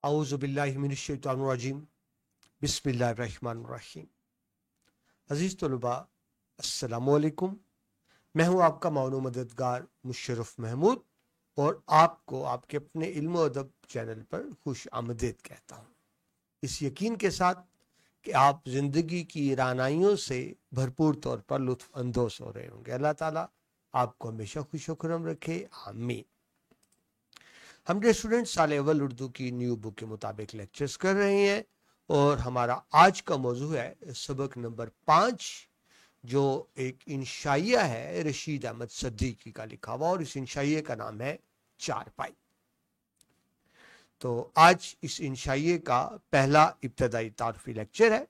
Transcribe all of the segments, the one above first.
اعوذ باللہ من الشیطان الرجیم بسم اللہ الرحمن الرحیم۔ عزیز طلباء السلام علیکم، میں ہوں آپ کا معاون و مددگار مشرف محمود اور آپ کو آپ کے اپنے علم و ادب چینل پر خوش آمدید کہتا ہوں، اس یقین کے ساتھ کہ آپ زندگی کی رعنائیوں سے بھرپور طور پر لطف اندوز ہو رہے ہوں گے۔ اللہ تعالیٰ آپ کو ہمیشہ خوش و خرم رکھے، آمین۔ ہم جو اسٹوڈنٹ سال اول اردو کی نیو بک کے مطابق لیکچرز کر رہے ہیں اور ہمارا آج کا موضوع ہے سبق نمبر 5، جو ایک انشائیہ ہے رشید احمد صدیقی کا لکھا ہوا، اور اس انشائیے کا نام ہے چارپائی۔ تو آج اس انشائیے کا پہلا ابتدائی تعارفی لیکچر ہے۔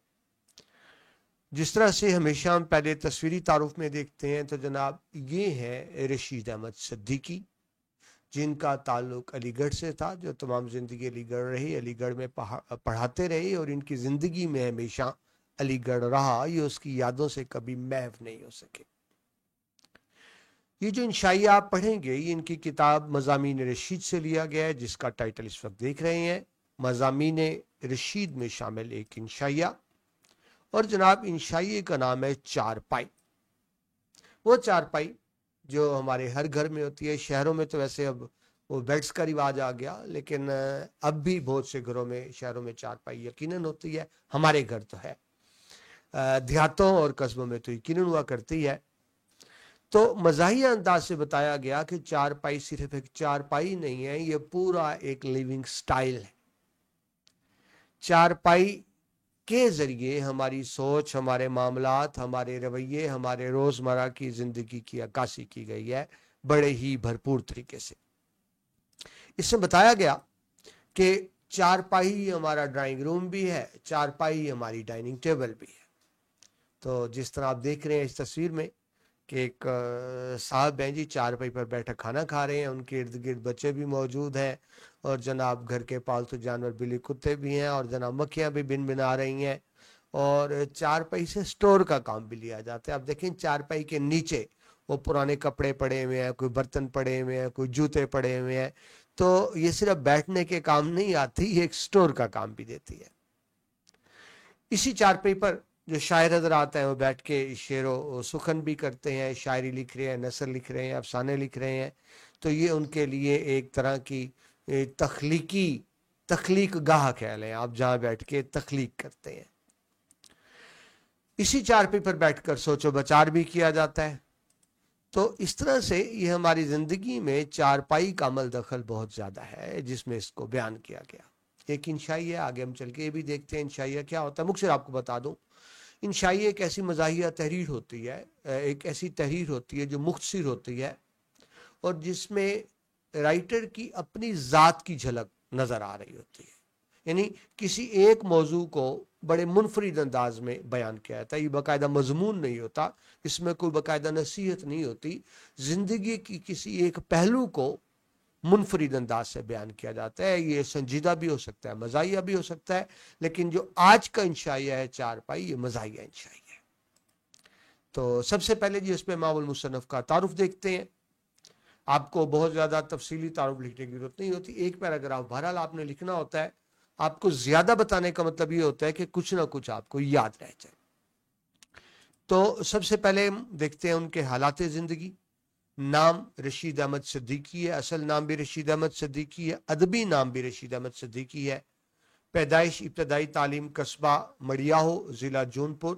جس طرح سے ہمیشہ ہم پہلے تصویری تعارف میں دیکھتے ہیں، تو جناب یہ ہے رشید احمد صدیقی، جن کا تعلق علی گڑھ سے تھا، جو تمام زندگی علی گڑھ رہی، علی گڑھ میں پڑھاتے رہے، اور ان کی زندگی میں ہمیشہ علی گڑھ رہا، یہ اس کی یادوں سے کبھی محو نہیں ہو سکے۔ یہ جو انشائیہ آپ پڑھیں گے، یہ ان کی کتاب مضامین رشید سے لیا گیا ہے، جس کا ٹائٹل اس وقت دیکھ رہے ہیں، مضامین رشید میں شامل ایک انشائیہ، اور جناب انشائیے کا نام ہے چارپائی۔ وہ چارپائی جو ہمارے ہر گھر میں ہوتی ہے، شہروں میں تو ویسے اب وہ بیڈس کا رواج آ گیا، لیکن اب بھی بہت سے گھروں میں، شہروں میں چارپائی یقیناً ہوتی ہے، ہمارے گھر تو ہے، دیہاتوں اور قصبوں میں تو یقیناً ہوا کرتی ہے۔ تو مزاحیہ انداز سے بتایا گیا کہ چارپائی صرف ایک چارپائی نہیں ہے، یہ پورا ایک لیونگ سٹائل ہے۔ چارپائی کے ذریعے ہماری سوچ، ہمارے معاملات، ہمارے رویے، ہمارے روزمرہ کی زندگی کی عکاسی کی گئی ہے بڑے ہی بھرپور طریقے سے۔ اس میں بتایا گیا کہ چارپائی ہمارا ڈرائنگ روم بھی ہے، چارپائی ہماری ڈائننگ ٹیبل بھی ہے۔ تو جس طرح آپ دیکھ رہے ہیں اس تصویر میں کہ ایک صاحب ہیں جی، چارپائی پر بیٹھے کھانا کھا رہے ہیں، ان کے ارد گرد بچے بھی موجود ہیں، اور جناب گھر کے پالتو جانور بلی کتے بھی ہیں، اور جناب مکھیاں بھی بن بنا رہی ہیں، اور چارپائی سے سٹور کا کام بھی لیا جاتا ہے۔ آپ دیکھیں چارپائی کے نیچے وہ پرانے کپڑے پڑے ہوئے ہیں، کوئی برتن پڑے ہوئے ہیں، کوئی جوتے پڑے ہوئے ہیں، تو یہ صرف بیٹھنے کے کام نہیں آتی، یہ ایک سٹور کا کام بھی دیتی ہے۔ اسی چارپائی پر جو شاعر حضرات ہیں وہ بیٹھ کے شعر و سخن بھی کرتے ہیں، شاعری لکھ رہے ہیں، نثر لکھ رہے ہیں، افسانے لکھ رہے ہیں، تو یہ ان کے لیے ایک طرح کی تخلیق گاہ کہہ لیں آپ، جہاں بیٹھ کے تخلیق کرتے ہیں۔ اسی چارپائی پر بیٹھ کر سوچ و بچار بھی کیا جاتا ہے۔ تو اس طرح سے یہ ہماری زندگی میں چارپائی کا عمل دخل بہت زیادہ ہے، جس میں اس کو بیان کیا گیا۔ ایک انشائیہ، آگے ہم چل کے یہ بھی دیکھتے ہیں انشائیہ کیا ہوتا ہے۔ مختصر آپ کو بتا دوں، انشائیہ ایک ایسی مزاحیہ تحریر ہوتی ہے، ایک ایسی تحریر ہوتی ہے جو مختصر ہوتی ہے، اور جس میں رائٹر کی اپنی ذات کی جھلک نظر آ رہی ہوتی ہے، یعنی کسی ایک موضوع کو بڑے منفرد انداز میں بیان کیا جاتا ہے۔ یہ باقاعدہ مضمون نہیں ہوتا، اس میں کوئی باقاعدہ نصیحت نہیں ہوتی، زندگی کی کسی ایک پہلو کو منفرد انداز سے بیان کیا جاتا ہے۔ یہ سنجیدہ بھی ہو سکتا ہے، مزاحیہ بھی ہو سکتا ہے، لیکن جو آج کا انشائیہ ہے چارپائی، یہ مزاحیہ انشائیہ ہے۔ تو سب سے پہلے جی اس میں ماحول مصنف کا تعارف دیکھتے ہیں۔ آپ کو بہت زیادہ تفصیلی تعارف لکھنے کی ضرورت نہیں ہوتی، ایک پیراگراف بہرحال آپ نے لکھنا ہوتا ہے۔ آپ کو زیادہ بتانے کا مطلب یہ ہوتا ہے کہ کچھ نہ کچھ آپ کو یاد رہ جائے۔ تو سب سے پہلے ہم دیکھتے ہیں ان کے حالات زندگی۔ نام رشید احمد صدیقی ہے، اصل نام بھی رشید احمد صدیقی ہے، ادبی نام بھی رشید احمد صدیقی ہے۔ پیدائش، ابتدائی تعلیم قصبہ مڑیاہو، ضلع جونپور،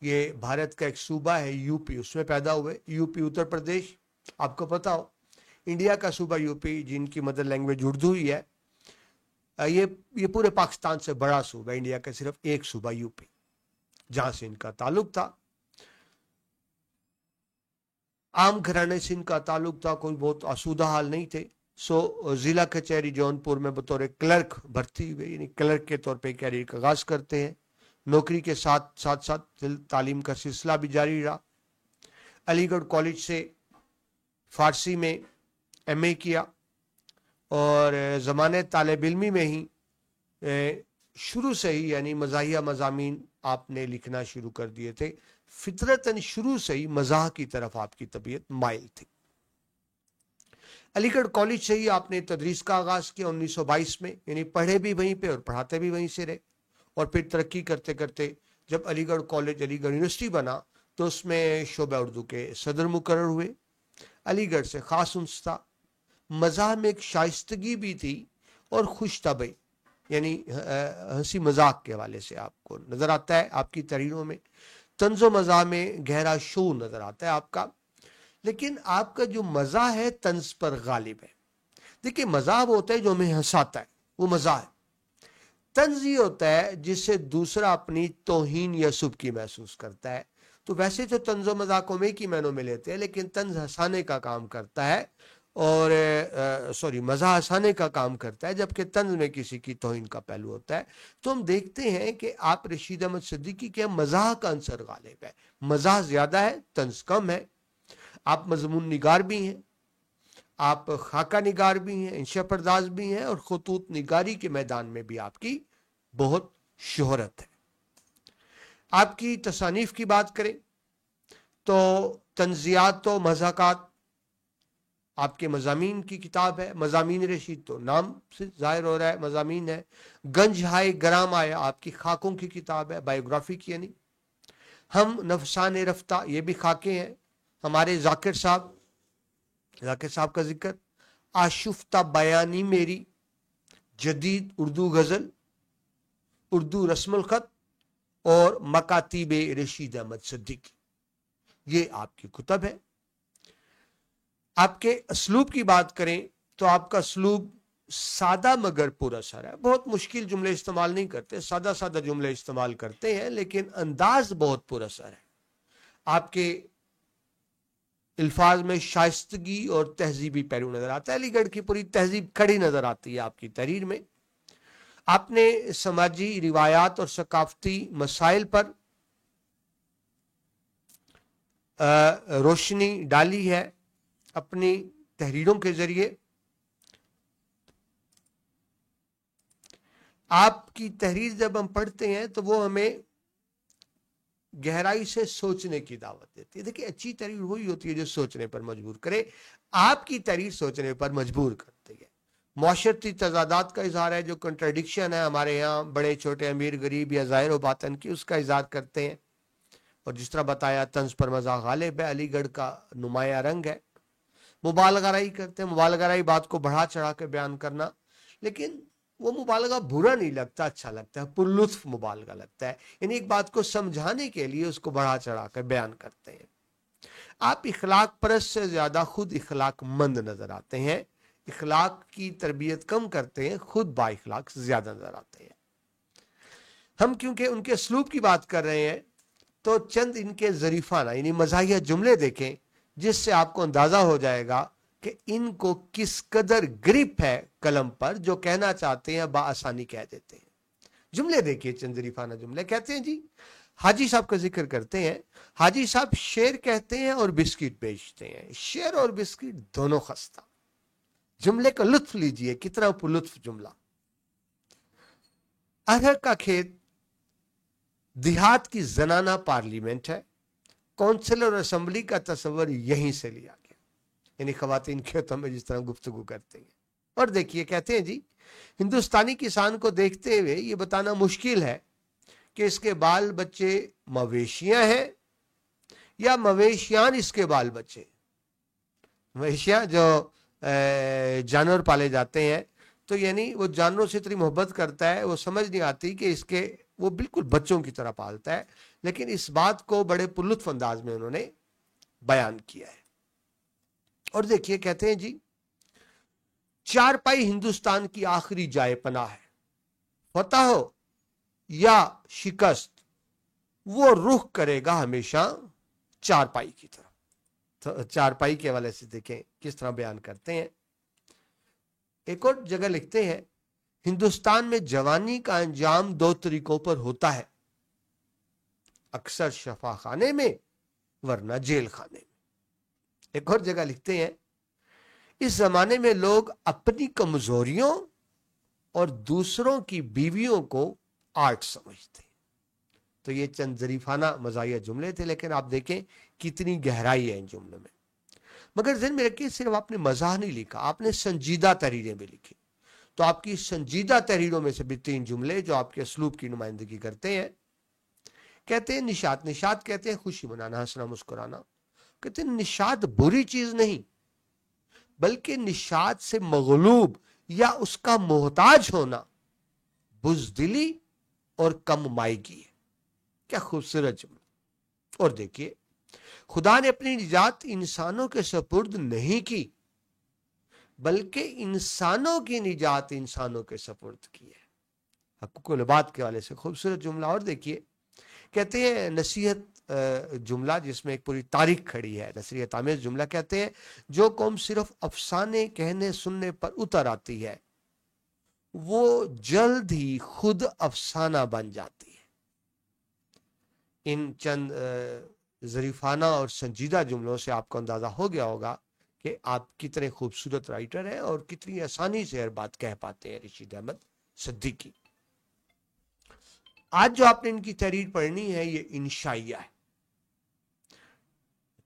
یہ بھارت کا ایک صوبہ ہے یو پی، اس میں پیدا ہوئے۔ یو پی اتر پردیش آپ کو پتا ہو، انڈیا کا صوبہ یو پی، جن کی مدر لینگویج اردو ہی ہے، یہ پورے پاکستان سے بڑا صوبہ ہے، انڈیا کا صرف ایک صوبہ یو پی، جہاں سے ان کا تعلق تھا۔ عام گھرانے سے ان کا تعلق تھا، کوئی بہت آسودہ حال نہیں تھے۔ ضلع کچہری جونپور میں بطور کلرک بھرتی ہوئے، یعنی کلرک کے طور پہ کیریئر کا آغاز کرتے ہیں۔ نوکری کے ساتھ ساتھ تعلیم کا سلسلہ بھی جاری رہا۔ علی گڑھ کالج سے فارسی میں ایم اے کیا، اور زمانے طالب علمی میں ہی شروع سے ہی یعنی مزاحیہ مضامین آپ نے لکھنا شروع کر دیے تھے۔ فطرتاً شروع سے ہی مزاح کی طرف آپ کی طبیعت مائل تھی۔ अली गढ़ कॉलेज से ही आपने तदरीस का आगाज़ किया 1922 में, यानी पढ़े भी वहीं पे और पढ़ाते भी वहीं से रहे। और फिर तरक्की करते करते जब अलीगढ़ कॉलेज अलीगढ़ यूनिवर्सिटी बना तो उसमें शोबा उर्दू के सदर मुकर्रर हुए। अलीगढ़ से ख़ास उन्स था, मज़ाह में एक शाइस्तगी भी थी और खुश तबई, यानी हंसी मजाक के हवाले से आपको नज़र आता है आपकी तहरीरों में। तंज़ो मज़ाह में गहरा शूर नज़र आता है आपका, लेकिन आपका जो मज़ा है तंज पर गालिब है। देखिए, मज़ाह वो होता है जो हमें हंसाता है, वो मज़ा है। तंज ये होता है जिससे दूसरा अपनी तौहीन या सुबकी महसूस करता है। तो वैसे तो तंज़ो मजाकों में की मानों में लेते हैं, लेकिन तंज हंसाने का काम करता है और मज़ा हंसाने का काम करता है, जबकि तंज में किसी की तौहीन का पहलू होता है। तो हम देखते हैं कि आप रशीद अहमद सिद्दीकी के मज़ाह का अंसर गालिब है, मज़ाह ज़्यादा है, तंज कम है। आप मजमून निगार भी हैं, आप खाका निगार भी हैं, इंशा पर्दाज भी हैं, और खतूत निगारी के मैदान में भी आपकी बहुत शोहरत है। आपकी तसानीफ की बात करें तो तंजियात व मज़ाकात आपके मज़ामीन की किताब है। मज़ामीन रशीद तो नाम से जाहिर हो रहा है मज़ामीन है। गंज हाय गराम आया आपकी खाकों की किताब है, बायोग्राफी की यानी। हम नफसान रफ्ता ये भी खाके हैं। हमारे जाकिर साहब का जिक्र, आशुफ्ता बयानी मेरी, जदीद उर्दू गज़ल, उर्दू रस्मुल ख़त और मकातीब रशीद अहमद सिद्दीकी, ये आपकी कुतब है। आपके असलूब की बात करें तो आपका असलूब सादा मगर पुरअसर है। बहुत मुश्किल जुमले इस्तेमाल नहीं करते, सादा सादा जुमले इस्तेमाल करते हैं, लेकिन अंदाज बहुत पुरअसर है। आपके अल्फाज में शाइस्तगी और तहजीबी पहलू नजर आता है। अलीगढ़ की पूरी तहजीब खड़ी नजर आती है आपकी तहरीर में। आपने समाजी रिवायात और सकाफती मसाइल पर रोशनी डाली है अपनी तहरीरों के जरिए। आपकी तहरीर जब हम पढ़ते हैं तो वो हमें गहराई से सोचने की दावत देती है। देखिए, अच्छी तहरीर वही होती है जो सोचने पर मजबूर करे। आपकी तहरीर सोचने पर मजबूर करती है। मुआशरती तजादात का इजहार है, जो कंट्राडिक्शन है हमारे यहाँ बड़े छोटे अमीर गरीब या ज़ाहिर व बातन की, उसका इजहार करते हैं। और जिस तरह बताया तंज पर मज़ा गालिब है, अलीगढ़ का नुमाया रंग है। मुबालगराई करते हैं, मुबालगराई बात को बढ़ा चढ़ा कर बयान करना, लेकिन वो मुबालगा बुरा नहीं लगता, अच्छा लगता है, पुरलुत्फ मुबालगा लगता है। यानी एक बात को समझाने के लिए उसको बढ़ा चढ़ा कर बयान करते हैं। आप इखलाक परस्त से ज्यादा खुद इखलाक मंद नजर आते हैं। इखलाक की तरबियत कम करते हैं, खुद बा इखलाक ज्यादा नजर आते हैं। हम क्योंकि उनके असलूब की बात कर रहे हैं तो चंद इनके जरीफाना यानी मज़ाहिया जुमले देखें, जिससे आपको अंदाजा हो जाएगा कि इनको किस कदर ग्रिप है कलम पर, जो कहना चाहते हैं बाआसानी कह देते हैं। जुमले देखिए, चंद जरीफाना जुमले। कहते हैं जी, हाजी साहब का जिक्र करते हैं। हाजी साहब शेर कहते हैं और बिस्किट बेचते हैं। शेर और बिस्किट दोनों खस्ता। जुमले का लुत्फ लीजिए, कितना पुलुत्फ जुमला। अरहर का खेत देहात की जनाना पार्लियामेंट है। काउंसिल और असेंबली का तस्वर यहीं से लिया गया, यानी खवातीन खेतों में जिस तरह गुफ्तगू करते हैं। और देखिए, कहते हैं जी, हिंदुस्तानी किसान को देखते हुए ये बताना मुश्किल है कि इसके बाल बच्चे मवेशियां हैं या मवेशियान इसके बाल बच्चे। मवेशियां जो जानवर पाले जाते हैं, तो यानी वो जानवरों से इतनी मोहब्बत करता है, वो समझ नहीं आती कि इसके वो बिल्कुल बच्चों की तरह पालता है। लेकिन इस बात को बड़े पुलुत्फ अंदाज में उन्होंने बयान किया है। और देखिए, कहते हैं जी, चारपाई हिंदुस्तान की आखिरी जाए पनाह है। फतह हो या शिकस्त, वो रुख करेगा हमेशा चारपाई की तरफ। तो चारपाई के हवाले से देखें किस तरह बयान करते हैं। एक और जगह लिखते हैं, हिंदुस्तान में जवानी का अंजाम दो तरीकों पर होता है, अक्सर शफा खाने में वरना जेल खाने में। एक और जगह लिखते हैं, इस जमाने में लोग अपनी कमजोरियों और दूसरों की बीवियों को आर्ट समझते हैं। तो ये चंद जरीफाना मज़ाहिया जुमले थे, लेकिन आप देखें कितनी गहराई है इन जुमलों में। मगर ज़हन में रखिए सिर्फ आपने मज़ाह नहीं लिखा, आपने संजीदा तहरीरें भी लिखी। तो आपकी संजीदा तहरीरों में से भी 3 जुमले जो आपके असलूब की नुमाइंदगी करते हैं। कहते हैं निशात, निशात कहते हैं खुशी मनाना, हंसना मुस्कुराना। कहते हैं निशात बुरी चीज नहीं, बल्कि निशात से मगलूब या उसका मोहताज होना बुज़दिली और कम मायगी है। क्या खूबसूरत जुमला। और देखिए, खुदा ने अपनी निजात इंसानों के सपुर्द नहीं की, बल्कि इंसानों की निजात इंसानों के सपुर्द की है। हक़ूक़ुल इबाद के वाले से खूबसूरत जुमला। और देखिए, कहते हैं नसीहत जुमला जिसमें एक पूरी तारीख खड़ी है, नसीहत आमेज जुमला। कहते हैं जो कौम सिर्फ अफसाने कहने सुनने पर उतर आती है वो जल्द ही खुद अफसाना बन जाती है। इन चंद ज़रीफाना और संजीदा जुमलों से आपको अंदाजा हो गया होगा कि आप कितने खूबसूरत राइटर हैं और कितनी आसानी से हर बात कह पाते हैं रशीद अहमद सिद्दीकी। आज जो आपने इनकी तहरीर पढ़नी है ये इंशाइया है,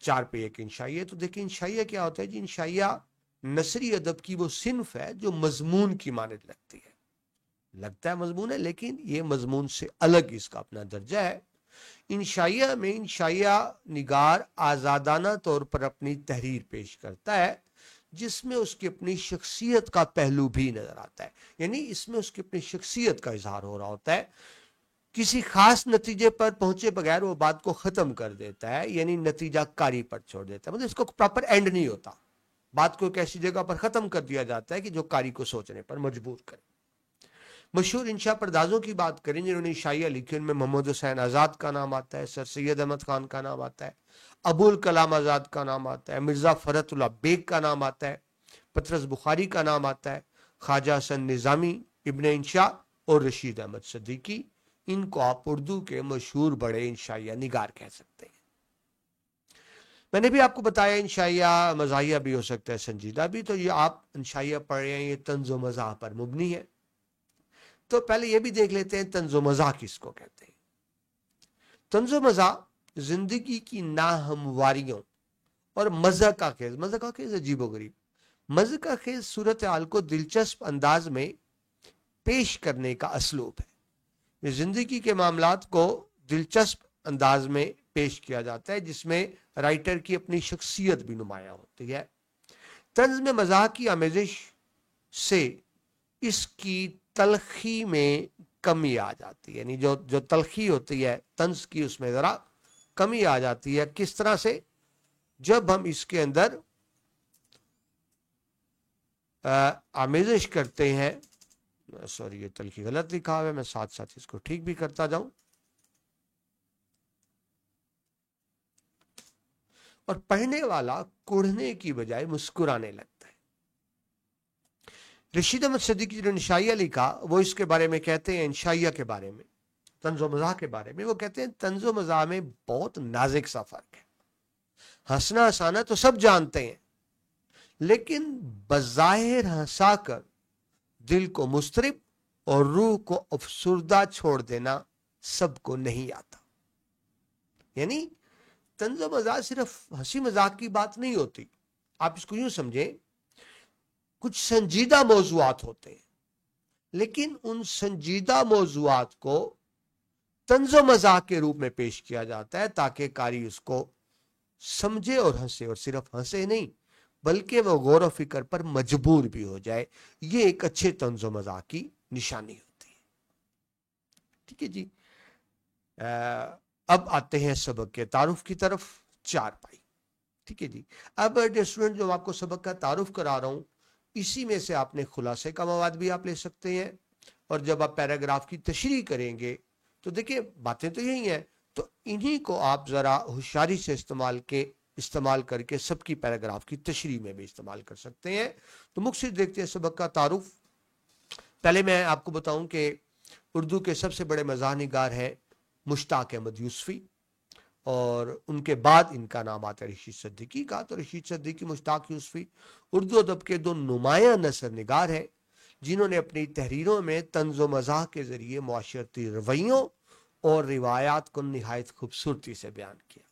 4 पे 1 इंशाइया। तो देखिए इंशाइया क्या होता है जी। इंशाइया नसरी अदब की वो सिन्फ है जो मजमून की मानद लगती है, लगता है मजमून है लेकिन ये मजमून से अलग इसका अपना दर्जा है। इंशाइया में इंशाइया निगार आज़ादाना तौर पर अपनी तहरीर पेश करता है जिसमें उसकी अपनी शख्सियत का पहलू भी नजर आता है, यानी इसमें उसकी अपनी शख्सियत का इजहार हो रहा होता है। किसी खास नतीजे पर पहुंचे बगैर वो बात को खत्म कर देता है, यानी नतीजा कारी पर छोड़ देता है। मतलब इसको प्रॉपर एंड नहीं होता, बात को एक ऐसी जगह पर खत्म कर दिया जाता है कि जो कारी को सोचने पर मजबूर करे। मशहूर इंशा परदाजों की बात करें जिन्होंने इंशाइया लिखी, उनमें मोहम्मद हुसैन आज़ाद का नाम आता है, सर सैयद अहमद खान का नाम आता है, अबुल कलाम आज़ाद का नाम आता है, मिर्ज़ा फरतुल्लाह बेग का नाम आता है, पतरस बुखारी का नाम आता है, ख्वाजा हसन निज़ामी, इब्न इंशा और रशीद अहमद सिद्दीकी। इनको आप उर्दू के मशहूर बड़े इंशाइया निगार कह सकते हैं। मैंने भी आपको बताया इंशाइया मज़ाहिया भी हो सकता है, संजीदा भी। तो ये आप इंशाइया पढ़ रहे हैं, ये तंज़ो मज़ाह पर मुबनी है। तो पहले ये भी देख लेते हैं तंज़ो मज़ाह किसको कहते हैं। तंज़ो मज़ाह जिंदगी की नाहमवारियों और मज़ा का खेज अजीबो गरीब मज़े का खेज सूरत हाल को दिलचस्प अंदाज में पेश करने का असलूब है। जिंदगी के मामलात को दिलचस्प अंदाज में पेश किया जाता है जिसमें राइटर की अपनी शख्सियत भी नुमाया होती है। तंज में मज़ाक की आमेजिश से इसकी तलखी में कमी आ जाती है, यानी जो तलखी होती है तंज की उसमें ज़रा कमी आ जाती है। किस तरह से? जब हम इसके अंदर आमेजिश करते हैं, सॉरी ये तलखी गलत लिखा हुआ है, मैं साथ साथ इसको ठीक भी करता जाऊं। और पढ़ने वाला कुढ़ने की बजाय मुस्कुराने लगता है। रशीद अहमद सिद्दीकी जो इंशाइया लिखा वो इसके बारे में कहते हैं, इंशाइया के बारे में, तंज़ो मज़ाह के बारे में, वो कहते हैं तंज़ो मज़ाह में बहुत नाजुक सा फर्क है। हंसना हंसाना तो सब जानते हैं, लेकिन बज़ाहिर हंसाकर दिल को मुस्तरिब और रूह को अफसुर्दा छोड़ देना सबको नहीं आता। यानी तंज़ो मज़ाक सिर्फ हंसी मजाक की बात नहीं होती, आप इसको यूं समझें, कुछ संजीदा मौज़ूआत होते हैं, लेकिन उन संजीदा मौज़ूआत को तंज़ो मज़ाक के रूप में पेश किया जाता है ताकि कारी उसको समझे और हंसे, और सिर्फ हंसे नहीं बल्कि वो गौर व फिक्र पर मजबूर भी हो जाए। ये एक अच्छे तंज़ो मज़ाक की निशानी होती है। ठीक है जी। अब आते हैं सबक के तारुफ की तरफ, 4 पाई। ठीक है जी। अब स्टूडेंट जो आपको सबक का तारुफ करा रहा हूं, इसी में से आपने खुलासे का मवाद भी आप ले सकते हैं, और जब आप पैराग्राफ की तशरीह करेंगे तो देखिए बातें तो यही हैं, तो इन्हीं को आप जरा होशियारी से इस्तेमाल करके सबकी पैराग्राफ की तशरीह में भी इस्तेमाल कर सकते हैं। तो मुख्तसर देखते हैं सबक का तारुफ। पहले मैं आपको बताऊं कि उर्दू के सबसे बड़े मज़ाह निगार हैं मुश्ताक अहमद यूसुफी, और उनके बाद इनका नाम आता है रशीद सिद्दीकी का। तो रशीद सिद्दीकी, मुश्ताक यूसुफी उर्दू अदब के 2 नुमायां नसर निगार हैं जिन्होंने अपनी तहरीरों में तंज़ो मज़ाह के ज़रिए मुआशरती रवैयों और रिवायात को निहायत खूबसूरती से बयान किया।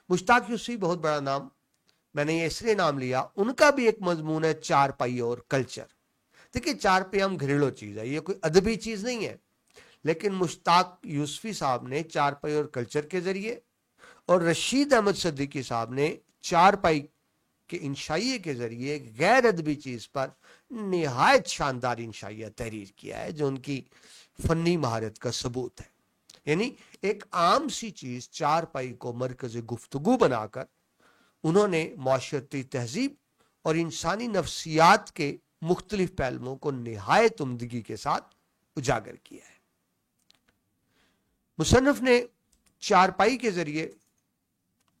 मुश्ताक यूसुफी बहुत बड़ा नाम, मैंने ये इसलिए नाम लिया, उनका भी एक मजमून है चारपाई और कल्चर। देखिए चारपाई हम घरेलू चीज है, ये कोई अदबी चीज नहीं है, लेकिन मुश्ताक यूसुफी साहब ने चारपाई और कल्चर के जरिए और रशीद अहमद सिद्दीकी साहब ने चारपाई के इंशाइये के जरिए गैर अदबी चीज पर निहायत शानदार इंशाइया तहरीर किया है, जो उनकी फनी महारत का सबूत है। यानी एक आम सी चीज चारपाई को मरकज गुफ्तगू बनाकर उन्होंने माशरती तहजीब और इंसानी नफ्सियात के मुख्तलिफ पहलुओं को निहायत उम्दगी के साथ उजागर किया है। मुसन्निफ ने चारपाई के जरिए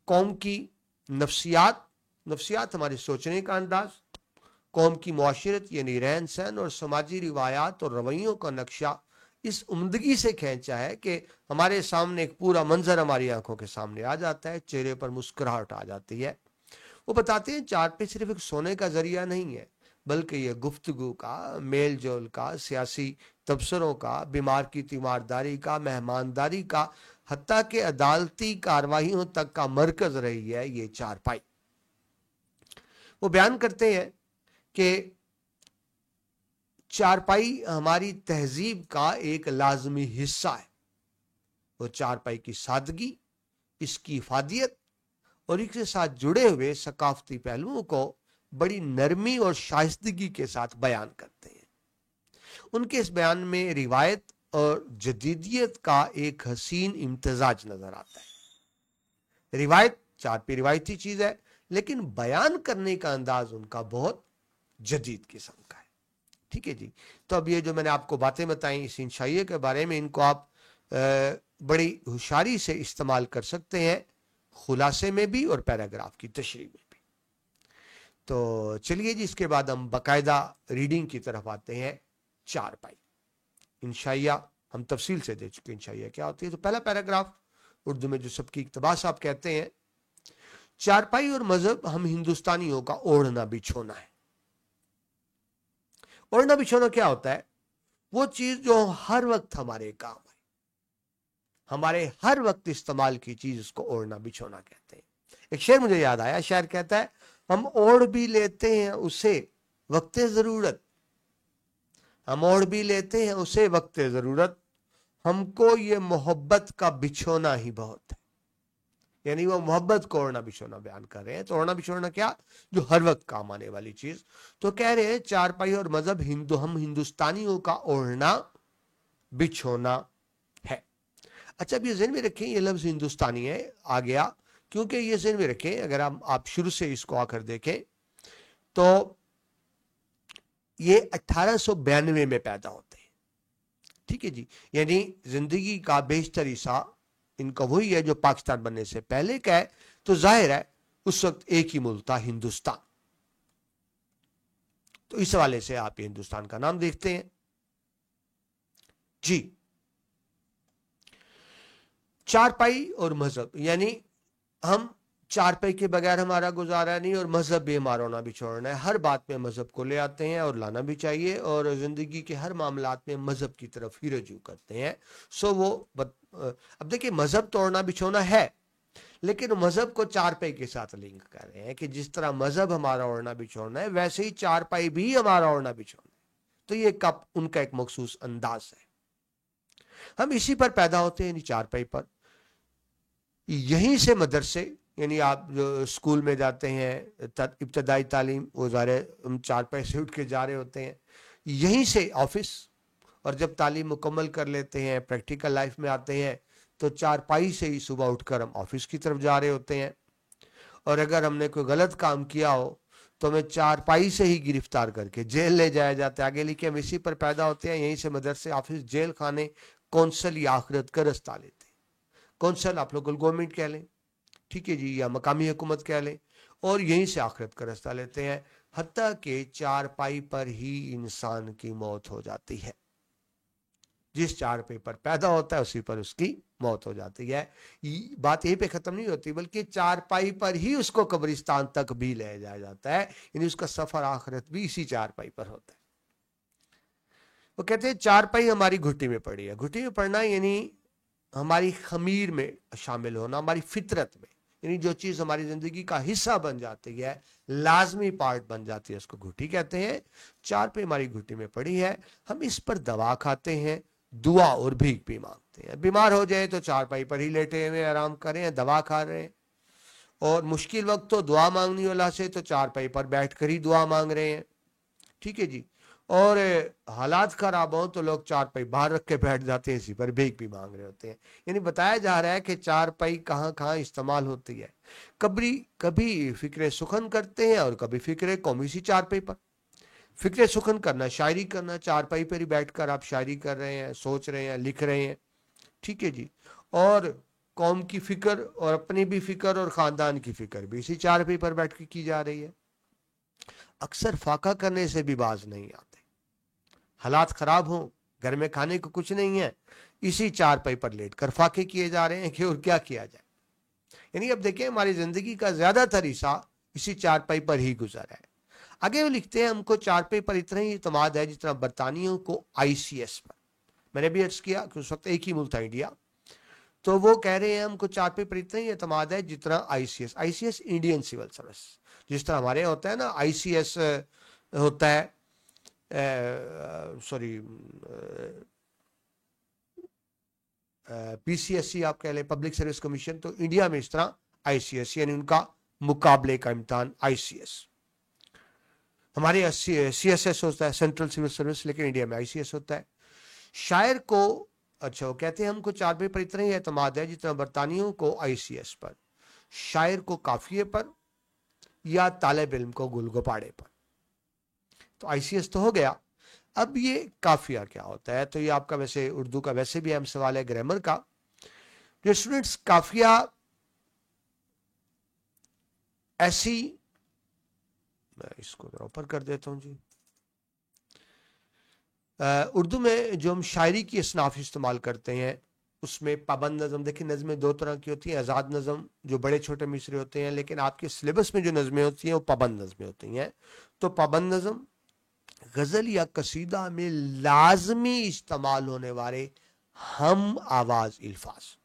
कौम की नफ्सियात हमारे सोचने का अंदाज, कौम की मुआशरत यानी रहन सहन और समाजी रिवायात और रवैयों का नक्शा इस उम्दगी से खींचा है कि हमारे सामने एक पूरा मंजर हमारी आंखों के सामने आ जाता है, चेहरे पर मुस्कुराहट आ जाती है। वो बताते हैं चारपाई सिर्फ एक सोने का जरिया नहीं है, बल्कि ये गुफ्तगू का, मेल जोल का, सियासी तबसरों का, बीमार की तीमारदारी का, मेहमानदारी का, हत्ता के अदालती कार्रवाइयों तक का मरकज रही है ये चारपाई। वो बयान करते हैं कि चारपाई हमारी तहजीब का एक लाजमी हिस्सा है। वो चारपाई की सादगी, इसकी इफादियत और इसके साथ जुड़े हुए सकाफती पहलुओं को बड़ी नरमी और शाइस्तगी के साथ बयान करते हैं। उनके इस बयान में रिवायत और जदीदियत का एक हसीन इम्तजाज नजर आता है। रिवायत, चारपाई रिवायती चीज है, लेकिन बयान करने का अंदाज उनका बहुत जदीद किस्म का है। ठीक है जी। तो अब ये जो मैंने आपको बातें बताई इस इंशाइये के बारे में, इनको आप बड़ी होशियारी से इस्तेमाल कर सकते हैं, खुलासे में भी और पैराग्राफ की तशरीह में भी। तो चलिए जी, इसके बाद हम बाकायदा रीडिंग की तरफ आते हैं। चारपाई इंशाइया हम तफसील से दे चुके, इंशाइया क्या होती है। तो पहला पैराग्राफ उर्दू में जो सबकी इक्तबास आप कहते हैं, चारपाई और मजहब हम हिंदुस्तानियों का ओढ़ना बिछोना है। ओढ़ना बिछोना क्या होता है? वो चीज जो हर वक्त हमारे काम है, हमारे हर वक्त इस्तेमाल की चीज, उसको ओढ़ना बिछोना कहते हैं। एक शेर मुझे याद आया, शायर कहता है, हम ओढ़ भी लेते हैं उसे वक्ते जरूरत, हम ओढ़ भी लेते हैं उसे वक्ते जरूरत, हमको ये मोहब्बत का बिछोना ही बहुत है। यानी वो मोहब्बत को ओढ़ना बिछोना बयान कर रहे हैं। तो ओढ़ना बिछोना क्या? जो हर वक्त काम आने वाली चीज। तो कह रहे हैं चारपाई और मजहब हम हिंदुस्तानियों का ओढ़ना बिछोना है। अच्छा, अब ये ज़हन में रखें, ये लफ्ज हिंदुस्तानी है आ गया, क्योंकि ये ज़हन में रखें, अगर आप शुरू से इसको आकर देखें तो ये 1892 में पैदा होते हैं। ठीक है जी। यानी जिंदगी का बेशतर हिस्सा इनका वही है जो पाकिस्तान बनने से पहले का है। तो जाहिर है उस वक्त एक ही मुल्क था, हिंदुस्तान। तो इस हवाले से आप हिंदुस्तान का नाम देखते हैं जी। चारपाई और मजहब, यानी हम चारपाई के बगैर हमारा गुजारा नहीं, और मजहब भी हमारा होना भी छोड़ना है। हर बात में मजहब को ले आते हैं और लाना भी चाहिए, और जिंदगी के हर मामलात में मजहब की तरफ ही रजू करते हैं। सो वो अब देखिए, मजहब तोड़ना बिछोना है, लेकिन मजहब को चारपाई के साथ लिंक कर रहे हैं कि जिस तरह मजहब हमारा ओढ़ना बिछोना है, वैसे ही चारपाई भी हमारा ओढ़ना बिछोना है। तो ये उनका एक मखसूस अंदाज है। हम इसी पर पैदा होते हैं, यानी चारपाई पर। यहीं से मदरसे, यानी आप जो स्कूल में जाते हैं, इब्तदाई तालीम, वो ज़ाहिर हम चारपाई से उठ के जा रहे होते हैं। यहीं से ऑफिस, और जब तालीम मुकम्मल कर लेते हैं, प्रैक्टिकल लाइफ में आते हैं, तो चारपाई से ही सुबह उठकर हम ऑफिस की तरफ जा रहे होते हैं। और अगर हमने कोई गलत काम किया हो तो हमें चारपाई से ही गिरफ्तार करके जेल ले जाया जाता है। आगे लिखे, हम इसी पर पैदा होते हैं। यहीं से मदरसे, ऑफिस, जेल खाने, कौंसल या आखिरत का रास्ता लेते हैं। कौंसल आप लोकल गवर्नमेंट कह लें, ठीक है जी, या मकामी हुकूमत कह लें, और यहीं से आखिरत का रास्ता लेते हैं। हत्ता के चारपाई पर ही इंसान की मौत हो जाती है। जिस चारपाई पर पैदा होता है उसी पर उसकी मौत हो जाती है। बात यहीं पे खत्म नहीं होती, बल्कि चारपाई पर ही उसको कब्रिस्तान तक भी ले जाया जाता है। यानी उसका सफर आखिरत भी इसी चारपाई पर होता है। वो कहते हैं चारपाई हमारी घुट्टी में पड़ी है। घुट्टी में पड़ना यानी हमारी खमीर में शामिल होना, हमारी फितरत में। यानी जो चीज हमारी जिंदगी का हिस्सा बन जाती है, लाजमी पार्ट बन जाती है, उसको घुटी कहते हैं। चारपाई हमारी घुटी में पड़ी है, हम इस पर दवा खाते हैं, दुआ और भीख भी मांगते हैं। बीमार हो जाए तो चारपाई पर ही लेटे हुए आराम कर रहे हैं, दवा खा रहे हैं, और मुश्किल वक्त तो दुआ मांगने वाला से तो चारपाई पर बैठकर ही दुआ मांग रहे हैं। ठीक है जी। और हालात खराब हो तो लोग चारपाई बाहर रख के बैठ जाते हैं, इसी पर भीख भी मांग रहे होते हैं। यानी बताया जा रहा है कि चारपाई कहाँ कहाँ इस्तेमाल होती है। कभी कभी फिक्रे सुखन करते हैं और कभी फिक्रे कौमी सी चारपाई पर। फिक्रे सुखन करना, शायरी करना, चारपाई पर ही बैठकर आप शायरी कर रहे हैं, सोच रहे हैं, लिख रहे हैं। ठीक है जी। और कौम की फिक्र और अपनी भी फिक्र और खानदान की फिक्र भी इसी चारपाई पर बैठ के की जा रही है। अक्सर फाका करने से भी बाज नहीं आते। हालात खराब हो, घर में खाने को कुछ नहीं है, इसी चारपाई पर लेटकर फाके किए जा रहे हैं कि और क्या किया जाए। यानी अब देखिए हमारी जिंदगी का ज्यादातर हिस्सा इसी चारपाई पर ही गुजरा है। आगे वो लिखते हैं, हमको चारपाई पर इतना ही इत्मीद है जितना बरतानियों को आईसीएस पर। मैंने भी अर्ज किया कि उस वक्त एक ही मुल्क था, इंडिया। तो वो कह रहे हैं हमको चारपाई पर इतना ही इत्मीद है जितना आईसीएस इंडियन सिविल सर्विस, जिस तरह हमारे होता है ना आईसीएस होता है, सॉरी पीसीएससी आप कह लें, पब्लिक सर्विस कमीशन। तो इंडिया में इस तरह आईसीएस यानी उनका मुकाबले का इम्तिहान आईसीएस। हमारे सीएसएस होता है, सेंट्रल सिविल सर्विस, लेकिन इंडिया में आईसीएस होता है। शायर को, अच्छा वो कहते हैं हमको चारपाई पर इतना ही एतमाद है जितना बरतानियों को आईसीएस पर, शायर को काफिये पर या तालिब इल्म को गुलगुपाड़े पर। तो आईसीएस तो हो गया, अब ये काफिया क्या होता है? तो ये आपका वैसे उर्दू का वैसे भी अहम सवाल है, ग्रामर का। जो स्टूडेंट्स, काफिया ऐसी, मैं इसको जरा ऊपर कर देता हूं जी। उर्दू में जो हम शायरी की असनाफ इस्तेमाल करते हैं उसमें पाबंद नज़म, देखिए नज़में दो तरह की होती हैं, आज़ाद नज़म जो बड़े छोटे मिसरे होते हैं, लेकिन आपके सिलेबस में जो नज़में होती हैं वो पाबंद नज़में होती हैं। तो पाबंद नज़म गज़ल या कसीदा में लाजमी इस्तेमाल होने वाले हम आवाज अल्फाज,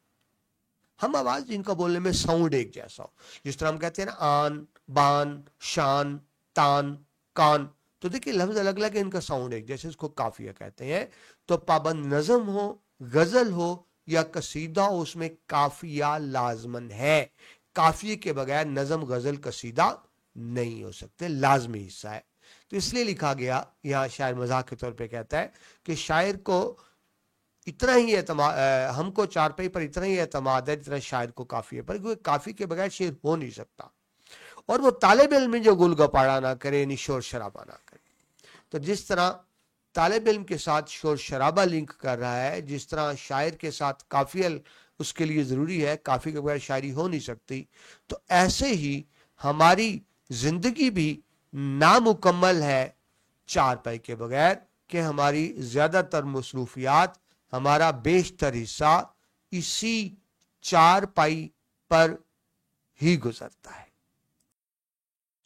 हम आवाज जिनका बोलने में साउंड एक जैसा हो, जिस तरह हम कहते हैं ना आन, बान, शान, तान, कान। तो देखिए लफ्ज अलग अलग है, इनका साउंड एक जैसे, इसको काफिया कहते हैं। तो पाबंद नज़म हो, गजल हो या कसीदा हो, उसमें काफिया लाजमन है। काफिये के बगैर नज़म, गजल, कसीदा नहीं हो सकते, लाजमी हिस्सा है। तो इसलिए लिखा गया, यहाँ शायर मजाक के तौर पे कहता है कि शायर को इतना ही हमको चारपाई पर इतना ही एतमाद है जितना शायर को काफिये पर, क्योंकि काफी के बगैर शेर हो नहीं सकता। और वो तालिब इल्म में जो गुलगपाड़ा ना करे, यानी शोर शराबा ना करे। तो जिस तरह तालिब इल्म के साथ शोर शराबा लिंक कर रहा है, जिस तरह शायर के साथ काफिया उसके लिए जरूरी है, काफी के बगैर शायरी हो नहीं सकती। तो ऐसे ही हमारी जिंदगी भी नामुकम्मल है चारपाई के बगैर, कि हमारी ज्यादातर मसरूफियात, हमारा बेशतर हिस्सा इसी चारपाई पर ही गुजरता है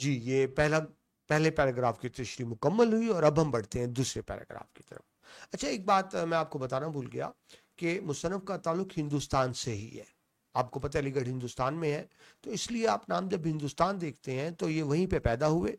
जी। ये पहले पैराग्राफ की तशरीह मुकम्मल हुई और अब हम बढ़ते हैं दूसरे पैराग्राफ की तरफ। अच्छा, एक बात मैं आपको बताना भूल गया कि मुसन्नफ का ताल्लुक हिंदुस्तान से ही है। आपको पता है अलीगढ़ हिंदुस्तान में है, तो इसलिए आप नाम जब हिंदुस्तान देखते हैं तो ये वहीं पे पैदा हुए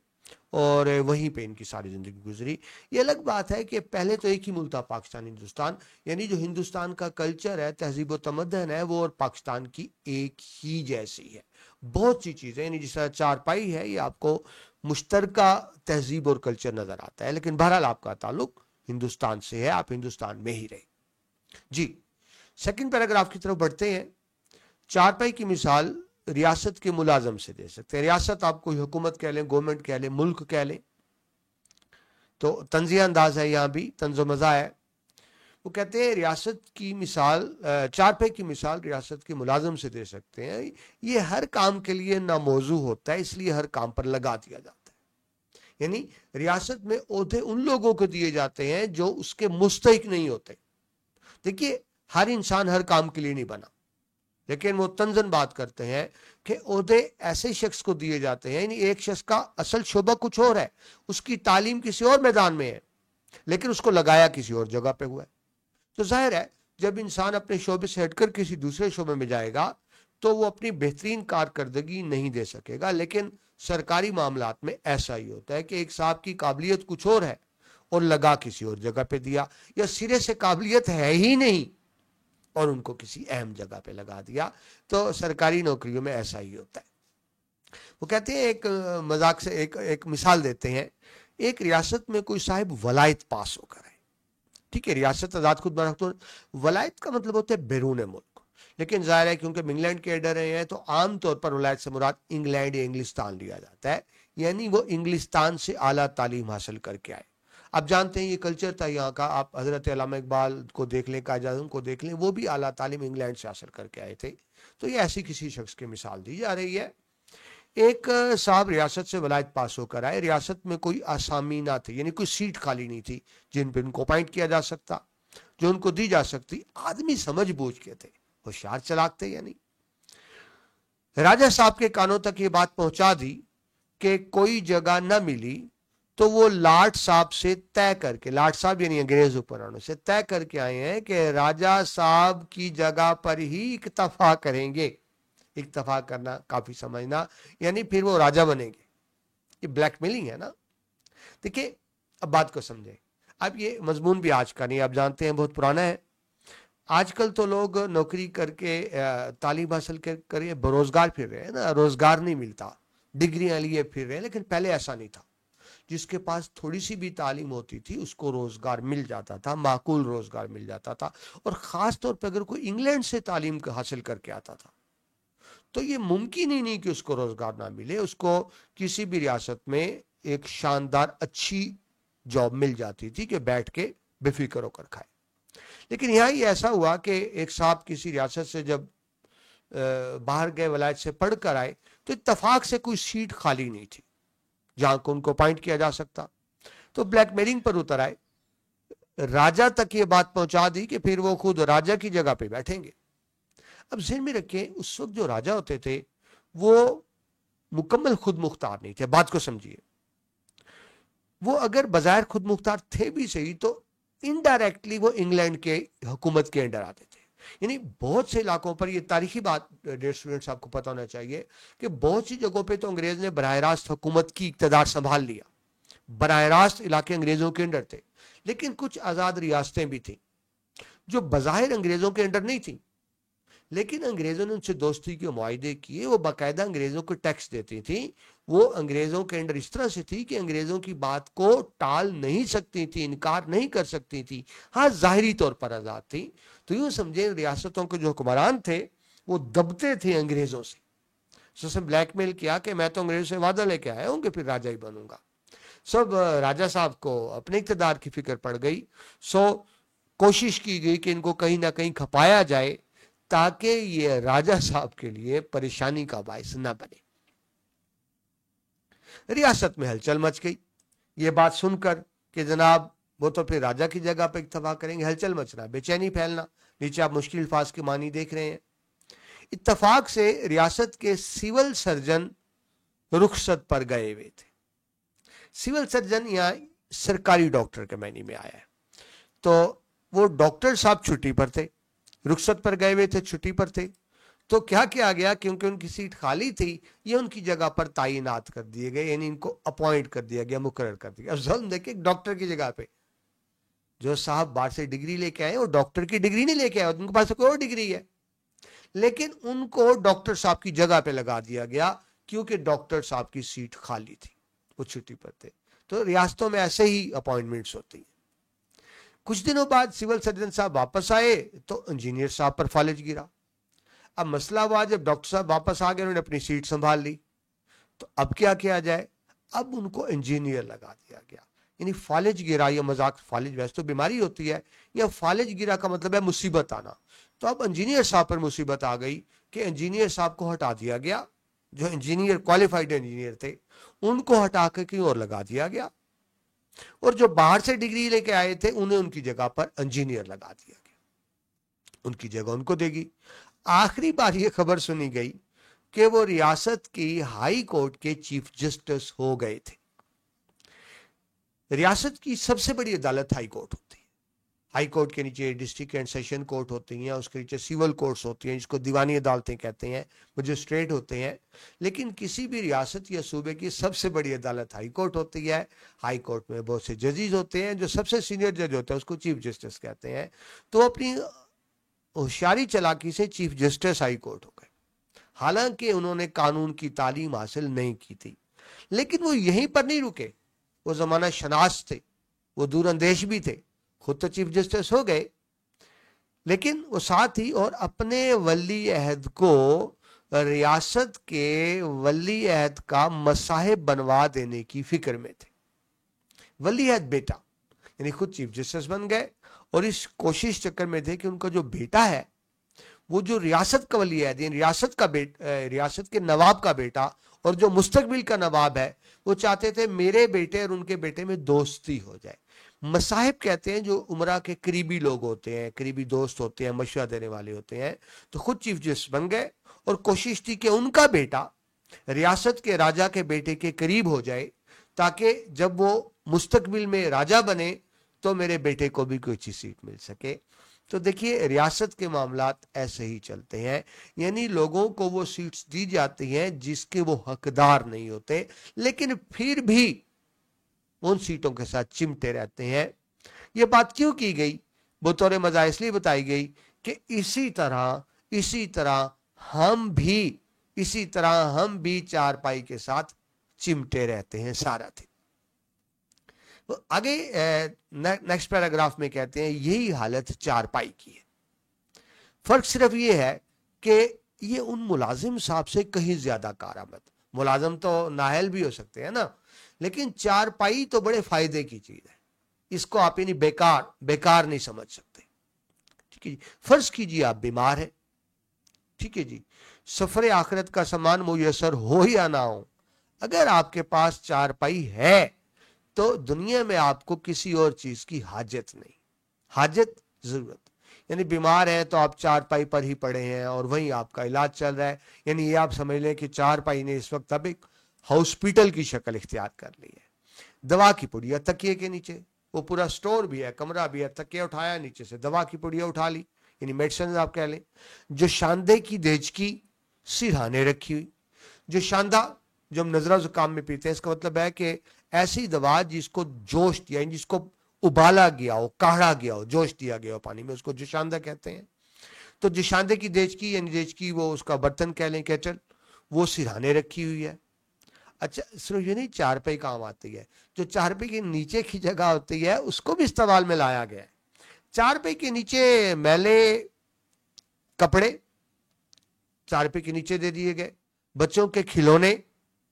और वहीं पे इनकी सारी जिंदगी गुजरी। ये अलग बात है कि पहले तो एक ही मुल्क था, पाकिस्तान, हिंदुस्तान, यानी जो हिंदुस्तान का कल्चर है, तहजीब व तमद्दन है, वो और पाकिस्तान की एक ही जैसी है। बहुत सी चीजें, यानी जिस तरह चारपाई है, ये आपको मुश्तरका तहजीब और कल्चर नजर आता है, लेकिन बहरहाल आपका ताल्लुक हिंदुस्तान से है, आप हिंदुस्तान में ही रहे जी। सेकंड पैराग्राफ की तरफ बढ़ते हैं। चारपाई की मिसाल रियासत के मुलाजम से दे सकते हैं। रियासत आप कोई हुकूमत कह लें, गवर्नमेंट कह लें, मुल्क कह लें, तो तंजिया अंदाज है, यहां भी तंजो मजा है। वो कहते हैं रियासत की मिसाल, चारपाई की मिसाल रियासत के मुलाजम से दे सकते हैं। ये हर काम के लिए नामौजू होता है, इसलिए हर काम पर लगा दिया जाता है। यानी रियासत में ओहदे उन लोगों को दिए जाते हैं जो उसके मुस्तहिक नहीं होते। देखिए हर इंसान हर काम के लिए नहीं बना, लेकिन वो तंजन बात करते हैं कि ओहदे ऐसे शख्स को दिए जाते हैं, यानी एक शख्स का असल शोबा कुछ और है, उसकी तालीम किसी और मैदान में है, लेकिन उसको लगाया किसी और जगह पे हुआ है। तो जाहिर है जब इंसान अपने शोबे से हटकर किसी दूसरे शोबे में जाएगा تو وہ اپنی بہترین کارکردگی نہیں دے سکے گا. لیکن سرکاری معاملات میں ایسا ہی ہوتا ہے کہ ایک صاحب کی قابلیت کچھ اور ہے اور لگا کسی اور جگہ پہ دیا, یا سرے سے قابلیت ہے ہی نہیں اور ان کو کسی اہم جگہ پہ لگا دیا. تو سرکاری نوکریوں میں ایسا ہی ہوتا ہے. وہ کہتے ہیں, ایک مذاق سے ایک مثال دیتے ہیں. ایک ریاست میں کوئی صاحب ولایت پاس ہو کر ہے, ٹھیک ہے, ریاست آزاد خود مختار, ولایت کا مطلب ہوتا ہے بیرون ملک. لیکن ظاہر ہے کیونکہ انگلینڈ کے ایڈر رہے ہیں تو عام طور پر ولایت سے مراد انگلینڈ یا انگلستان لیا جاتا ہے, یعنی وہ انگلستان سے اعلیٰ تعلیم حاصل کر کے آئے. آپ جانتے ہیں یہ کلچر تھا یہاں کا, آپ حضرت علامہ اقبال کو دیکھ لیں, قائد اعظم کو دیکھ لیں, وہ بھی اعلیٰ تعلیم انگلینڈ سے حاصل کر کے آئے تھے. تو یہ ایسی کسی شخص کی مثال دی جا رہی ہے. ایک صاحب ریاست سے ولایت پاس ہو کر آئے, ریاست میں کوئی آسامی نہ تھی, یعنی کوئی سیٹ خالی نہیں تھی جن پہ ان کو اپائنٹ کیا جا سکتا, جو ان کو دی جا سکتی. آدمی سمجھ بوجھ کے تھے, ہوشیار چلاک تھے. یعنی راجہ صاحب کے کانوں تک یہ بات پہنچا دی کہ کوئی جگہ نہ ملی تو وہ لاٹ صاحب سے طے کر کے, لاٹ صاحب یعنی انگریز حکمرانوں سے طے کر کے آئے ہیں کہ راجہ صاحب کی جگہ پر ہی اکتفا کریں گے. اکتفا کرنا کافی سمجھنا, یعنی پھر وہ راجہ بنیں گے. یہ بلیک میلنگ ہے نا. دیکھیں اب بات کو سمجھیں. اب یہ مضمون بھی آج کا نہیں, آپ جانتے ہیں بہت پرانا ہے. آج کل تو لوگ نوکری کر کے تعلیم حاصل کر بے روزگار پھر رہے ہیں نا, روزگار نہیں ملتا, ڈگریاں لیے پھر رہے ہیں. لیکن پہلے ایسا نہیں تھا. جس کے پاس تھوڑی سی بھی تعلیم ہوتی تھی اس کو روزگار مل جاتا تھا, معقول روزگار مل جاتا تھا. اور خاص طور پہ اگر کوئی انگلینڈ سے تعلیم حاصل کر کے آتا تھا تو یہ ممکن ہی نہیں کہ اس کو روزگار نہ ملے. اس کو کسی بھی ریاست میں ایک شاندار اچھی جاب مل جاتی تھی کہ بیٹھ کے بے فکر ہو کر کھائے. لیکن یہاں یہ ایسا ہوا کہ ایک صاحب کسی ریاست سے جب باہر گئے, ولایت سے پڑھ کر آئے, تو اتفاق سے کوئی سیٹ خالی نہیں تھی جہاں کو ان کو اپائنٹ کیا جا سکتا. تو بلیک میلنگ پر اتر آئے, راجہ تک یہ بات پہنچا دی کہ پھر وہ خود راجہ کی جگہ پہ بیٹھیں گے. اب ذہن میں رکھیں, اس وقت جو راجہ ہوتے تھے وہ مکمل خود مختار نہیں تھے. بات کو سمجھیے, وہ اگر بظاہر خود مختار تھے بھی صحیح تو انڈائریکٹلی وہ انگلینڈ کے حکومت کے انڈر آتے تھے. یعنی بہت سے علاقوں پر, یہ تاریخی بات ڈیئر اسٹوڈنٹس آپ کو پتہ ہونا چاہیے کہ بہت سی جگہوں پہ تو انگریز نے براہ راست حکومت کی اقتدار سنبھال لیا, براہ راست علاقے انگریزوں کے انڈر تھے. لیکن کچھ آزاد ریاستیں بھی تھیں جو بظاہر انگریزوں کے انڈر نہیں تھیں, لیکن انگریزوں نے ان سے دوستی کے معاہدے کیے. وہ باقاعدہ انگریزوں کو ٹیکس دیتی تھیں. وہ انگریزوں کے انڈر اس طرح سے تھی کہ انگریزوں کی بات کو ٹال نہیں سکتی تھی, انکار نہیں کر سکتی تھی. ہاں ظاہری طور پر آزاد تھی. تو یوں سمجھیں ریاستوں کے جو حکمران تھے وہ دبتے تھے انگریزوں سے. سو بلیک میل کیا کہ میں تو انگریزوں سے وعدہ لے کے آیا ہوں کہ پھر راجہ ہی بنوں گا. سب راجہ صاحب کو اپنے اقتدار کی فکر پڑ گئی. سو کوشش کی گئی کہ ان کو کہیں نہ کہیں کھپایا جائے تاکہ یہ راجہ صاحب کے لیے پریشانی کا باعث نہ بنے. ریاست میں ہلچل مچ گئی. یہ بات سن کر کہ جناب وہ تو پھر راجہ کی جگہ پہ اکتفا کریں گے, ہلچل مچنا, بے چینی پھیلنا. نیچے آپ مشکل الفاظ کے معنی دیکھ رہے ہیں. اتفاق سے ریاست کے سول سرجن رخصت پر گئے ہوئے تھے. سول سرجن یہاں سرکاری ڈاکٹر کے معنی میں آیا ہے. تو وہ ڈاکٹر صاحب چھٹی پر تھے, رخصت پر گئے ہوئے تھے, چھٹی پر تھے. تو کیا کیا گیا, کیونکہ ان کی سیٹ خالی تھی, یہ ان کی جگہ پر تعینات کر دیے گئے, یعنی ان کو اپوائنٹ کر دیا گیا, مقرر کر دیا. اب ظلم دیکھیں, ڈاکٹر کی جگہ پہ جو صاحب باہر سے ڈگری لے کے آئے, وہ ڈاکٹر کی ڈگری نہیں لے کے آئے, ان کے پاس کوئی اور ڈگری ہے, لیکن ان کو ڈاکٹر صاحب کی جگہ پہ لگا دیا گیا کیونکہ ڈاکٹر صاحب کی سیٹ خالی تھی, وہ چھٹی پر تھے. تو ریاستوں میں ایسے ہی اپوائنٹمنٹس ہوتی ہیں. کچھ دنوں بعد سول سرجن صاحب واپس آئے تو انجینئر صاحب پر فالج گرا. اب مسئلہ ہوا, جب ڈاکٹر صاحب واپس آ گئے, انہوں نے اپنی سیٹ سنبھال لی, تو اب کیا کیا جائے, اب ان کو انجینئر لگا دیا گیا. یعنی فالج گرا, یا مذاق, فالج ویسے تو بیماری ہوتی ہے, یا فالج گرا کا مطلب ہے مصیبت آنا. تو اب انجینئر صاحب پر مصیبت آ گئی کہ انجینئر صاحب کو ہٹا دیا گیا, جو انجینئر کوالیفائڈ انجینئر تھے ان کو ہٹا کے کہیں اور لگا دیا گیا, اور جو باہر سے ڈگری لے کے آئے تھے انہیں ان کی جگہ پر انجینئر لگا دیا گیا. ان کی جگہ ان کو دے گی. آخری بار یہ خبر سنی گئی کہ وہ ریاست کی ہائی کورٹ کے چیف جسٹس ہو گئے تھے. ریاست کی سب سے بڑی عدالت ہائی کورٹ ہوتی ہے. हाई कोर्ट के नीचे डिस्ट्रिक्ट एंड सेशन कोर्ट होती हैं, उसके नीचे सिविल कोर्ट्स होती हैं जिसको दीवानी अदालतें कहते हैं, मजिस्ट्रेट होते हैं। लेकिन किसी भी रियासत या सूबे की सबसे बड़ी अदालत हाई कोर्ट होती है। हाई कोर्ट में बहुत से जजेस होते हैं, जो सबसे सीनियर जज होता है उसको चीफ जस्टिस कहते हैं। तो अपनी होशियारी चालाकी से चीफ जस्टिस हाई कोर्ट हो गए, हालांकि उन्होंने कानून की तालीम हासिल नहीं की थी। लेकिन वो यहीं पर नहीं रुके, वो जमाना शनास थे, वो दूर अंदेश भी थे, खुद तो चीफ जस्टिस हो गए, लेकिन वो साथ ही और अपने वली अहद को रियासत के वली अहद का मसाहिब बनवा देने की फिक्र में थे। वली अहद बेटा यानी खुद चीफ जस्टिस बन गए और इस कोशिश चक्कर में थे कि उनका जो बेटा है वो जो रियासत का वली अहद यानी रियासत के नवाब का बेटा और जो मुस्तकबिल का नवाब है, वो चाहते थे मेरे बेटे और उनके बेटे में दोस्ती हो जाए। मसाहिब कहते हैं जो उमरा के करीबी लोग होते हैं, करीबी दोस्त होते हैं, मशवरा देने वाले होते हैं। तो खुद चीफ जस्टिस बन गए और कोशिश थी कि उनका बेटा रियासत के राजा के बेटे के करीब हो जाए, ताकि जब वो मुस्तकबिल में राजा बने तो मेरे बेटे को भी कोई अच्छी सीट मिल सके। तो देखिए रियासत के मामलात ऐसे ही चलते हैं, यानी लोगों को वो सीट्स दी जाती हैं जिसके वो हकदार नहीं होते, लेकिन फिर भी उन सीटों के साथ चिमटे रहते हैं। ये बात क्यों की गई? बतौर मजा इसलिए बताई गई कि इसी तरह हम भी चारपाई के साथ चिमटे रहते हैं सारा दिन। तो आगे नेक्स्ट पैराग्राफ में कहते हैं यही हालत चारपाई की है। फर्क सिर्फ ये है कि ये उन मुलाजिम साहब से कहीं ज्यादा कारामद। मुलाजिम तो नाहल भी हो सकते हैं ना, लेकिन चारपाई तो बड़े फायदे की चीज है, इसको आप यानी बेकार नहीं समझ सकते। ठीक है जी, फर्ज कीजिए आप बीमार हैं, ठीक है जी, सफर आखिरत का सामान मुयसर हो या ना हो, अगर आपके पास चारपाई है तो दुनिया में आपको किसी और चीज की हाजत नहीं। हाजत जरूरत यानी बीमार है तो आप चारपाई पर ही पड़े हैं और वहीं आपका इलाज चल रहा है, यानी ये आप समझ लें कि चारपाई ने इस वक्त अब एक हॉस्पिटल की शक्ल इख्तियार कर ली है। दवा की पुड़िया तकिए के नीचे, वो पूरा स्टोर भी है, कमरा भी है, तकिया उठाया नीचे से दवा की पुड़िया उठा ली, यानी मेडिसिन आप कह लें। जो शांदे की देचकी सिरहाने रखी हुई, जो शांदा जो हम नजरा जुकाम में पीते हैं, इसका मतलब है कि ऐसी दवा जिसको जोश दिया, जिसको उबाला गया हो, काढ़ा गया हो, जोश दिया गया हो पानी में, उसको जुशांदा कहते हैं। तो जुशांदे की देचकी यानी देचकी वो उसका बर्तन कह लें, केटल, वो सिरहाने रखी हुई है। अच्छा सिर्फ ये नहीं, चारपाई काम आती है, जो चारपाई के नीचे की जगह होती है उसको भी इस्तेमाल में लाया गया है। चारपाई के नीचे मैले कपड़े चारपाई के नीचे दे दिए गए, बच्चों के खिलौने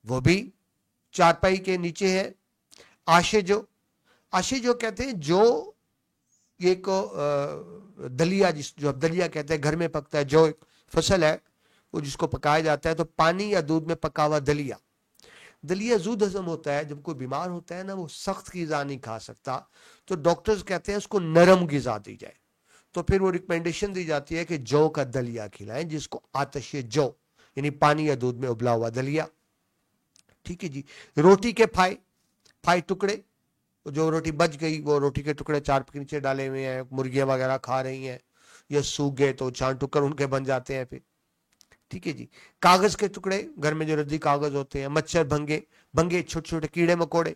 वो भी चारपाई के नीचे है। आशे जो कहते हैं जो ये को दलिया, जो अब दलिया कहते हैं, घर में पकता है, जो फसल है वो जिसको पकाया जाता है, तो पानी या दूध में पका हुआ दलिया जूद हजम होता है। जब कोई बीमार होता है ना, वो सख्त ग़िज़ा नहीं खा सकता, तो डॉक्टर्स कहते हैं उसको नरम ग़िज़ा दी जाए। तो फिर वो रिकमेंडेशन दी जाती है कि जौ का दलिया खिलाएं, जिसको आतश जौ यानी पानी या दूध में उबला हुआ दलिया। ठीक है जी, रोटी के फाई टुकड़े, जो रोटी बच गई वो रोटी के टुकड़े चारपाई के नीचे डाले हुए हैं, मुर्गियां वगैरह खा रही हैं, या सूख गए तो छान टुकड़ उनके बन जाते हैं फिर। ठीक है जी, कागज के टुकड़े, घर में जो रद्दी कागज होते हैं, मच्छर भंगे छोटे छोटे कीड़े मकोड़े,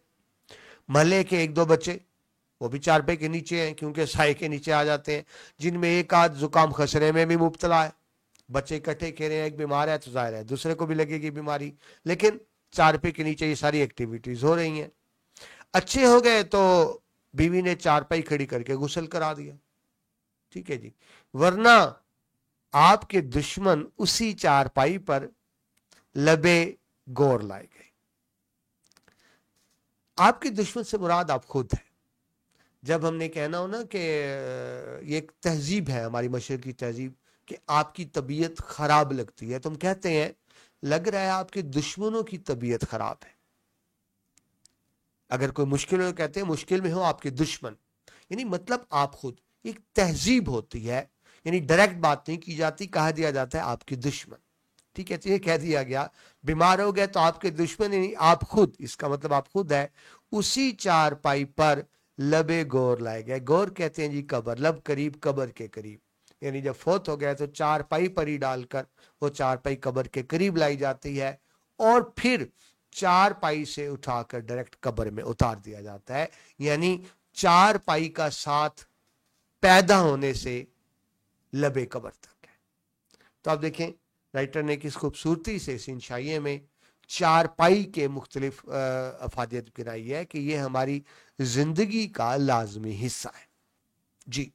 महल्ले के एक दो बच्चे वो भी चारपाई के नीचे हैं क्योंकि साए के नीचे आ जाते हैं, जिनमें एक आध जुकाम खसरे में भी मुब्तला है। बच्चे इकट्ठे खेल रहे हैं, एक बीमार है तो जाहिर है दूसरे को भी लगेगी बीमारी, लेकिन चारपाई के नीचे ये सारी एक्टिविटीज हो रही हैं। अच्छे हो गए तो बीवी ने चारपाई खड़ी करके गुस्ल करा दिया। ठीक है जी, वरना आपके दुश्मन उसी चारपाई पर लबे गौर लाए गए। आपके दुश्मन से मुराद आप खुद है। जब हमने कहना हो ना कि ये एक तहजीब है हमारी मशरक की तहजीब कि आपकी तबीयत खराब लगती है, तो हम कहते हैं लग रहा है आपके दुश्मनों की तबीयत खराब है। अगर कोई मुश्किल में, कहते हैं मुश्किल में हो आपके दुश्मन, यानी मतलब आप खुद। एक तहजीब होती है, यानी डायरेक्ट बात नहीं की जाती, कहा दिया जाता है आपके दुश्मन। ठीक है, तो ये कह दिया गया बीमार हो गए तो आपके दुश्मन यानी आप खुद, इसका मतलब आप खुद है, उसी चारपाई पर लबे गौर लाए गए। गौर कहते हैं जी कब्र, लब करीब कब्र के करीब, यानी जब फौत हो गया तो चारपाई पर ही डालकर वो चारपाई कब्र के करीब लाई जाती है और फिर चारपाई से उठाकर डायरेक्ट कब्र में उतार दिया जाता है। यानी चारपाई का साथ पैदा होने से लबे कब्र तक है। तो आप देखें राइटर ने किस खूबसूरती से इस इंशाइये में चारपाई के मुख्तलिफ अफादियत गिनाई है कि ये हमारी जिंदगी का लाजमी हिस्सा है जी।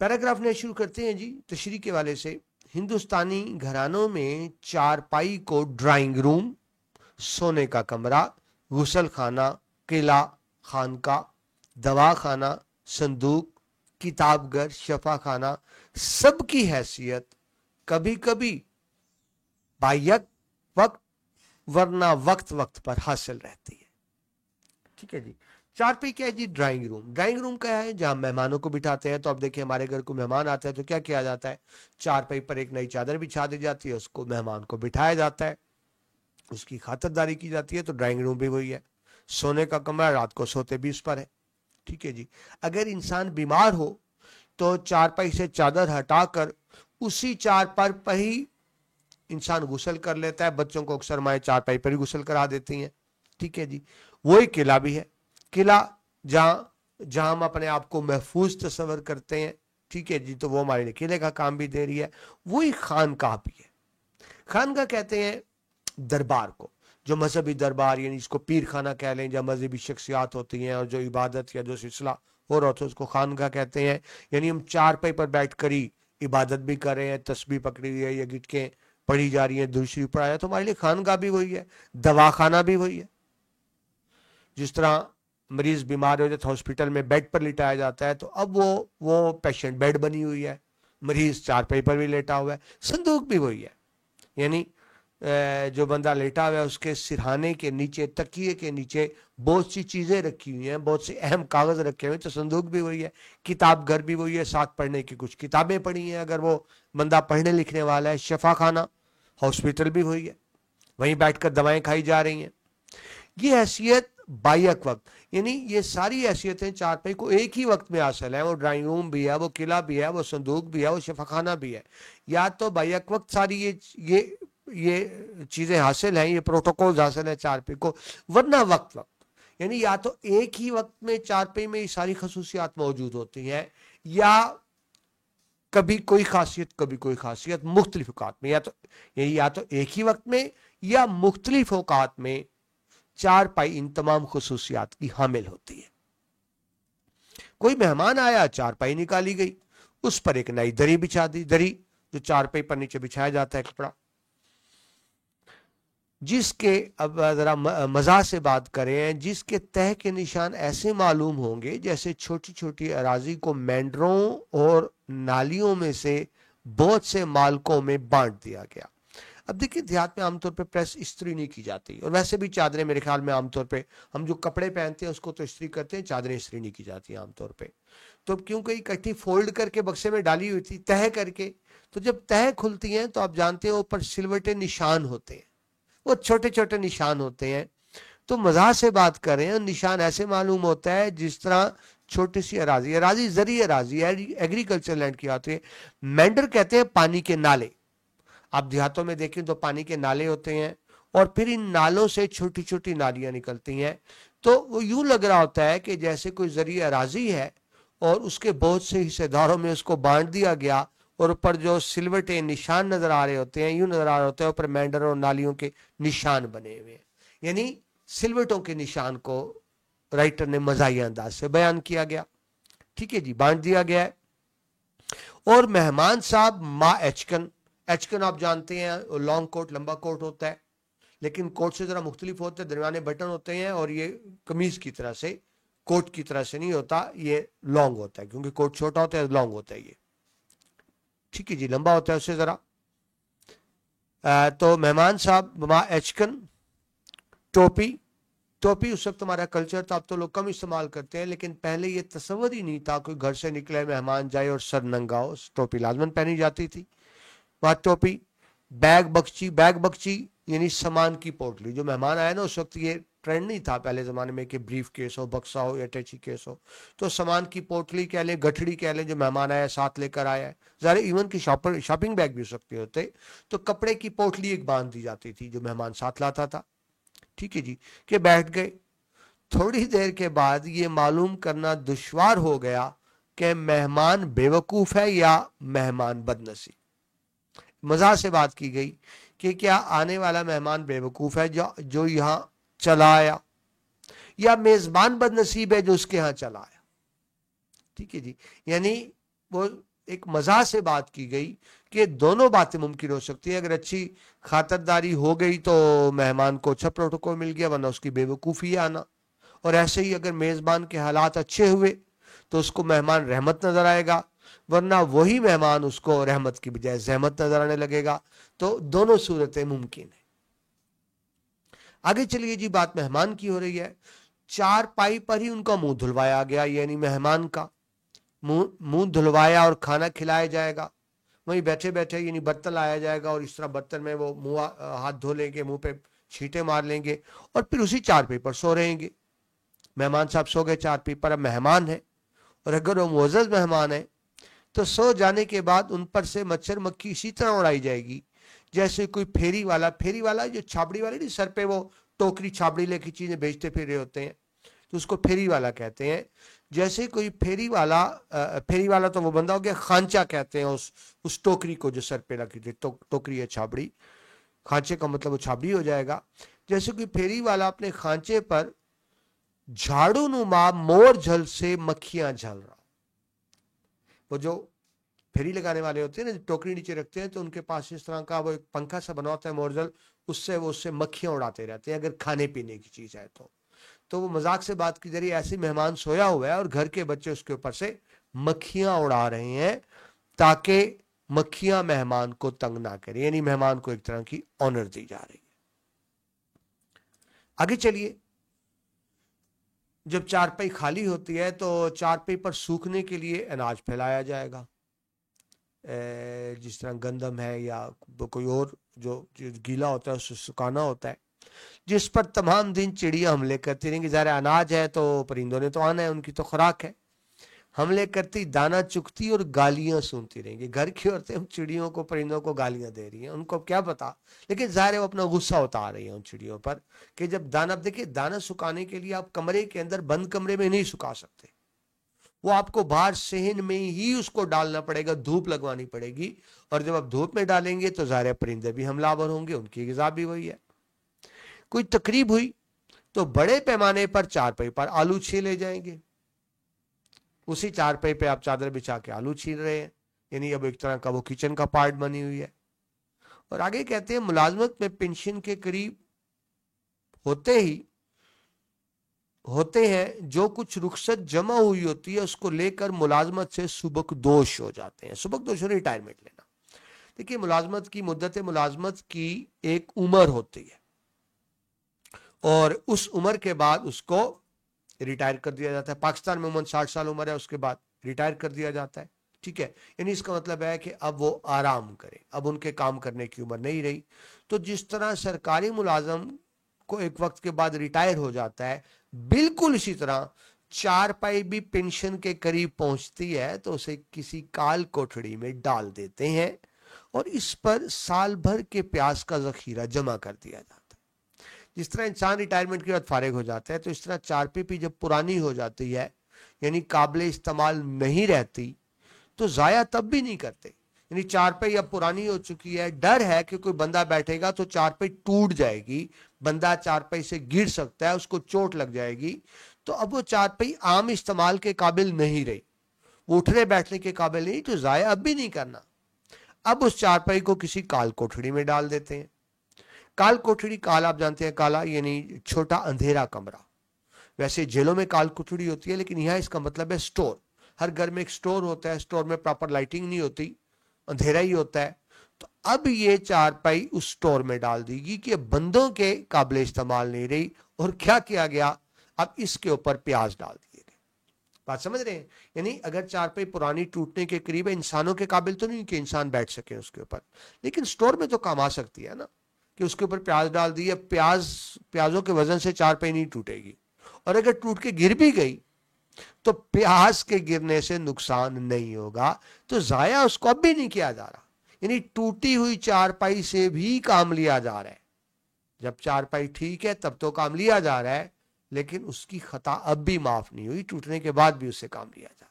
पैराग्राफ ने शुरू करते हैं जी तशरीह के वाले से। हिंदुस्तानी घरानों में चारपाई को ड्राइंग रूम, सोने का कमरा, गुसल खाना, किला, खानका, दवाखाना, संदूक, किताबघर, शफा खाना, सबकी हैसियत कभी कभी बायक वक्त वरना वक्त वक्त पर हासिल रहती है। ठीक है जी। चारपाई क्या है जी? Drawing room. ड्राइंग रूम क्या है? जहां मेहमानों को बिठाते हैं। तो अब देखिए हमारे घर को मेहमान आते हैं तो क्या किया जाता है? चारपाई पर एक नई चादर बिछा दी जाती है, उसको मेहमान को बिठाया जाता है, उसकी खातिरदारी की जाती है। तो ड्राइंग रूम भी वही है। सोने का कमरा, रात को सोते भी उस पर है। ठीक है जी। अगर इंसान बीमार हो तो चारपाई से चादर हटाकर उसी चारपाई पर ही इंसान गुसल कर लेता है। बच्चों को अक्सर माएं चारपाई पर ही गुसल करा देती हैं। ठीक है जी। वही किला भी है। किला जहां हम अपने आप को महफूज तस्वर करते हैं। ठीक है जी। तो वो हमारे लिए किले का काम भी दे रही है। वही खानकाह भी है। खानकाह कहते हैं दरबार को, जो मजहबी दरबार यानी इसको पीर खाना कह लें, जहाँ मजहबी शख्सियात होती हैं और जो इबादत या जो सिलसिला हो रहा होता है उसको खानकाह कहते हैं। यानी हम चारपाई पर बैठ कर ही इबादत भी कर रहे हैं, तस्बीह पकड़ी हुई है या गिटकें पढ़ी जा रही है, दूसरी पढ़ाया, तो हमारे लिए खानकाह भी वही है, दवाखाना भी वही है। जिस तरह मरीज बीमार हो जाता है हॉस्पिटल में बेड पर लिटाया जाता है, तो अब वो पेशेंट बेड बनी हुई है, मरीज चारपाई पर भी लेटा हुआ है। संदूक भी वही है, यानी जो बंदा लेटा हुआ है उसके सिरहाने के नीचे, तकिए के नीचे बहुत सी चीजें रखी हुई हैं, बहुत से अहम कागज रखे हुए हैं। तो संदूक भी वही है। किताब घर भी वही है, साथ पढ़ने की कुछ किताबें पढ़ी हैं अगर वो बंदा पढ़ने लिखने वाला है। शफा खाना, हॉस्पिटल भी वही है, वहीं बैठकर दवाएं खाई जा रही हैं। ये हैसियत बायक वक्त, यानी ये सारी हैसियतें चारपाई को एक ही वक्त में हासिल है। वो ड्राइंग रूम भी है, वो किला भी है, वो संदूक भी है, वो शफाखाना भी है। या तो बायक वक्त सारी ये चीजें हासिल हैं, ये प्रोटोकॉल हासिल है चारपाई को, वरना वक्त वक्त, यानी या तो एक ही वक्त में चारपाई में ये सारी खसूसियात मौजूद होती हैं, या कभी कोई खासियत कभी कोई खासियत, मुख्तलिफ औकात में, या तो एक ही वक्त में या मुख्तलिफ औकात में चारपाई इन तमाम खसूसियात की हामिल होती है। कोई मेहमान आया, चारपाई निकाली गई, उस पर एक नई दरी बिछा दी। दरी जो चारपाई पर नीचे बिछाया जाता है कपड़ा, जिसके, अब जरा मजा से बात करें, जिसके तह के निशान ऐसे मालूम होंगे जैसे छोटी छोटी अराजी को मेंढरों और नालियों में से बहुत से मालकों में बांट दिया गया। अब देखिए देहात में आमतौर पे प्रेस इस्त्री नहीं की जाती, और वैसे भी चादरें मेरे ख्याल में आमतौर पे हम जो कपड़े पहनते हैं उसको तो इस्त्री करते हैं, चादरें इस्त्री नहीं की जाती आमतौर पे। तो क्योंकि इकट्ठी फोल्ड करके बक्से में डाली हुई थी तह करके, तो जब तह खुलती हैं तो आप जानते हैं ऊपर सिलवटे निशान होते हैं, वो छोटे छोटे निशान होते हैं। तो मजाक से बात कर रहे हैं, निशान ऐसे मालूम होता है जिस तरह छोटी सी अराजी, अराजी जरी अराजी एग्रीकल्चर लैंड की आती है। मेंढर कहते हैं पानी के नाले। आप देहातों में देखें तो पानी के नाले होते हैं, और फिर इन नालों से छोटी छोटी नालियां निकलती हैं। तो वो यूं लग रहा होता है कि जैसे कोई जरिए अराजी है और उसके बहुत से हिस्सेदारों में उसको बांट दिया गया, और ऊपर जो सिलवटे निशान नजर आ रहे होते हैं, यूं नजर आ रहे होते हैं ऊपर मेंढर और नालियों के निशान बने हुए, यानी सिलवटों के निशान को राइटर ने मजाही अंदाज से बयान किया गया। ठीक है जी, बांट दिया गया है। और मेहमान साहब माँ एचकन, एचकन आप जानते हैं लॉन्ग कोट, लंबा कोट होता है, लेकिन कोट से जरा मुख्तलिफ होते हैं, दरमियाने बटन होते हैं, और ये कमीज की तरह से, कोट की तरह से नहीं होता, ये लॉन्ग होता है, क्योंकि कोट छोटा होता है, लॉन्ग होता है ये। ठीक है जी, लंबा होता है उससे जरा। तो मेहमान साहब माँ एचकन, टोपी, टोपी उस वक्त हमारा कल्चर था, अब तो लोग कम इस्तेमाल करते हैं, लेकिन पहले ये तस्वर ही नहीं था कोई घर से निकले मेहमान जाए और सर नंगा हो, टोपी लाजमन पहनी जाती थी। वहाँ टोपी, बैग बख्शी, बैग बख्शी यानी सामान की पोटली, जो मेहमान आया ना उस वक्त ये ट्रेंड नहीं था पहले ज़माने में कि ब्रीफ केस हो, बक्सा हो या अटैची केस हो, तो सामान की पोटली कह लें, गठड़ी कह लें, जो मेहमान आया साथ लेकर आया है, ज़रा इवन की शॉपिंग बैग भी हो सकते होते, तो कपड़े की पोटली एक बांध दी जाती थी जो मेहमान साथ लाता था। ठीक है जी, कि बैठ गए। थोड़ी देर के बाद ये मालूम करना दुश्वार हो गया कि मेहमान बेवकूफ़ है या मेहमान बदनसीब। मज़ाक से बात की गई कि क्या आने वाला मेहमान बेवकूफ़ है जो यहाँ चला आया, या मेज़बान बदनसीब है जो उसके यहाँ चला आया। ठीक है जी, यानी वो एक मज़ाक से बात की गई कि दोनों बातें मुमकिन हो सकती है। अगर अच्छी खातिरदारी हो गई तो मेहमान को अच्छा प्रोटोकॉल मिल गया, वरना उसकी बेवकूफ़ी आना। और ऐसे ही अगर मेज़बान के हालात अच्छे हुए तो उसको मेहमान रहमत नज़र आएगा, वरना वही मेहमान उसको रहमत की बजाय ज़हमत नज़र आने लगेगा। तो दोनों सूरतें मुमकिन है। आगे चलिए जी, बात मेहमान की हो रही है। चारपाई पर ही उनका मुंह धुलवाया गया, यानी मेहमान का मुंह धुलवाया और खाना खिलाया जाएगा। वहीं बैठे बैठे यानी बर्तन लाया जाएगा और इस तरह बर्तन में वो मुंह हाथ धो लेंगे, मुंह पे छींटे मार लेंगे और फिर उसी चारपाई पर सो रहेंगे। मेहमान साहब सो गए चारपाई पर, अब मेहमान है, और अगर वो मुअज़्ज़ज़ मेहमान है तो सो जाने के बाद उन पर से मच्छर मक्खी इसी तरह उड़ाई जाएगी जैसे कोई फेरी वाला जो छाबड़ी वाले नहीं, सर पे वो टोकरी छाबड़ी लेके चीजें बेचते फिर रहे होते हैं, तो उसको फेरी वाला कहते हैं। जैसे कोई फेरी वाला तो वो बंदा हो गया, खांचा कहते हैं उस टोकरी को जो सर पे रखी थी, टोकरी है छाबड़ी, खांचे का मतलब वो छाबड़ी हो जाएगा। जैसे कोई फेरी वाला अपने खांचे पर झाड़ू नुमा मोर झल से मक्खियां झल रहा। वो जो फेरी लगाने वाले होते हैं ना, टोकरी नीचे रखते हैं तो उनके पास इस तरह का वो एक पंखा सा बना होता है मोरजल, उससे मक्खियां उड़ाते रहते हैं अगर खाने पीने की चीज है तो वो मजाक से बात की जा रही है, ऐसे मेहमान सोया हुआ है और घर के बच्चे उसके ऊपर से मक्खियां उड़ा रहे हैं ताकि मक्खियां मेहमान को तंग ना करें, यानी मेहमान को एक तरह की ऑनर दी जा रही है। आगे चलिए, जब चारपाई खाली होती है तो चारपाई पर सूखने के लिए अनाज फैलाया जाएगा, जिस तरह गंदम है या कोई और जो गीला होता है उसे सुखाना होता है, जिस पर तमाम दिन चिड़िया हमले करती रहेंगी। ज़रा अनाज है तो परिंदों ने तो आना है, उनकी तो खुराक है, हमले करती, दाना चुगती और गालियां सुनती रहेंगी। घर की औरतें हम चिड़ियों को परिंदों को गालियां दे रही हैं, उनको क्या पता, लेकिन ज़ाहिर है वो अपना गुस्सा उतार रही है उन चिड़ियों पर कि जब दाना, देखिए दाना सुखाने के लिए आप कमरे के अंदर बंद कमरे में नहीं सुखा सकते, वो आपको बाहर सहन में ही उसको डालना पड़ेगा, धूप लगवानी पड़ेगी, और जब आप धूप में डालेंगे तो ज़ाहिर परिंदे भी हमलावर होंगे, उनकी ग़िज़ा भी वही है। कोई तकरीब हुई तो बड़े पैमाने पर चारपाई पर आलू छीले जाएंगे, उसी चारपाई पे आप चादर बिछा के आलू छील रहे हैं, यानी अब एक तरह का वो किचन का पार्ट बनी हुई है। और आगे कहते हैं मुलाजमत में पेंशन के करीब होते हैं जो कुछ रुखसत जमा हुई होती है उसको लेकर मुलाजमत से सुबकदोश हो जाते हैं। सुबकदोश रिटायरमेंट लेना, देखिए मुलाजमत की मुद्दत मुलाजमत की एक उम्र होती है और उस उम्र के बाद उसको रिटायर कर दिया जाता है। पाकिस्तान में उम्र 60 साल उम्र है, उसके बाद रिटायर कर दिया जाता है। ठीक है, यानी इसका मतलब है कि अब वो आराम करें, अब उनके काम करने की उम्र नहीं रही। तो जिस तरह सरकारी मुलाजम को एक वक्त के बाद रिटायर हो जाता है, बिल्कुल इसी तरह चारपाई भी पेंशन के करीब पहुंचती है तो उसे किसी काल कोठड़ी में डाल देते हैं और इस पर साल भर के प्याज का जखीरा जमा कर दिया जाता है। जिस तरह इंसान रिटायरमेंट के बाद फारिग हो जाता है, तो इस तरह चारपाई भी जब पुरानी हो जाती है यानी काबिल इस्तेमाल नहीं रहती तो ज़ाया तब भी नहीं करते, यानी चारपाई अब पुरानी हो चुकी है, डर है कि कोई बंदा बैठेगा तो चारपाई टूट जाएगी, बंदा चारपाई से गिर सकता है, उसको चोट लग जाएगी, तो अब वो चारपाई आम इस्तेमाल के काबिल नहीं रही, वो उठने बैठने के काबिल नहीं, तो ज़ाया अब भी नहीं करना। अब उस चारपाई को किसी काल कोठड़ी में डाल देते हैं। काल कोठड़ी, काल आप जानते हैं, काला यानी छोटा अंधेरा कमरा। वैसे जेलों में काल कोठड़ी होती है, लेकिन यहाँ इसका मतलब है स्टोर। हर घर में एक स्टोर होता है, स्टोर में प्रॉपर लाइटिंग नहीं होती, अंधेरा ही होता है। तो अब ये चारपाई उस स्टोर में डाल देगी कि बंदों के काबिल इस्तेमाल नहीं रही, और क्या किया गया, अब इसके ऊपर प्याज डाल दिए गए। बात समझ रहे हैं? यानी अगर चारपाई पुरानी टूटने के करीब है, इंसानों के काबिल तो नहीं कि इंसान बैठ सके उसके ऊपर, लेकिन स्टोर में तो काम आ सकती है ना। کہ اس کے اوپر پیاز ڈال دی ہے، پیازوں کے وزن سے چارپائی نہیں ٹوٹے گی، اور اگر ٹوٹ کے گر بھی گئی تو پیاز کے گرنے سے نقصان نہیں ہوگا، تو ضائع اس کو اب بھی نہیں کیا جا رہا، یعنی ٹوٹی ہوئی چارپائی سے بھی کام لیا جا رہا ہے۔ جب چارپائی ٹھیک ہے تب تو کام لیا جا رہا ہے، لیکن اس کی خطا اب بھی معاف نہیں ہوئی، ٹوٹنے کے بعد بھی اسے کام لیا جا رہا ہے۔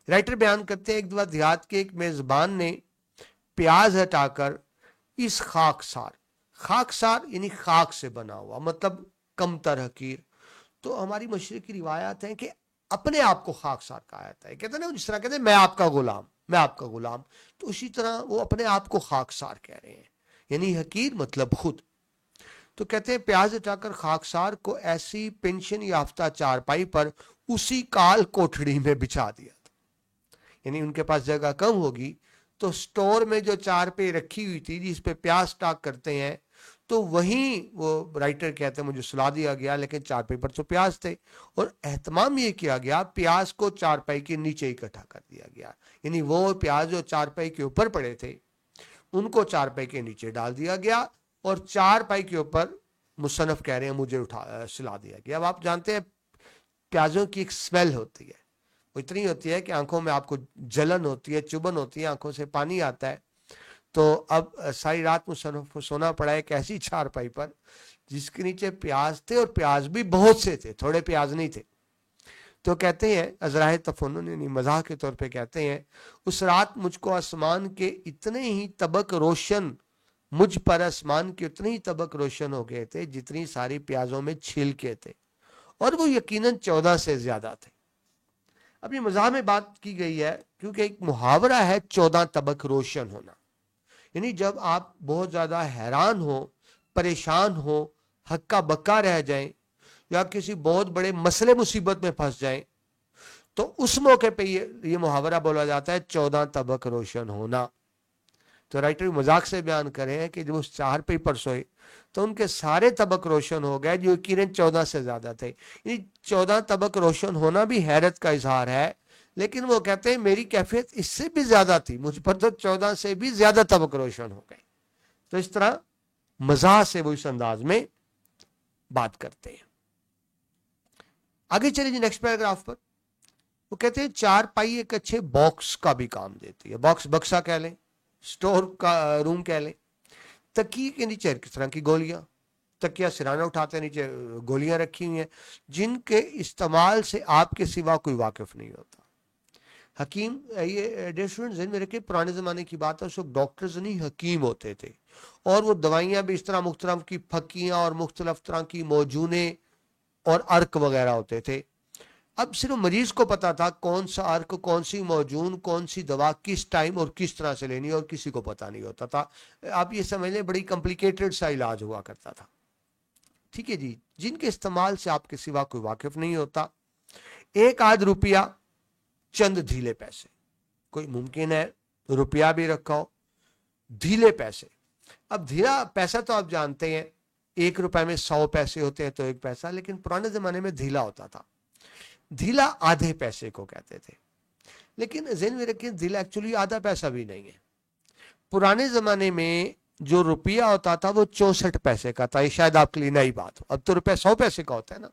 رائٹر بیان کرتے ہیں ایک دفعہ دیہات کے ایک میزبان نے پیاز ہٹا کر اس خاکسار یعنی خاک سے بنا ہوا، مطلب کم تر حقیر، تو ہماری مشرقی روایات ہیں کہ اپنے آپ کو خاکسار کہا جاتا ہے، کہتے ہیں نا جس طرح کہتے ہیں میں آپ کا غلام، تو اسی طرح وہ اپنے آپ کو خاکسار کہہ رہے ہیں، یعنی حقیر مطلب خود۔ تو کہتے ہیں پیاز ہٹا کر خاکسار کو ایسی پینشن یافتہ چارپائی پر اسی کال کوٹھڑی میں بچھا دیا تھا، یعنی ان کے پاس جگہ کم ہوگی تو سٹور میں جو چارپائی رکھی ہوئی تھی جس پہ پیاز سٹاک کرتے ہیں، تو وہیں وہ رائٹر کہتے ہیں مجھے سلا دیا گیا، لیکن چارپائی پر تو پیاز تھے، اور اہتمام یہ کیا گیا پیاز کو چارپائی کے نیچے اکٹھا کر دیا گیا، یعنی وہ پیاز جو چارپائی کے اوپر پڑے تھے ان کو چارپائی کے نیچے ڈال دیا گیا، اور چارپائی کے اوپر مصنف کہہ رہے ہیں مجھے سلا دیا گیا۔ اب آپ جانتے ہیں پیازوں کی ایک سمیل ہوتی ہے، وہ اتنی ہوتی ہے کہ آنکھوں میں آپ کو جلن ہوتی ہے، چبھن ہوتی ہے، آنکھوں سے پانی آتا ہے۔ تو اب ساری رات مصنف کو سونا پڑا ایک ایسی چارپائی پر جس کے نیچے پیاز تھے، اور پیاز بھی بہت سے تھے، تھوڑے پیاز نہیں تھے۔ تو کہتے ہیں ازراہ تفنن یعنی مزاح کے طور پہ کہتے ہیں اس رات مجھ کو آسمان کے اتنے ہی طبق روشن مجھ پر آسمان کے اتنے ہی طبق روشن ہو گئے تھے جتنی ساری پیازوں میں چھلکے تھے، اور وہ یقیناً 14 سے زیادہ تھے۔ اب یہ مزاح میں بات کی گئی ہے کیونکہ ایک محاورہ ہے 14 طبق روشن ہونا، یعنی جب آپ بہت زیادہ حیران ہو، پریشان ہو، ہکا بکا رہ جائیں، یا کسی بہت بڑے مسئلے مصیبت میں پھنس جائیں، تو اس موقع پہ یہ محاورہ بولا جاتا ہے 14 طبق روشن ہونا۔ تو رائٹر مذاق سے بیان کرے ہیں کہ جب اس چارپائی پر سوئے تو ان کے سارے طبق روشن ہو گئے جو یقیناً 14 سے زیادہ تھے، یعنی 14 طبق روشن ہونا بھی حیرت کا اظہار ہے، لیکن وہ کہتے ہیں میری کیفیت اس سے بھی زیادہ تھی، مجھ پر تو 14 سے بھی زیادہ طبق روشن ہو گئے۔ تو اس طرح مزاح سے وہ اس انداز میں بات کرتے ہیں۔ آگے چلیں جی نیکسٹ پیراگراف پر، وہ کہتے ہیں چارپائی ایک اچھے باکس کا بھی کام دیتی ہے، باکس بکسا کہہ لیں، سٹور کا روم کہہ لیں۔ تکیے کے نیچے کس طرح کی گولیاں، تکیہ سرانہ اٹھاتے نیچے گولیاں رکھی ہوئی ہیں جن کے استعمال سے آپ کے سوا کوئی واقف نہیں ہوتا۔ حکیم، یہ ڈیئر اسٹوڈنٹ ذہن میں رکھیں پرانے زمانے کی بات ہے، اس وقت ڈاکٹرز نہیں حکیم ہوتے تھے، اور وہ دوائیاں بھی اس طرح مختلف کی پھکیاں اور مختلف طرح کی موجونے اور ارک وغیرہ ہوتے تھے۔ اب صرف مریض کو پتا تھا کون سا ارک، کون سی موجون، کون سی دوا کس ٹائم اور کس طرح سے لینی، اور کسی کو پتا نہیں ہوتا تھا۔ آپ یہ سمجھ لیں بڑی کمپلیکیٹڈ سا علاج ہوا کرتا تھا، ٹھیک ہے جی، جن کے استعمال سے آپ کے سوا کوئی واقف نہیں ہوتا۔ ایک آدھ روپیہ، چند ڈھیلے پیسے، کوئی ممکن ہے روپیہ بھی رکھا ہو، ڈھیلے پیسے۔ اب ڈھیلا پیسہ تو آپ جانتے ہیں 1 روپے میں 100 پیسے ہوتے ہیں تو 1 پیسہ، لیکن پرانے زمانے میں ڈھیلا ہوتا تھا، ڈھیلا آدھے پیسے کو کہتے تھے، لیکن ذہن میں رکھیں ڈھیلا ایکچولی آدھا پیسہ بھی نہیں ہے۔ پرانے زمانے میں جو روپیہ ہوتا تھا وہ 64 پیسے کا تھا، یہ شاید آپ کے لیے نئی بات ہو، اب تو روپیہ 100 پیسے کا ہوتا ہے نا۔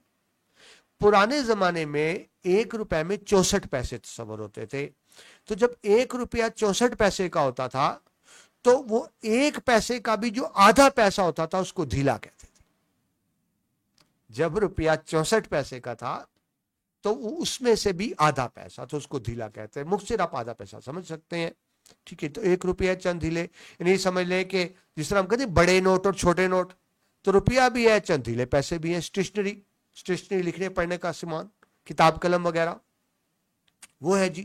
پرانے زمانے میں 1 روپے میں 64 پیسے تصور ہوتے تھے، تو جب 1 روپیہ 64 پیسے کا ہوتا تھا تو وہ 1 پیسے کا بھی جو آدھا پیسہ ہوتا تھا اس کو ڈھیلا کہتے تھے۔ جب روپیہ 64 پیسے کا تھا تو اس میں سے بھی آدھا پیسہ تو اس کو ڈھیلا کہتے ہیں، مختصر آپ آدھا پیسہ سمجھ سکتے ہیں، ٹھیک ہے۔ تو 1 روپیہ چند ڈھیلے، یعنی سمجھ لیں کہ جس طرح ہم کہتے ہیں بڑے نوٹ اور چھوٹے نوٹ، تو روپیہ بھی ہے، چند ڈھیلے پیسے بھی ہیں۔ اسٹیشنری لکھنے پڑھنے کا سامان، کتاب قلم وغیرہ وہ ہے جی۔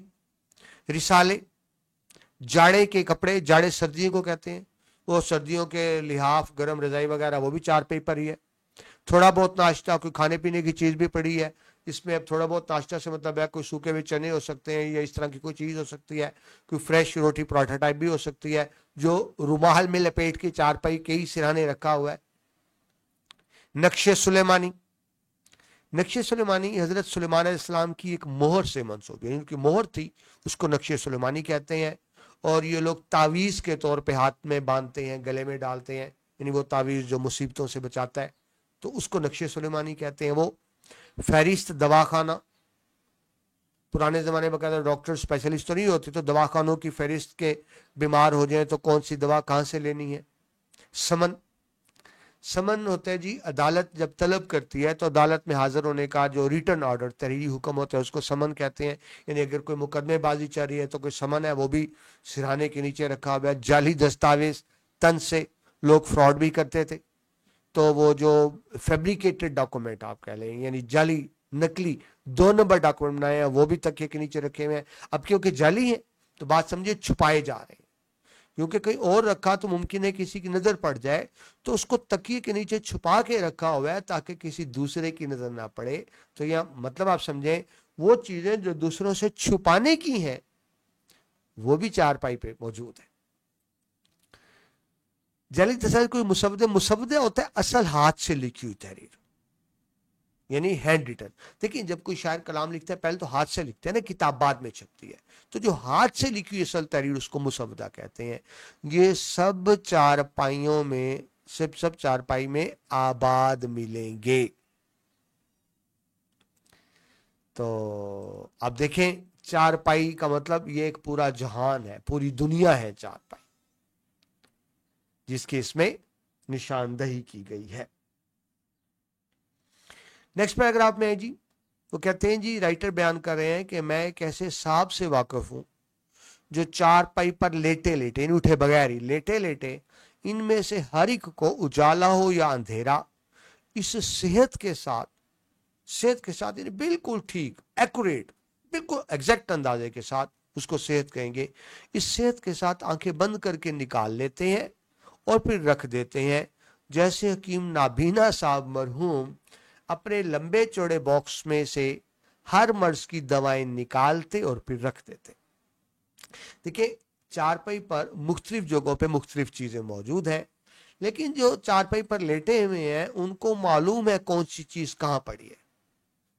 رسالے، جاڑے کے کپڑے، جاڑے سردیوں کو کہتے ہیں، وہ سردیوں کے لحاف، گرم رضائی وغیرہ وہ بھی چارپائی پر ہی ہے۔ تھوڑا بہت ناشتہ، کوئی کھانے پینے کی چیز بھی پڑی ہے، اس میں اب تھوڑا بہت ناشتہ سے مطلب ہے کوئی سوکھے ہوئے چنے ہو سکتے ہیں یا اس طرح کی کوئی چیز ہو سکتی ہے، کوئی فریش روٹی پراٹھا ٹائپ بھی ہو سکتی ہے جو رومال میں لپیٹ کے چارپائی کے ہی سرانے رکھا ہوا ہے۔ نقش سلیمانی، نقش سلیمانی حضرت سلیمان علیہ السلام کی ایک مہر سے منسوب ہے، ان کی مہر تھی، اس کو نقش سلیمانی کہتے ہیں، और ये लोग तावीज़ के तौर पे हाथ में बांधते हैं, गले में डालते हैं, यानी वो तावीज़ जो मुसीबतों से बचाता है, तो उसको नक्शे सुलेमानी कहते हैं। वो फहरिस्त दवाखाना, पुराने ज़माने में कहते डॉक्टर स्पेशलिस्ट तो नहीं होती, तो दवाखानों की फहरिस्त के बीमार हो जाए तो कौन सी दवा कहाँ से लेनी है। समन, समन होता है जी, अदालत जब तलब करती है तो अदालत में हाजिर होने का जो रिटर्न ऑर्डर तहरीरी हुक्म होता है उसको समन कहते हैं। यानी अगर कोई मुकदमेबाजी चल रही है तो कोई समन है, वो भी सिरहाने के नीचे रखा हुआ है। जाली दस्तावेज, तन से लोग फ्रॉड भी करते थे, तो वो जो फैब्रिकेटेड डॉक्यूमेंट आप कह लें, यानी जाली नकली 2 नंबर डॉक्यूमेंट बनाए हैं, वो भी तकिए के नीचे रखे हुए हैं। अब क्योंकि जाली है तो बात समझिए छुपाए जा रहे हैं, क्योंकि कहीं और रखा तो मुमकिन है किसी की नजर पड़ जाए, तो उसको तकिए के नीचे छुपा के रखा हुआ है ताकि किसी दूसरे की नजर ना पड़े। तो यह मतलब आप समझें, वो चीजें जो दूसरों से छुपाने की हैं वो भी चारपाई पे मौजूद है। जाली तस्वीर कोई मुसवदे, मुसवदे होता है असल हाथ से लिखी हुई तहरीर, यानी हैंड रिटन। देखिए जब कोई शायर कलाम लिखता है पहले तो हाथ से लिखते हैं ना, किताब बाद में छपती है, तो जो हाथ से लिखी हुई असल तहरीर उसको मुसवदा कहते हैं। ये सब चारपाइयों में, सब चारपाई में आबाद मिलेंगे। तो अब देखें, चारपाई का मतलब ये एक पूरा जहान है, पूरी दुनिया है चारपाई, जिसकी इसमें निशानदही की गई है। नेक्स्ट पैराग्राफ में है जी, वो कहते हैं जी, राइटर बयान कर रहे हैं कि मैं एक ऐसे सांप से वाकिफ हूं जो चारपाई पर लेटे लेटे, इन उठे बगैर ही लेटे लेटे, इनमें से हर एक को उजाला हो या अंधेरा, इस सेहत के साथ यानी बिल्कुल ठीक, एक्यूरेट, बिल्कुल एग्जैक्ट अंदाजे के साथ, उसको सेहत कहेंगे, इस सेहत के साथ आंखें बंद करके निकाल लेते हैं और फिर रख देते हैं, जैसे हकीम नाबीना साहब मरहूम अपने लंबे चौड़े बॉक्स में से हर मर्ज की दवाएं निकालते और फिर रख देते। देखिए चारपाई पर मुख्तलिफ जगहों पे मुख्तलिफ चीजें मौजूद हैं, लेकिन जो चारपाई पर लेटे हुए हैं उनको मालूम है कौन सी चीज कहाँ पड़ी है।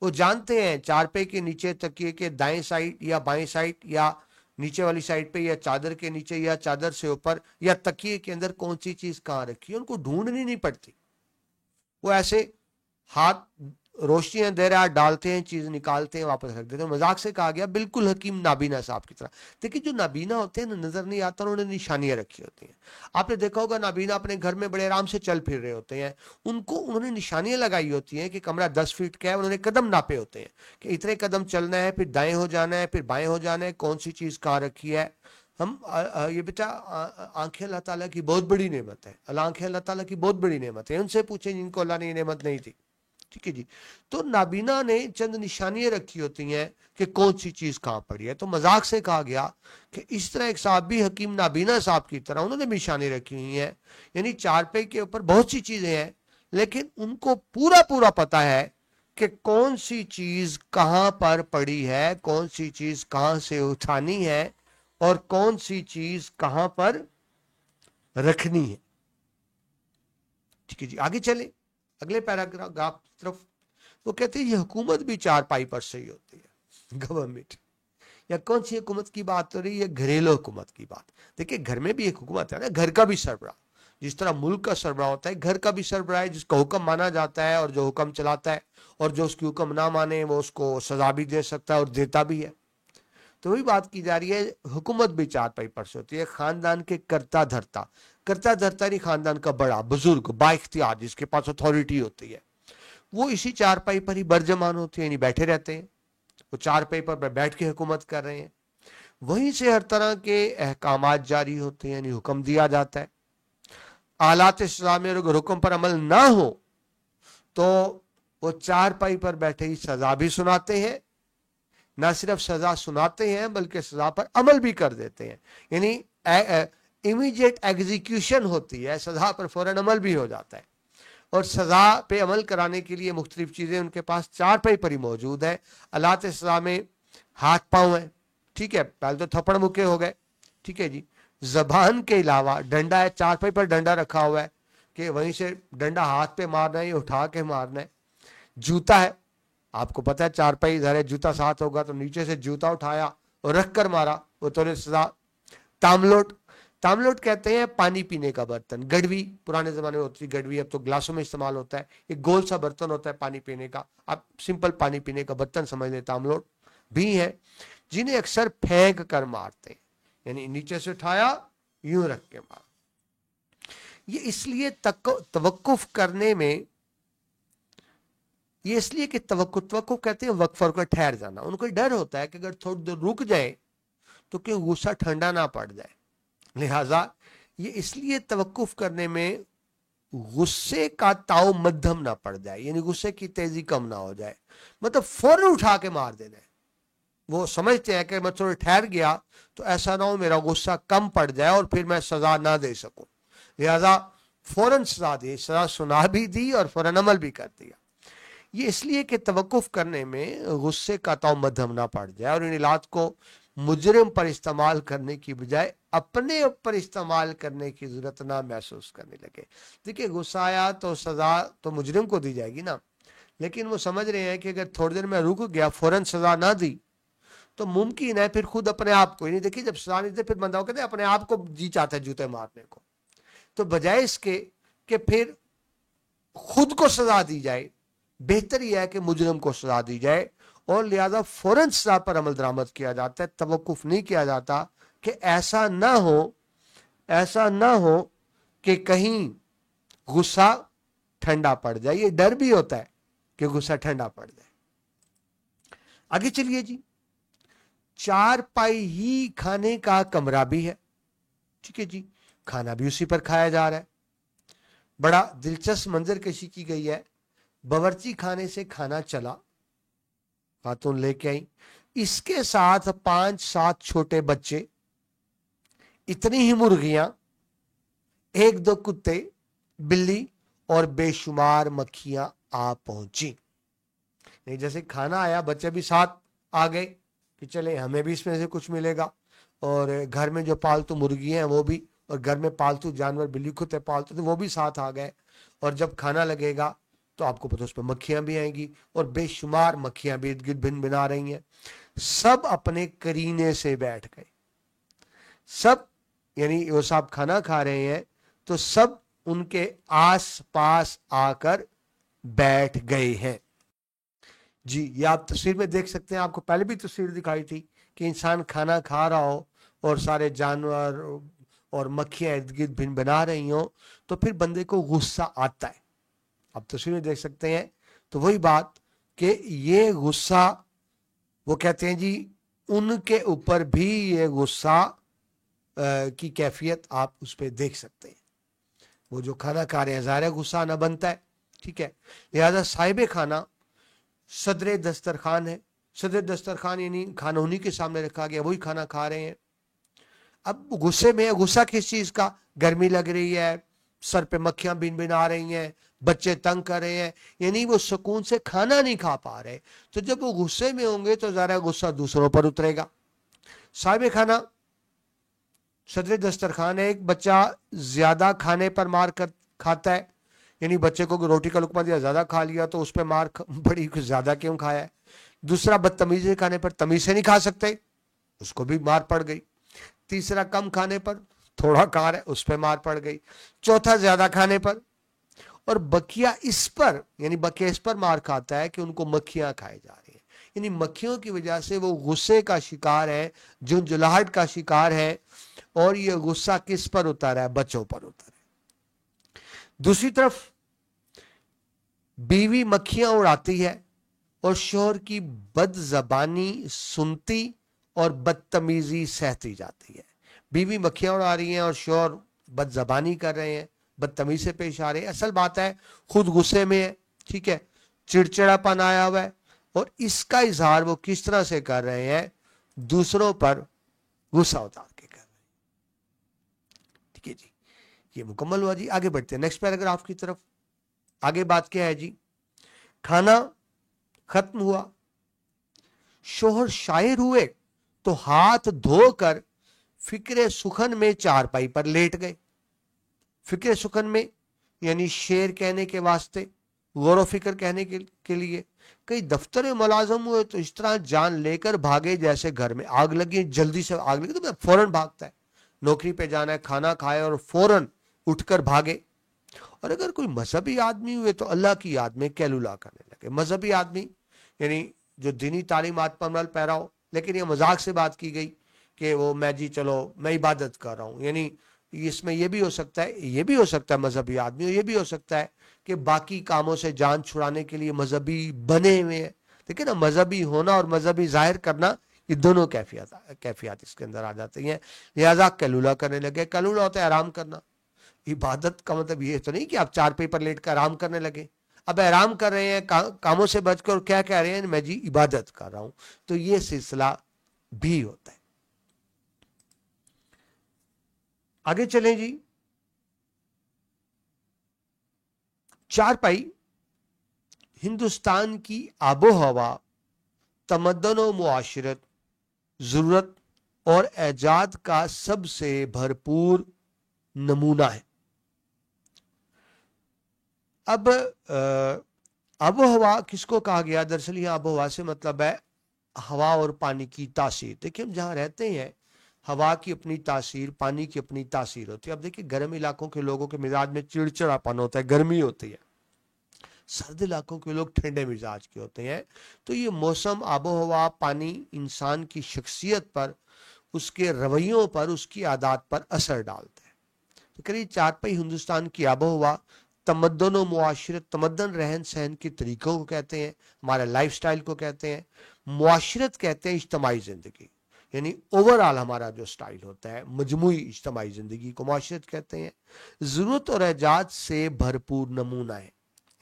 वो जानते हैं चारपाई के नीचे तकिए के दाएं साइड या बाएं साइड या नीचे वाली साइड पे या चादर के नीचे या चादर से ऊपर या तकिए के अंदर कौन सी चीज कहाँ रखी है, उनको ढूंढनी नहीं पड़ती। वो ऐसे हाथ रोशनियां दे रहा, डालते हैं, चीज निकालते हैं, वापस रख देते हैं। मजाक से कहा गया बिल्कुल हकीम नाबीना साहब की तरह। देखिए जो नाबीना होते हैं ना, नजर नहीं आता, उन्होंने निशानियां रखी होती हैं। आपने देखा होगा नाबीना अपने घर में बड़े आराम से चल फिर रहे होते हैं, उनको उन्होंने निशानियां लगाई होती हैं कि कमरा 10 फीट का है, उन्होंने कदम नापे होते हैं कि इतने कदम चलना है, फिर दाएं हो जाना है, फिर बाएं हो जाना है, कौन सी चीज कहाँ रखी है। हम ये बेटा आंखें अल्लाह ताला की बहुत बड़ी नेमत है, आंखें अल्लाह ताला की बहुत बड़ी नेमत है, उनसे पूछें जिनको अल्लाह ने नेमत नहीं थी। ठीक है जी। तो नाबीना ने चंद निशानियां रखी होती हैं कि कौन सी चीज कहां पड़ी है। तो मजाक से कहा गया कि इस तरह एक साहब भी हकीम नाबीना साहब की तरह उन्होंने भी निशानी रखी हुई हैं, यानी चारपाई के ऊपर बहुत सी चीजें हैं, लेकिन उनको पूरा पूरा पता है कि कौन सी चीज कहां पर पड़ी है, कौन सी चीज कहां से उठानी है और कौन सी चीज कहां पर रखनी है। ठीक है जी, आगे चले अगले पैराग्राफ तरफ। वो कहते हैं ये हुकूमत भी चारपाई पर सही होती है, गवर्नमेंट। या कौन सी हुकूमत की बात हो रही है? घरेलू हुकूमत की बात। देखिए घर में भी एक हुकूमत है ना, घर का भी सरबराह, जिस तरह मुल्क का सरबराह होता है, घर का भी सरबराह है जिसका हुक्म माना जाता है और जो हुक्म चलाता है, और जो उसकी हुक्म ना माने वो उसको सजा भी दे सकता है और देता भी है। तो वही बात की जा रही है, हुकूमत भी चारपाई पर से होती है। खानदान के करता धरता नहीं, खानदान का बड़ा बुजुर्ग बाइख्तियार जिसके पास अथॉरिटी होती है, वो इसी चारपाई पर ही बर्जमान होते हैं, यानी बैठे रहते हैं। वो चारपाई पर बैठ के हुकूमत कर रहे हैं, वहीं से हर तरह के अहकामात जारी होते हैं, यानी हुक्म दिया जाता है। आलात सजा में अगर हुक्म पर अमल ना हो तो वो चारपाई पर बैठे ही सजा भी सुनाते हैं। ना सिर्फ सजा सुनाते हैं बल्कि सजा पर अमल भी कर देते हैं, यानी इमीडिएट एग्जीक्यूशन होती है, सजा पर फौरन अमल भी हो जाता है। और सजा पे अमल कराने के लिए मुख्तलिफ चीजें उनके पास चारपाई पर ही मौजूद है। आलात सजा में हाथ पांव है, ठीक है, पहले तो थप्पड़ मुक्के हो गए, ठीक है जी। जबान के अलावा डंडा है, चारपाई पर डंडा रखा हुआ है कि वहीं से डंडा हाथ पे मारना है, उठा के मारना है। जूता है, आपको पता है चारपाई इधर है, जूता साथ होगा, तो नीचे से जूता उठाया और रख कर मारा, वो तो सजा तामलोट, तामलोट कहते हैं पानी पीने का बर्तन। गड़वी पुराने जमाने में होती थी गड़वी, अब तो ग्लासों में इस्तेमाल होता है। एक गोल सा बर्तन होता है पानी पीने का, आप सिंपल पानी पीने का बर्तन समझ लें। तामलोट भी है जिन्हें अक्सर फेंक कर मारते हैं, यानी नीचे से उठाया यूं रख के मार। ये इसलिए तवक्कुफ करने में, ये इसलिए कि तवक्कुफ कहते हैं वक्फ कर ठहर जाना। उनको डर होता है कि अगर थोड़ी देर रुक जाए तो क्यों गुस्सा ठंडा ना पड़ जाए। लिहाजा ये इसलिए तवक्कुफ करने में गुस्से का ताव मध्यम ना पड़ जाए, यानी गुस्से की तेजी कम ना हो जाए, मतलब फौरन उठा के मार देना है। वो समझते हैं कि मैं थोड़ा ठहर गया तो ऐसा ना हो मेरा गुस्सा कम पड़ जाए और फिर मैं सजा ना दे सकूं, लिहाजा फौरन सजा दी, सजा सुना भी दी और फौरन अमल भी कर दिया। ये इसलिए कि तवक्कुफ करने में गुस्से का ताव मध्यम ना पड़ जाए और इन इलाज को मुजरिम पर इस्तेमाल करने की बजाय अपने ऊपर इस्तेमाल करने की जरूरत ना महसूस करने लगे। देखिए गुस्सा आया तो सजा तो मुजरिम को दी जाएगी ना, लेकिन वो समझ रहे हैं कि अगर थोड़ी देर में रुक गया, फौरन सजा ना दी तो मुमकिन है फिर खुद अपने आप को, नहीं देखिए जब सजा नहीं दे फिर बंदा कहते अपने आप को जी चाहता है जूते मारने को, तो बजाय इसके कि फिर खुद को सजा दी जाए, बेहतर यह है कि मुजरिम को सजा दी जाए और लिहाजा फौरन सजा पर अमल दरामद किया जाता है, तवक्कुफ नहीं किया जाता कि ऐसा ना हो कि कहीं गुस्सा ठंडा पड़ जाए। ये डर भी होता है कि गुस्सा ठंडा पड़ जाए। आगे चलिए जी, चारपाई ही खाने का कमरा भी है, ठीक है जी, खाना भी उसी पर खाया जा रहा है। बड़ा दिलचस्प मंजर कशी की गई है। बावर्ची खाने से खाना चला, खातून लेके आई, इसके साथ 5-7 छोटे बच्चे, इतनी ही मुर्गियां, 1-2 कुत्ते, बिल्ली और बेशुमार मक्खियां आ पहुंची। नहीं जैसे खाना आया बच्चे भी साथ आ गए कि चले हमें भी इसमें से कुछ मिलेगा, और घर में जो पालतू मुर्गी हैं वो भी, और घर में पालतू जानवर बिल्ली कुत्ते पालतू थे वो भी साथ आ गए। और जब खाना लगेगा तो आपको पता उसमें मक्खियां भी आएंगी और बेशुमार मक्खियां भी इर्द गिर्द भिन भिना रही हैं। सब अपने करीने से बैठ गए, सब, यानी वो साहब खाना खा रहे हैं तो सब उनके आस पास आकर बैठ गए हैं जी। ये आप तस्वीर में देख सकते हैं, आपको पहले भी तस्वीर दिखाई थी कि इंसान खाना खा रहा हो और सारे जानवर और मक्खियां इर्द गिर्द भिन बना रही हो तो फिर बंदे को गुस्सा आता है। आप तस्वीर में देख सकते हैं। तो वही बात कि ये गुस्सा, वो कहते हैं जी उनके ऊपर भी ये गुस्सा की कैफियत आप उस पर देख सकते हैं। वो जो खाना खा रहे हैं ज़ाहिर है गुस्सा ना बनता है, ठीक है। लिहाजा साहिब खाना सदर दस्तरखान है। सदर दस्तरखान यानी खाना उन्हीं के सामने रखा गया, वही खाना खा रहे हैं। अब गुस्से में है, गुस्सा किस चीज का, गर्मी लग रही है, सर पे मक्खियां बिन बिन आ रही हैं, बच्चे तंग कर रहे हैं, यानी वो सुकून से खाना नहीं खा पा रहे। तो जब वो गुस्से में होंगे तो ज़रा गुस्सा दूसरों पर उतरेगा। साहिब खाना सदर दस्तरखान है। एक बच्चा ज्यादा खाने पर मार कर खाता है, यानी बच्चे को रोटी का लुकमा दिया ज्यादा खा लिया तो उस पर मार बड़ी, कुछ ज्यादा क्यों खाया है। दूसरा बदतमीजी खाने पर, तमीज से नहीं खा सकते, उसको भी मार पड़ गई। तीसरा कम खाने पर, थोड़ा खा रहा है उस पर मार पड़ गई। चौथा ज्यादा खाने पर, और बकिया इस पर, यानी बकिया इस पर मार खाता है कि उनको मक्खियां खाई जा रही हैं, यानी मक्खियों की वजह से वो गुस्से का शिकार है, झुंझुलाहट का शिकार है, और ये गुस्सा किस पर उतारा है, बच्चों पर उतारा है। दूसरी तरफ बीवी मक्खियां उड़ाती है और शोहर की बदजबानी सुनती और बदतमीजी सहती जाती है। बीवी मक्खियां उड़ा रही हैं और शोहर बदजबानी कर रहे हैं, बदतमीजी से पेश आ रहे हैं। असल बात है खुद गुस्से में है, ठीक है, चिड़चिड़ापन आया हुआ है, और इसका इजहार वो किस तरह से कर रहे हैं, दूसरों पर गुस्सा उतार के कर रहे हैं। ठीक है जी, ये मुकम्मल हुआ जी। आगे बढ़ते हैं नेक्स्ट पैराग्राफ की तरफ। आगे बात क्या है जी, खाना खत्म हुआ, शोहर शायर हुए तो हाथ धोकर फिक्रे सुखन में चारपाई पर लेट गए। फिक्रे सुखन में यानी शेर कहने के वास्ते, गौर फिक्र कहने के लिए। कई दफ्तर में मुलाजम हुए तो इस तरह जान लेकर भागे जैसे घर में आग लगी, जल्दी से आग लगी तो फौरन भागता है, नौकरी पे जाना है, खाना खाए और फौरन उठकर भागे। और अगर कोई मजहबी आदमी हुए तो अल्लाह की याद में कैलुला करने लगे। मजहबी आदमी यानी जो दीनी तालीमात पर अमल पैरा हो, लेकिन ये मजाक से बात की गई कि वो मैं जी चलो मैं इबादत कर रहा हूँ, यानी इसमें ये भी हो सकता है, ये भी हो सकता है मजहबी आदमी, और ये भी हो सकता है कि बाकी कामों से जान छुड़ाने के लिए मजहबी बने हुए हैं। देखिए ना, मजहबी होना और मजहबी जाहिर करना, ये दोनों कैफियत इसके अंदर आ जाती हैं। लिहाजा कैलुला करने लगे। कैलुला होता है आराम करना। इबादत का मतलब ये तो नहीं कि आप चारपाई पर लेट कर आराम करने लगे। अब आराम कर रहे हैं कामों से बचकर, और क्या कह रहे हैं, मैं जी इबादत कर रहा हूं। तो ये सिलसिला भी होता है। आगे चलें जी। चारपाई हिंदुस्तान की आबो हवा, तमद्दन व मुआशरत, जरूरत और एजाद का सबसे भरपूर नमूना है। अब आबो हवा किसको कहा गया? दरअसल ये आबो हवा से मतलब है हवा और पानी की तासीर। देखिए हम जहाँ रहते हैं, हवा की अपनी तासीर, पानी की अपनी तासीर होती है। अब देखिए गर्म इलाकों के लोगों के मिजाज में चिड़चिड़ापन होता है, गर्मी होती है। सर्द इलाकों के लोग ठंडे मिजाज के होते हैं। तो ये मौसम, आबो हवा, पानी इंसान की शख्सियत पर, उसके रवैयों पर, उसकी आदत पर असर डालते हैं। तो करीब चारपाई हिंदुस्तान की आबो हवा, तमद्दन व मुआशरत, तमद्दन रहन सहन के तरीकों को कहते हैं, हमारे लाइफ स्टाइल को कहते हैं। मुआशरत कहते हैं इज्तमाही ज़िंदगी, यानी ओवरऑल हमारा जो स्टाइल होता है, मजमूई इज्तमाही ज़िंदगी को मुआशरत कहते हैं। ज़रूरत और एजाज से भरपूर नमूना है,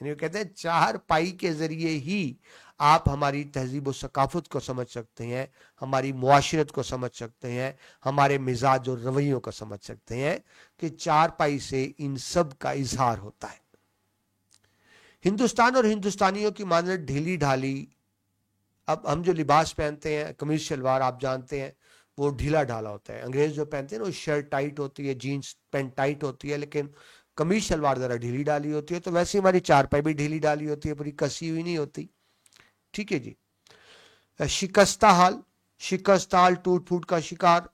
यानी वो कहते हैं चार पाई के ज़रिए ही आप हमारी तहजीब व सकाफत को समझ सकते हैं, हमारी मुआशरत को समझ सकते हैं, हमारे मिजाज और रवैयों को समझ सकते हैं कि चार पाई से इन सब का इजहार होता है। हिंदुस्तान और हिंदुस्तानियों की मानद ढीली ढाली। अब हम जो लिबास पहनते हैं, कमीज शलवार आप जानते हैं, वो ढीला ढाला होता है। अंग्रेज जो पहनते हैं ना, वो शर्ट टाइट होती है, जीन्स पैंट टाइट होती है, लेकिन कमीज शलवार जरा ढीली डाली होती है। तो वैसे हमारी चारपाई भी ढीली डाली होती है, पूरी कसी हुई नहीं होती। ठीक है जी। शिकस्ता हाल, शिकस्त हाल टूट फूट का शिकार,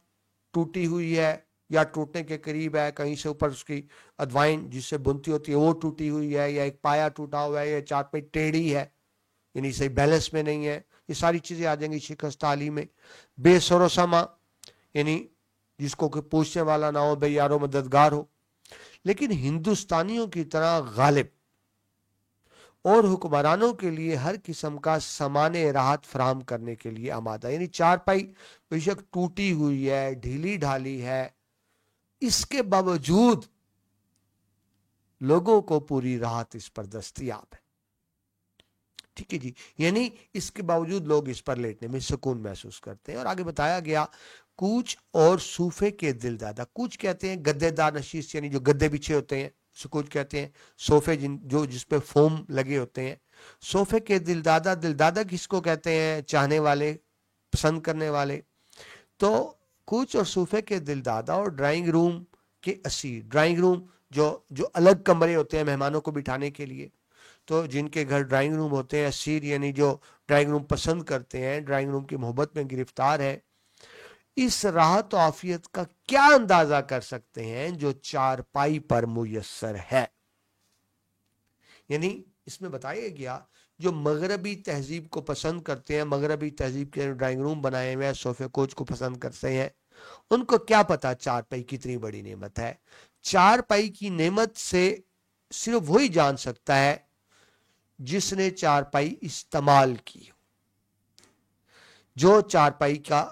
टूटी हुई है या टूटने के करीब है, कहीं से ऊपर उसकी अदवाइन जिससे बुनती होती है वो टूटी हुई है, या एक पाया टूटा हुआ है, या चारपाई टेढ़ी है, यानी सही बैलेंस में नहीं है। ये सारी चीजें आ जाएंगी शिकस्त हाली में। बेसरोसमा, यानी जिसको कोई पूछने वाला ना हो, भाई यारो मददगार हो, लेकिन हिंदुस्तानियों की तरह गालिब और हुक्मरानों के लिए हर किस्म का सामान राहत फराहम करने के लिए आमादा। यानी चारपाई बेशक टूटी हुई है, ढीली ढाली है, इसके बावजूद लोगों को पूरी राहत इस पर दस्तयाब है। ठीक है जी, यानी इसके बावजूद लोग इस पर लेटने में सुकून महसूस करते हैं। और आगे बताया गया, कूच और सूफे के दिलदादा, कूच कहते हैं गद्देदार नशीस, यानी जो गद्दे बिछे होते हैं, सुकूच कहते हैं सोफे जो जिसपे फोम लगे होते हैं। सोफे के दिलदादा, दिलदादा किसको कहते हैं? चाहने वाले, पसंद करने वाले। तो कूच और सोफे के दिलदादा और ड्राइंग रूम के असीर, ड्राइंग रूम जो जो अलग कमरे होते हैं मेहमानों को बिठाने के लिए, तो जिनके घर ड्राइंग रूम होते हैं, असीर यानी जो ड्राइंग रूम पसंद करते हैं, ड्राइंग रूम की मोहब्बत में गिरफ्तार है, इस राहत आफियत का क्या अंदाजा कर सकते हैं जो चारपाई पर मुयस्सर है। यानी इसमें बताया गया, जो मगरबी तहजीब को पसंद करते हैं, मगरबी तहजीब के ड्राइंग रूम बनाए हुए हैं, सोफे कोच को पसंद करते हैं, उनको क्या पता चारपाई कितनी बड़ी नेमत है। चारपाई की नेमत से सिर्फ वही जान सकता है जिसने चारपाई इस्तेमाल की, जो चारपाई का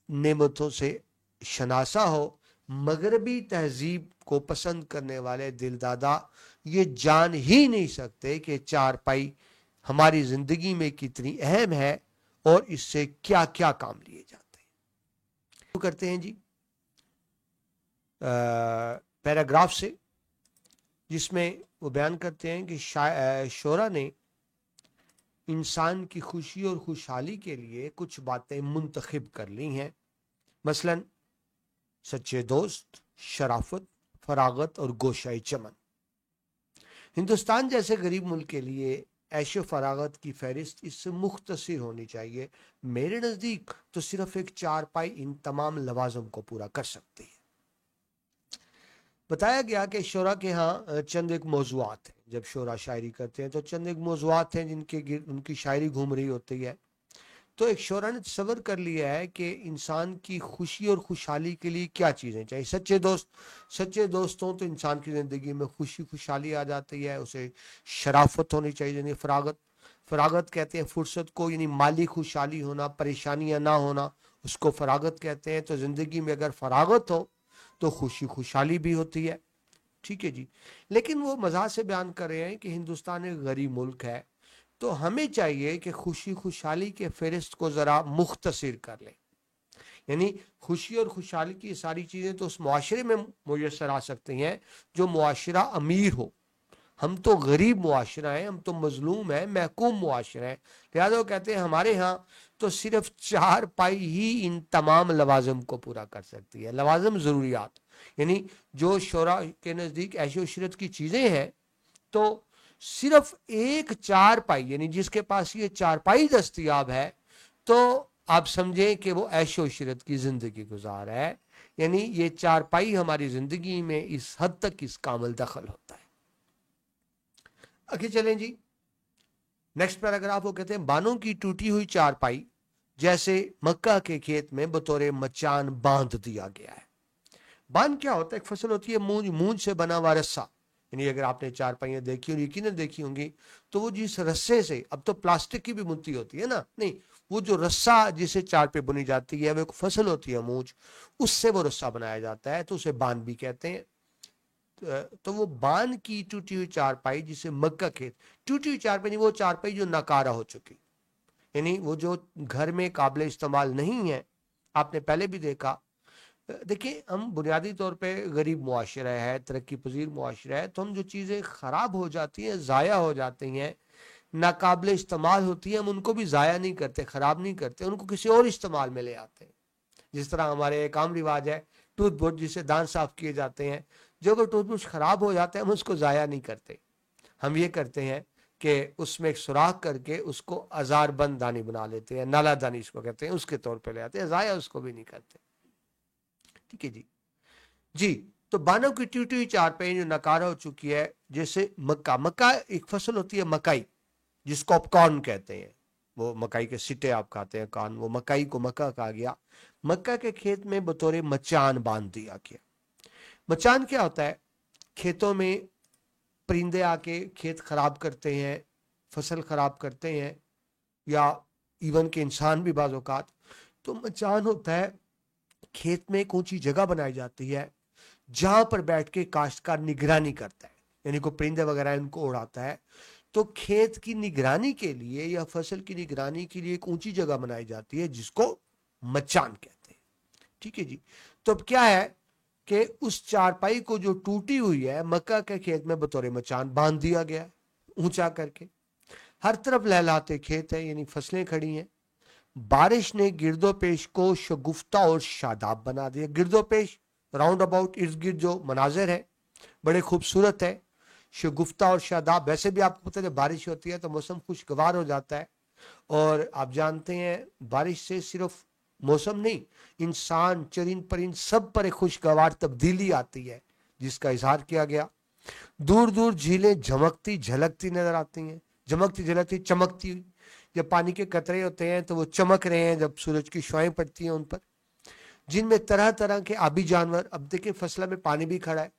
नेमतों से शनासा हो। मगरबी तहजीब को पसंद करने वाले दिलदादा ये जान ही नहीं सकते कि चारपाई हमारी जिंदगी में कितनी अहम है और इससे क्या क्या काम लिए जाते हैं। तो करते हैं जी पैराग्राफ से, जिसमें वो बयान करते हैं कि शोरा ने इंसान की खुशी और खुशहाली के लिए कुछ बातें मुंतखब कर ली हैं, मसलन सच्चे दोस्त, शराफत, फरागत और गोशाई चमन। हिंदुस्तान जैसे गरीब मुल्क के लिए ऐशो फरागत की फहरिस्त इससे मुख्तसर होनी चाहिए। मेरे नज़दीक तो सिर्फ एक चारपाई इन तमाम लवाजम को पूरा कर सकती है। بتایا گیا کہ شعرا کے ہاں چند ایک موضوعات ہیں، جب شعرا شاعری کرتے ہیں تو چند ایک موضوعات ہیں جن کے گرد ان کی شاعری گھوم رہی ہوتی ہے. تو ایک شعرا نے تصور کر لیا ہے کہ انسان کی خوشی اور خوشحالی کے لیے کیا چیزیں چاہیے. سچے دوست ہوں تو انسان کی زندگی میں خوشی خوشحالی آ جاتی ہے. اسے شرافت ہونی چاہیے، یعنی فراغت کہتے ہیں فرصت کو، یعنی مالی خوشحالی ہونا، پریشانیاں نہ ہونا، اس کو فراغت کہتے ہیں. تو زندگی میں اگر فراغت ہو تو خوشی خوشحالی بھی ہوتی ہے. ٹھیک ہے جی. لیکن وہ مزاح سے بیان کر رہے ہیں کہ ہندوستان ایک غریب ملک ہے، تو ہمیں چاہیے کہ خوشی خوشحالی کے فہرست کو ذرا مختصر کر لیں. یعنی خوشی اور خوشحالی کی ساری چیزیں تو اس معاشرے میں میسر آ سکتی ہیں جو معاشرہ امیر ہو. ہم تو غریب معاشرہ ہیں، ہم تو مظلوم ہیں، محکوم معاشرہ ہیں. لہٰذا وہ کہتے ہیں ہمارے ہاں تو صرف 4 پائی ہی ان تمام لوازم کو پورا کر سکتی ہے. لوازم ضروریات یعنی جو شعراء کے نزدیک عیش و عشرت کی چیزیں ہیں، تو صرف ایک 4 پائی، یعنی جس کے پاس یہ 4 پائی دستیاب ہے تو آپ سمجھیں کہ وہ عیش و عشرت کی زندگی گزار ہے. یعنی یہ 4 پائی ہماری زندگی میں اس حد تک اس کا عمل دخل ہوتا ہے. آگے چلیں جی. نیکسٹ پیراگراف وہ کہتے ہیں بانوں کی ٹوٹی ہوئی 4 پائی جیسے مکہ کے کھیت میں بطور مچان باندھ دیا گیا ہے. باندھ کیا ہوتا ہے؟ ایک فصل ہوتی ہے مونج سے بنا ہوا رسا. یعنی اگر آپ نے 4 پائیاں دیکھی اور یقیناً دیکھی ہوں گی تو وہ جس رسے سے، اب تو پلاسٹک کی بھی بنتی ہوتی ہے نا، نہیں، وہ جو رسا جسے 4 پہ بنی جاتی ہے وہ ایک فصل ہوتی ہے مونج، اس سے وہ رسا بنایا جاتا ہے، تو اسے باندھ بھی کہتے ہیں. تو وہ باندھ کی ٹوٹی ہوئی 4 پائی جسے مکہ کھیت، ٹوٹی ہوئی 4 پائی نہیں، وہ 4 پائی جو ناکارہ ہو چکی، یعنی وہ جو گھر میں قابل استعمال نہیں ہے. آپ نے پہلے بھی دیکھا، دیکھیں ہم بنیادی طور پہ غریب معاشرہ ہے، ترقی پذیر معاشرہ ہے، تو ہم جو چیزیں خراب ہو جاتی ہیں، ضائع ہو جاتی ہیں، ناقابل استعمال ہوتی ہیں، ہم ان کو بھی ضائع نہیں کرتے، خراب نہیں کرتے، ان کو کسی اور استعمال میں لے آتے ہیں. جس طرح ہمارے ایک عام رواج ہے ٹوتھ برش جسے دانت صاف کیے جاتے ہیں، جو اگر ٹوتھ برش خراب ہو جاتا ہے ہم اس کو ضائع نہیں کرتے، ہم یہ کرتے ہیں کہ اس میں ایک سوراخ کر کے اس کو ہزار بند دانی بنا لیتے ہیں، نالا دانی اس کو کہتے ہیں، اس کے طور پہ لے آتے ہیں، ضائع اس کو بھی نہیں کرتے. ٹھیک ہے جی. جی. تو بانوں کی ٹوٹی ہوئی 4 پائی جو ناکارہ ہو چکی ہے، جیسے مکہ ایک فصل ہوتی ہے مکئی، جس کو آپ کارن کہتے ہیں، وہ مکئی کے سٹے آپ کھاتے ہیں، کارن، وہ مکئی کو مکہ کہا گیا. مکہ کے کھیت میں بطور مچان باندھ دیا گیا. مچان کیا ہوتا ہے؟ کھیتوں میں پرندے آ کے کھیت خراب کرتے ہیں، فصل خراب کرتے ہیں، یا ایون کہ انسان بھی بعض اوقات. تو مچان ہوتا ہے کھیت میں ایک اونچی جگہ بنائی جاتی ہے جہاں پر بیٹھ کے کاشتکار نگرانی کرتا ہے، یعنی کوئی پرندے وغیرہ ان کو اڑاتا ہے. تو کھیت کی نگرانی کے لیے یا فصل کی نگرانی کے لیے ایک اونچی جگہ بنائی جاتی ہے جس کو مچان کہتے ہیں. ٹھیک ہے جی. تو اب کیا ہے کہ اس 4 پائی کو جو ٹوٹی ہوئی ہے مکہ کے کھیت میں بطور مچان باندھ دیا گیا اونچا کر کے. ہر طرف لہلاتے کھیت ہیں، یعنی فصلیں کھڑی ہیں. بارش نے گرد و پیش کو شگفتہ اور شاداب بنا دیا. گرد و پیش راؤنڈ اباؤٹ ارد گرد جو مناظر ہے بڑے خوبصورت ہے. شگفتہ اور شاداب، ویسے بھی آپ کو پتہ ہے بارش ہوتی ہے تو موسم خوشگوار ہو جاتا ہے، اور آپ جانتے ہیں بارش سے صرف موسم نہیں، انسان، چرند پرند سب پر ایک خوشگوار تبدیلی آتی ہے جس کا اظہار کیا گیا. دور دور جھیلیں جھمکتی جھلکتی نظر آتی ہیں، جھمکتی جھلکتی چمکتی ہوئی. جب پانی کے قطرے ہوتے ہیں تو وہ چمک رہے ہیں جب سورج کی شعائیں پڑتی ہیں ان پر، جن میں طرح طرح کے آبی جانور. اب دیکھیں فصلہ میں پانی بھی کھڑا ہے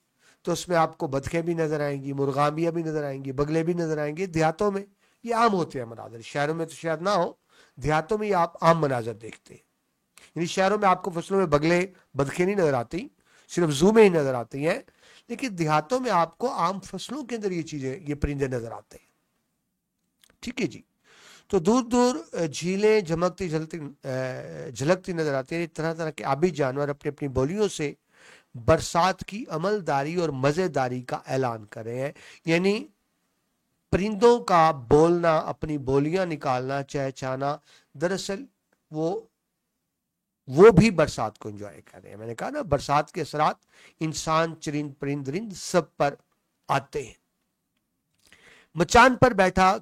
تو اس میں آپ کو بطخیں بھی نظر آئیں گی، مرغابیاں بھی نظر آئیں گی، بگلے بھی نظر آئیں گے. دیہاتوں میں یہ عام ہوتے ہیں مناظر، شہروں میں تو شاید نہ ہو، دیہاتوں میں یہ آپ عام مناظر دیکھتے ہیں. یعنی شہروں میں آپ کو فصلوں میں بگلے بطخیں نہیں نظر آتی، صرف زو میں ہی نظر آتی ہیں، لیکن دیہاتوں میں آپ کو عام فصلوں کے اندر یہ چیزیں، یہ پرندے نظر آتے ہیں. ٹھیک ہے جی. تو دور دور جھیلیں جھمکتی جھلکتی نظر آتی ہیں. طرح طرح کے آبی جانور اپنی اپنی بولیوں سے برسات کی عملداری اور مزیداری کا اعلان کر رہے ہیں. یعنی پرندوں کا بولنا، اپنی بولیاں نکالنا، چہچانا، دراصل وہ بھی برسات کو انجوائے کر رہے ہیں. میں نے کہا نا برسات کے اثرات انسان، چرند پرند رند سب پر آتے ہیں. مچان پر بیٹھا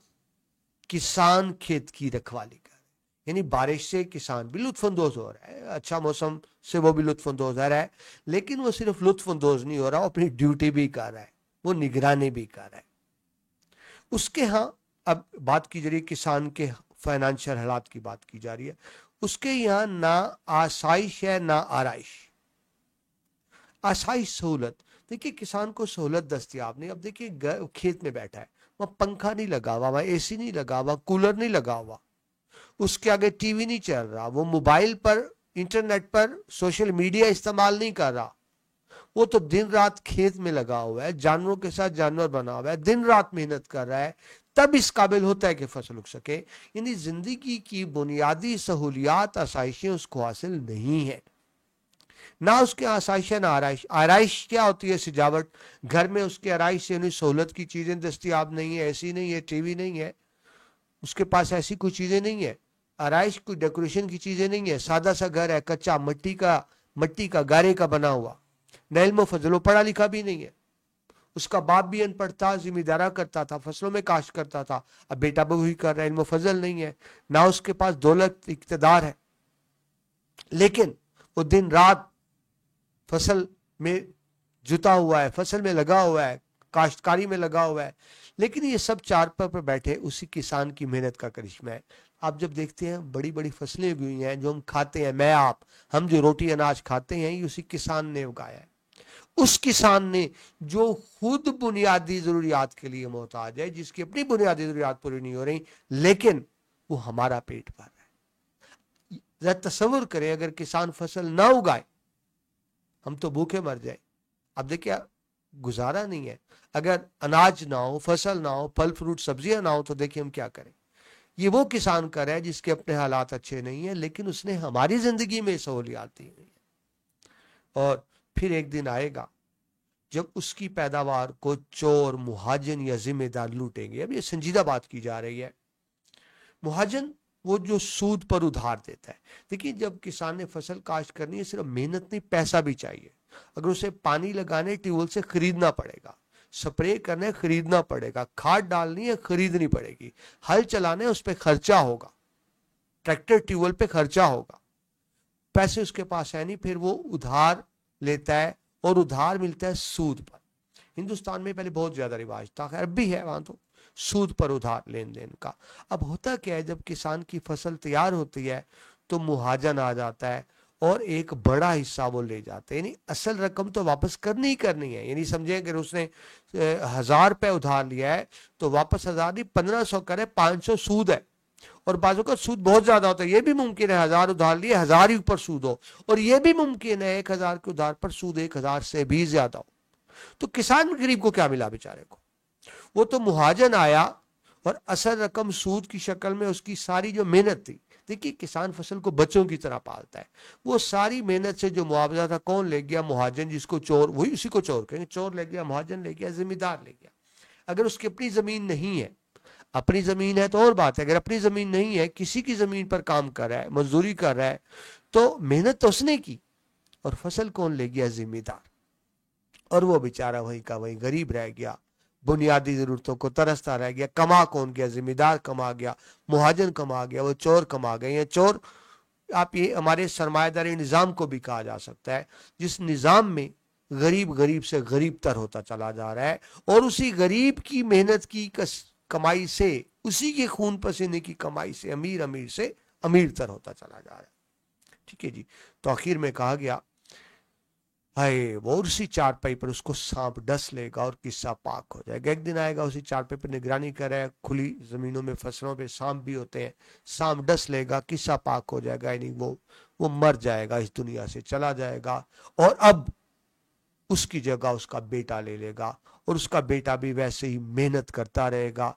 کسان کھیت کی رکھوالی کر، यानी बारिश से किसान भी लुत्फ अंदोज हो रहा है, अच्छा मौसम से वो भी लुत्फ अंदोज हो रहा है, लेकिन वो सिर्फ लुत्फ अंदोज नहीं हो रहा, वो अपनी ड्यूटी भी कर रहा है, वो निगरानी भी कर रहा है उसके। यहाँ अब बात की जा रही है किसान के फाइनेंशियल हालात की बात की जा रही है, उसके यहाँ ना आसाइश है ना आराइश। आसाइश सहूलत, देखिए किसान को सहूलत दस्तियाब नहीं। अब देखिए खेत में बैठा है, वहां पंखा नहीं लगा हुआ, वहां एसी नहीं लगा हुआ, कूलर नहीं लगा हुआ, उसके आगे टीवी नहीं चल रहा, वो मोबाइल पर इंटरनेट पर सोशल मीडिया इस्तेमाल नहीं कर रहा, वो तो दिन रात खेत में लगा हुआ है, जानवरों के साथ जानवर बना हुआ है, दिन रात मेहनत कर रहा है, तब इस काबिल होता है कि फसल उग सके। यानी जिंदगी की बुनियादी सहूलियात आसाइशें उसको हासिल नहीं है, ना उसके आसाइश है ना आराइश। आराइश क्या होती है? सजावट। घर में उसके आराइश से सहूलत की चीजें दस्तियाब नहीं है, ऐसी नहीं है, टीवी नहीं है, उसके पास ऐसी कोई चीजें नहीं है। आराइश कोई डेकोरेशन की चीजें नहीं है, सादा सा घर है, कच्चा मट्टी का गारे का बना हुआ, न इल्म फजलो, पढ़ा लिखा भी नहीं है। उसका बाप भी अनपढ़ था, जिम्मेदारा करता था, फसलों में काश्त करता था, अब बेटा भी वही कर रहा है, इल्म फजल नहीं है, ना उसके पास दौलत इक्तदार है, लेकिन वो दिन रात फसल में जुटा हुआ है, फसल में लगा हुआ है, काश्तकारी में लगा हुआ है। लेकिन ये सब चार पर बैठे उसी किसान की मेहनत का करिश्मा है। आप जब देखते हैं बड़ी बड़ी फसलें भी हुई हैं जो हम खाते हैं, मैं आप, हम जो रोटी अनाज खाते हैं, ये उसी किसान ने उगाया है। उस किसान ने जो खुद बुनियादी जरूरियात के लिए मोहताज है, जिसकी अपनी बुनियादी जरूरियात पूरी नहीं हो रही, लेकिन वो हमारा पेट भर रहा है। जरा तसव्वुर करें, अगर किसान फसल ना उगाए हम तो भूखे मर जाए। अब देखिए गुजारा नहीं है, अगर अनाज ना हो, फसल ना हो, फल फ्रूट सब्जियां ना हो, तो देखिए हम क्या करें। ये वो किसान कर रहा है जिसके अपने हालात अच्छे नहीं है, लेकिन उसने हमारी जिंदगी में सहूलियात दी हुई है। और फिर एक दिन आएगा जब उसकी पैदावार को चोर, मुहाजिन या जिम्मेदार लूटेंगे। अब ये संजीदा बात की जा रही है। मुहाजिन वो जो सूद पर उधार देता है। देखिए जब किसान ने फसल काश्त करनी है, सिर्फ मेहनत नहीं, पैसा भी चाहिए। अगर उसे पानी लगाने ट्यूबवेल से खरीदना पड़ेगा, स्प्रे करने खरीदना पड़ेगा, खाद डालनी है खरीदनी पड़ेगी, हल चलाने उस पर खर्चा होगा, ट्रैक्टर ट्यूबवेल पे खर्चा होगा, पैसे उसके पास है नहीं, फिर वो उधार लेता है और उधार मिलता है सूद पर। हिंदुस्तान में पहले बहुत ज्यादा रिवाज था, खैर अब भी है वहां, तो सूद पर उधार लेन देन का। अब होता क्या है, जब किसान की फसल तैयार होती है तो मुहाजन आ जाता है और एक बड़ा हिस्सा वो ले जाते हैं। यानी असल रकम तो वापस करनी ही करनी है। यानी समझे अगर उसने 1000 रुपए उधार लिया है तो वापस 1000 नहीं, 1500 करे, 500 सूद है। और बाजू का सूद बहुत ज्यादा होता है। ये भी मुमकिन है 1000 उधार लिए 1000 ही ऊपर सूद हो, और ये भी मुमकिन है 1000 के उधार पर सूद 1000 से भी ज्यादा हो। तो किसान गरीब को क्या मिला बेचारे को? वो तो मुहाजन आया और असल रकम सूद की शक्ल में उसकी सारी जो मेहनत थी। देखिए किसान फसल को बच्चों की तरह पालता है, वो सारी मेहनत से जो मुआवजा था कौन ले गया? मुहाजन, जिसको चोर, वही उसी को चोर कहेंगे। चोर ले गया, मुहाजन ले गया, जिम्मेदार ले गया। अगर उसकी अपनी जमीन नहीं है, अपनी जमीन है तो और बात है, अगर अपनी जमीन नहीं है, किसी की जमीन पर काम कर रहा है, मजदूरी कर रहा है, तो मेहनत तो उसने की, और फसल कौन ले गया? जिम्मेदार। और वो बेचारा वहीं का वहीं गरीब रह गया, बुनियादी जरूरतों को तरसता रह गया। कमा कौन गया? जिम्मेदार कमा गया, मुहाजिन कमा गया, वो चोर कमा गए। ये चोर, आप ये हमारे सरमायादारी निजाम को भी कहा जा सकता है, जिस निजाम में गरीब गरीब से गरीब तर होता चला जा रहा है, और उसी गरीब की मेहनत की कमाई से, उसी के खून पसीने की कमाई से अमीर अमीर से अमीर तर होता चला जा रहा है। ठीक है जी। तो आखिर में कहा गया, हाय वो उसी चारपाई पर उसको सांप डस लेगा और किस्सा पाक हो जाएगा। एक दिन आएगा, उसी चारपाई पर निगरानी करे, खुली जमीनों में फसलों पे सांप भी होते हैं, सांप डस लेगा, किस्सा पाक हो जाएगा, यानी वो मर जाएगा, इस दुनिया से चला जाएगा, और अब उसकी जगह उसका बेटा ले लेगा, और उसका बेटा भी वैसे ही मेहनत करता रहेगा,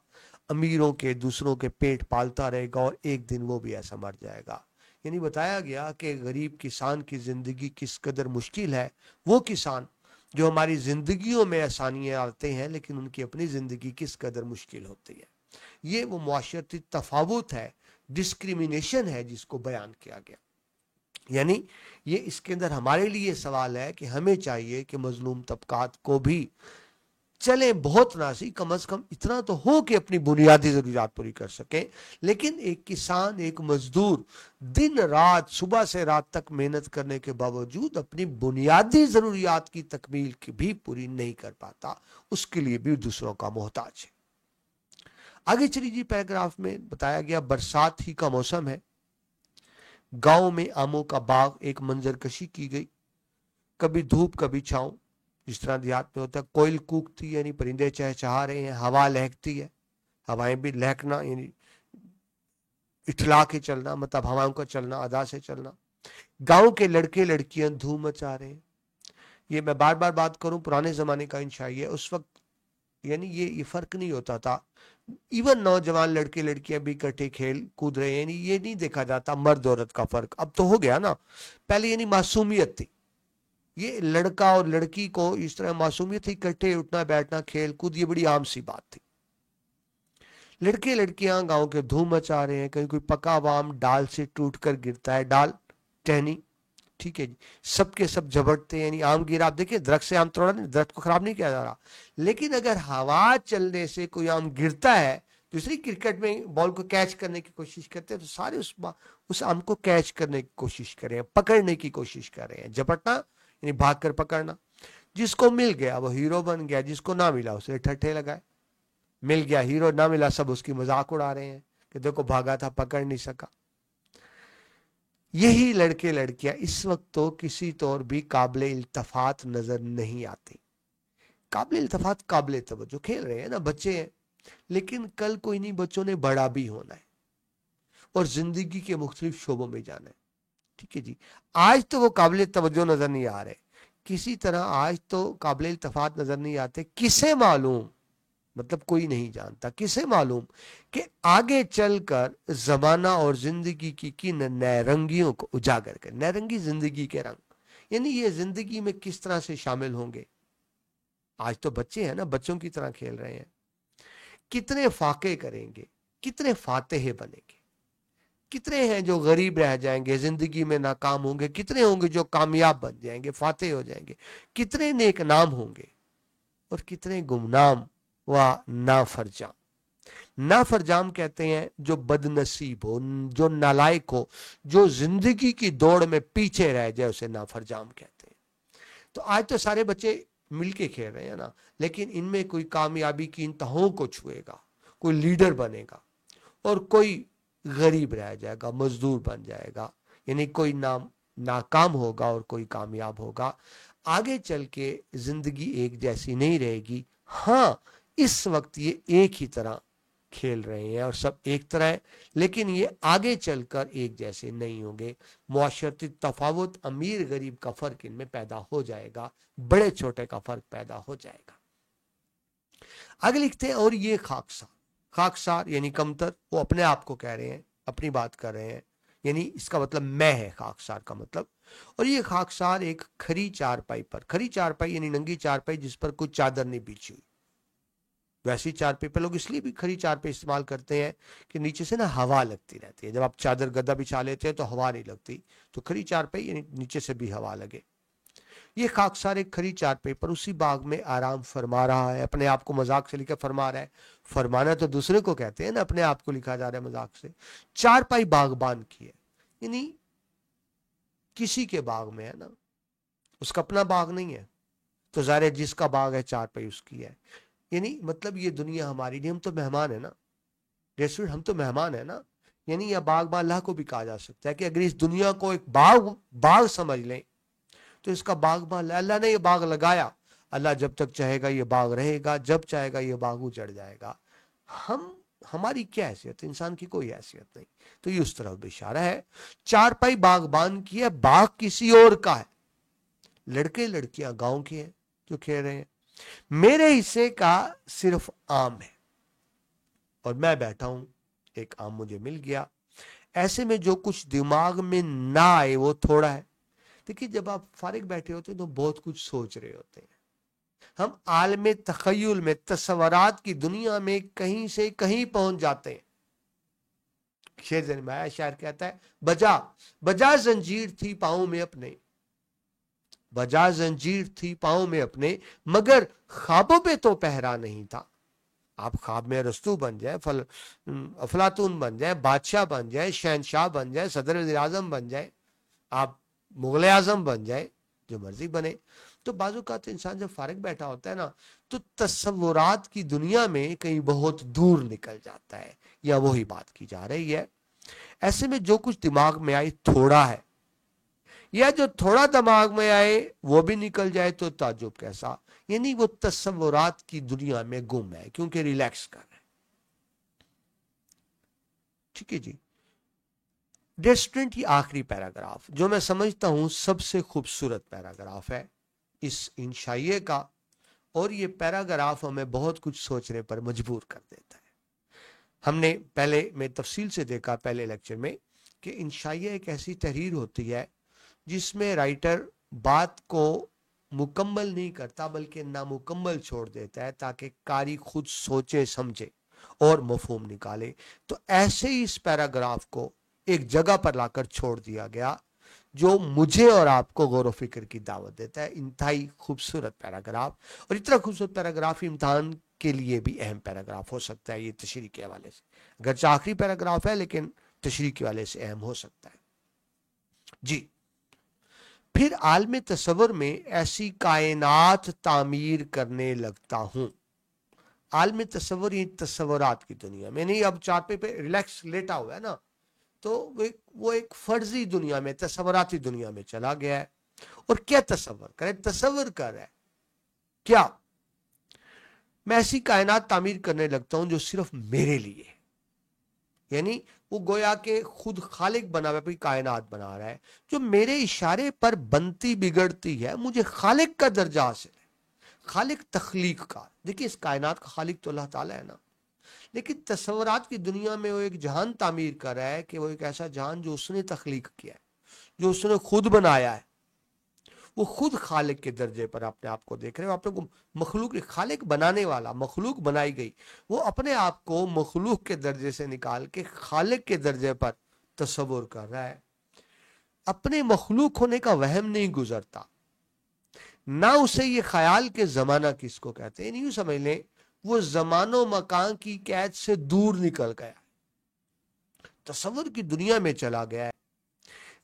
अमीरों के दूसरों के पेट पालता रहेगा, और एक दिन वो भी ऐसा मर जाएगा। यानी बताया गया कि गरीब किसान की जिंदगी किस कदर मुश्किल है। वो किसान जो हमारी जिंदगियों में आसानियां आते हैं, लेकिन उनकी अपनी जिंदगी किस कदर मुश्किल होती है। ये वो मुआशरती तफावुत है, डिस्क्रिमिनेशन है, जिसको बयान किया गया। यानी ये इसके अंदर हमारे लिए सवाल है कि हमें चाहिए कि मजलूम तबकात को भी चले बहुत ना सी, कम से कम इतना तो हो कि अपनी बुनियादी जरूरियात पूरी कर सके। लेकिन एक किसान, एक मजदूर दिन रात, सुबह से रात तक मेहनत करने के बावजूद अपनी बुनियादी जरूरियात की तकमील की भी पूरी नहीं कर पाता, उसके लिए भी दूसरों का मोहताज है। आगे चलिए जी, पैराग्राफ में बताया गया बरसात ही का मौसम है, गांव में आमों का बाग, एक मंजर कशी की गई, कभी धूप कभी छांव, जिस तरह देहात में होता है। कोयल कूकती यानी परिंदे चहचहा रहे हैं, हवा लहकती है, हवाएं भी लहकना यानी इठला के चलना, मतलब हवाओं का चलना, अदा से चलना। गांव के लड़के लड़कियां धूम मचा रहे हैं। ये मैं बार बार बात करूं, पुराने जमाने का इंशाई है, उस वक्त यानी ये फर्क नहीं होता था। इवन नौजवान लड़के लड़कियां भी इकट्ठे खेल कूद रहे हैं, यानी ये नहीं देखा जाता मर्द औरत का फर्क, अब तो हो गया ना। पहले यानी मासूमियत थी, ये लड़का और लड़की को इस तरह मासूमियत थी, इकट्ठे उठना बैठना खेल कूद, ये बड़ी आम सी बात थी। लड़के लड़कियां गांव के धूम मचा रहे हैं, कहीं कोई पका आम डाल से टूट कर गिरता है, डाल टहनी, ठीक है जी, सबके सब झपटते हैं, यानी आम गिरा। आप देखिए दरख्त से आम तोड़ा नहीं, दरख्त को खराब नहीं किया जा रहा, लेकिन अगर हवा चलने से कोई आम गिरता है, दूसरी क्रिकेट में बॉल को कैच करने की कोशिश करते हैं, तो सारे उस आम को कैच करने की कोशिश कर रहे हैं, पकड़ने की कोशिश कर रहे हैं। झपटना यानी भाग कर पकड़ना। जिसको मिल गया वो हीरो बन गया, जिसको ना मिला उसे ठट्ठे लगाए। मिल गया हीरो, ना मिला सब उसकी मजाक उड़ा रहे हैं कि देखो भागा था, पकड़ नहीं सका। यही लड़के लड़कियां इस वक्त तो किसी तौर भी काबिले इल्तफात नजर नहीं आती। काबिले इल्तफात, काबिले तवज्जो खेल रहे हैं ना, बच्चे हैं, लेकिन कल कोई नहीं, बच्चों ने बड़ा भी होना है और जिंदगी के मुख्तलिफ शोबों में जाना है, ठीक है जी। आज तो वो काबिले तवज्जो नजर नहीं आ रहे, किसी तरह आज तो काबिले इल्तफात नजर नहीं आते। किसे मालूम, मतलब कोई नहीं जानता, किसे मालूम कि आगे चलकर जमाना और जिंदगी की किन नैरंगियों को उजागर कर, नैरंगी जिंदगी के रंग, यानी ये जिंदगी में किस तरह से शामिल होंगे। आज तो बच्चे हैं ना, बच्चों की तरह खेल रहे हैं। कितने फाके करेंगे, कितने फातेह बनेंगे, कितने हैं जो गरीब रह जाएंगे, जिंदगी में नाकाम होंगे, कितने होंगे जो कामयाब बन जाएंगे, फातेह हो जाएंगे, कितने नेक नाम होंगे और कितने गुमनाम व नाफरजाम। नाफरजाम कहते हैं जो बदनसीब हो, जो नालायक हो, जो जिंदगी की दौड़ में पीछे रह जाए, उसे नाफरजाम कहते हैं। तो आज तो सारे बच्चे मिलके खेल रहे हैं ना, लेकिन इनमें कोई कामयाबी की इंतहाओं को छुएगा, कोई लीडर बनेगा और कोई गरीब रह जाएगा, मजदूर बन जाएगा, यानी कोई नाकाम होगा और कोई कामयाब होगा। आगे चल के जिंदगी एक जैसी नहीं रहेगी। हाँ, इस वक्त ये एक ही तरह खेल रहे हैं और सब एक तरह है, लेकिन ये आगे चलकर एक जैसे नहीं होंगे। मुआशरती तफावत, अमीर गरीब का फर्क इनमें पैदा हो जाएगा, बड़े छोटे का फर्क पैदा हो जाएगा। आगे लिखते हैं, और ये खाकसार, खाकसार यानी कमतर, वो अपने आप को कह रहे हैं, अपनी बात कर रहे हैं, यानी इसका मतलब मैं है खाकसार का मतलब। और ये खाकसार एक खरी चारपाई पर, खरी चारपाई यानी नंगी चारपाई जिस पर कुछ चादर नहीं बिछी हुई, वैसी चारपाई पर लोग इसलिए भी खरी चारपाई इस्तेमाल करते हैं कि नीचे से ना हवा लगती रहती है। जब आप चादर गद्दा बिछा लेते हैं तो हवा नहीं लगती, तो खरी चारपाई यानी नीचे से भी हवा लगे। ये खाकसार एक खरी चारपाई पर उसी बाग में आराम फरमा रहा है। अपने आप को मजाक से लिखकर फरमा रहा है, फरमाना तो दूसरे को कहते हैं ना, अपने आप को लिखा जा रहा है मजाक से। चारपाई बागबान की है, यानी किसी के बाग में है ना, उसका अपना बाग नहीं है, तो ज़ाहिर है जिसका बाग है चारपाई उसकी है। यानी मतलब ये दुनिया हमारी नहीं, हम तो मेहमान है ना, रेस्टोरेंट हम तो मेहमान है ना। यानी यह बागबान अल्लाह को भी कहा जा सकता है कि अगर इस दुनिया को एक बाग समझ लें तो इसका बागबान अल्लाह ने ये बाग लगाया, अल्लाह जब तक चाहेगा ये बाग रहेगा, जब चाहेगा ये बाग उजड़ जाएगा। हमारी क्या हैसियत, इंसान की कोई हैसियत नहीं। तो ये उस तरफ इशारा है। चारपाई बागबान की है, बाग किसी और का है, लड़के लड़कियां गांव के हैं जो खेल रहे हैं। मेरे हिस्से का सिर्फ आम है और मैं बैठा हूं, एक आम मुझे मिल गया। ऐसे में जो कुछ दिमाग में ना आए वो थोड़ा है। देखिए जब आप फारिग बैठे होते हैं तो बहुत कुछ सोच रहे होते हैं। हम आलम तखय्युल में, तस्वरात की दुनिया में कहीं से कहीं पहुंच जाते हैं। शेर जनमाया शायर कहता है, बजा बजा जंजीर थी पाँव में अपने, बजा जंजीर थी पांव में अपने, मगर ख्वाबों पे तो पहरा नहीं था। आप ख्वाब में रस्तू बन जाए, अफलातून बन जाए, बादशाह बन जाए, शहनशाह बन जाए, सदर वज़ीर आज़म बन जाए, आप मुगल आजम बन जाए, जो मर्जी बने। तो बाजू का तो इंसान जब फारिग बैठा होता है ना, तो तस्वुरात की दुनिया में कहीं बहुत दूर निकल जाता है, या वही बात की जा रही है। ऐसे में जो कुछ दिमाग में आए थोड़ा है, या जो थोड़ा दिमाग में आए वो भी निकल जाए तो ताजुब कैसा। यानी वो तस्वुरात की दुनिया में गुम है, क्योंकि रिलैक्स कर रहे हैं। ठीक है जी। डियर स्टूडेंट, ये आखिरी पैराग्राफ जो मैं समझता हूं सबसे खूबसूरत पैराग्राफ है इस इंशाइये का, और ये पैराग्राफ हमें बहुत कुछ सोचने पर मजबूर कर देता है। हमने पहले में तफसील से देखा पहले लेक्चर में कि इंशाइया एक ऐसी तहरीर होती है जिसमें राइटर बात को मुकम्मल नहीं करता बल्कि नामुकम्मल छोड़ देता है, ताकि कारी खुद सोचे समझे और मफहूम निकाले। तो ऐसे ही इस पैराग्राफ को एक जगह पर लाकर छोड़ दिया गया जो मुझे और आपको गौर व फिक्र की दावत देता है। इंतहाई खूबसूरत पैराग्राफ, और इतना खूबसूरत पैराग्राफ इम्तिहान के लिए भी अहम पैराग्राफ हो सकता है ये तशरीह के हवाले से। अगरचे आखिरी पैराग्राफ है लेकिन तशरीह के हवाले से अहम हो सकता है जी। फिर आलम तसव्वुर में ऐसी कायनात तामीर करने लगता हूं। आलम तसव्वुर ये तस्वुरात की दुनिया में नहीं, अब चारपे पे रिलैक्स लेटा हुआ है ना, तो वो एक फर्जी दुनिया में, तस्वुराती दुनिया में चला गया है। और क्या तस्वर करे, तस्वर कर रहा है क्या, मैं ऐसी कायनात तामीर करने लगता हूं जो सिर्फ मेरे लिए है। यानी वो गोया के खुद खालिक बना हुआ कायनात बना रहा है जो मेरे इशारे पर बनती बिगड़ती है, मुझे खालिक का दर्जा हासिल है। खालिक तख्लीक का, देखिए इस कायनात का खालिक तो अल्लाह ताला है ना, लेकिन तस्वुरात की दुनिया में वो एक जहान तामीर कर रहा है कि वो एक ऐसा जहान जो उसने तख्लीक किया है, जो उसने खुद बनाया है। वो खुद खालिक के दर्जे पर अपने आप को देख रहे हो। अपने को मखलूक, खालिक बनाने वाला, मखलूक बनाई गई, वो अपने आप को मखलूक के दर्जे से निकाल के खालिक के दर्जे पर तस्वुर कर रहा है। अपने मखलूक होने का वहम नहीं गुजरता, ना उसे ये ख्याल के जमाना किसको कहते हैं। यूं समझ लें वो जमानो मकान की कैद से दूर निकल गया, तस्वुर की दुनिया में चला गया है।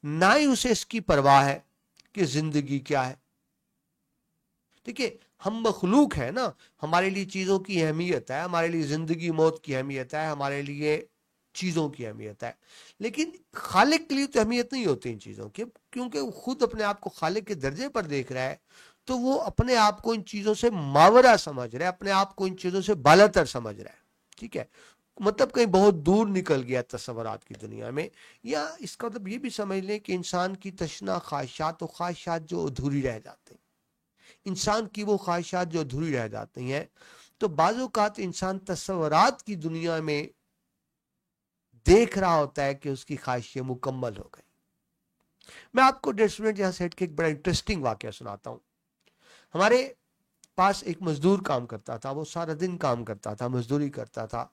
ना ही उसे इसकी परवाह है कि जिंदगी क्या है। देखिए हम मखलूक है ना, हमारे लिए चीजों की अहमियत है, हमारे लिए जिंदगी मौत की अहमियत है, हमारे लिए चीजों की अहमियत है, लेकिन खालिक के लिए तो अहमियत नहीं होती इन चीजों की, क्योंकि वो खुद अपने आप को खालिक के दर्जे पर देख रहा है। तो वो अपने आप को इन चीजों से मावरा समझ रहा है, अपने आप को इन चीजों से बालातर समझ रहा है। ठीक है, मतलब कहीं बहुत दूर निकल गया तस्वुरात की दुनिया में। या इसका मतलब ये भी समझ लें कि इंसान की तशना ख्वाहिशात और ख्वाहिशात जो अधूरी रह जाते हैं, इंसान की वो ख्वाहिशात जो अधूरी रह जाती हैं, तो बाज़-औक़ात इंसान तस्वुरात की दुनिया में देख रहा होता है कि उसकी ख्वाहिशें मुकम्मल हो गई। मैं आपको डियर स्टूडेंट यहाँ से एक बड़ा इंटरेस्टिंग वाकया सुनाता हूँ। हमारे पास एक मजदूर काम करता था, वो सारा दिन काम करता था, मजदूरी करता था,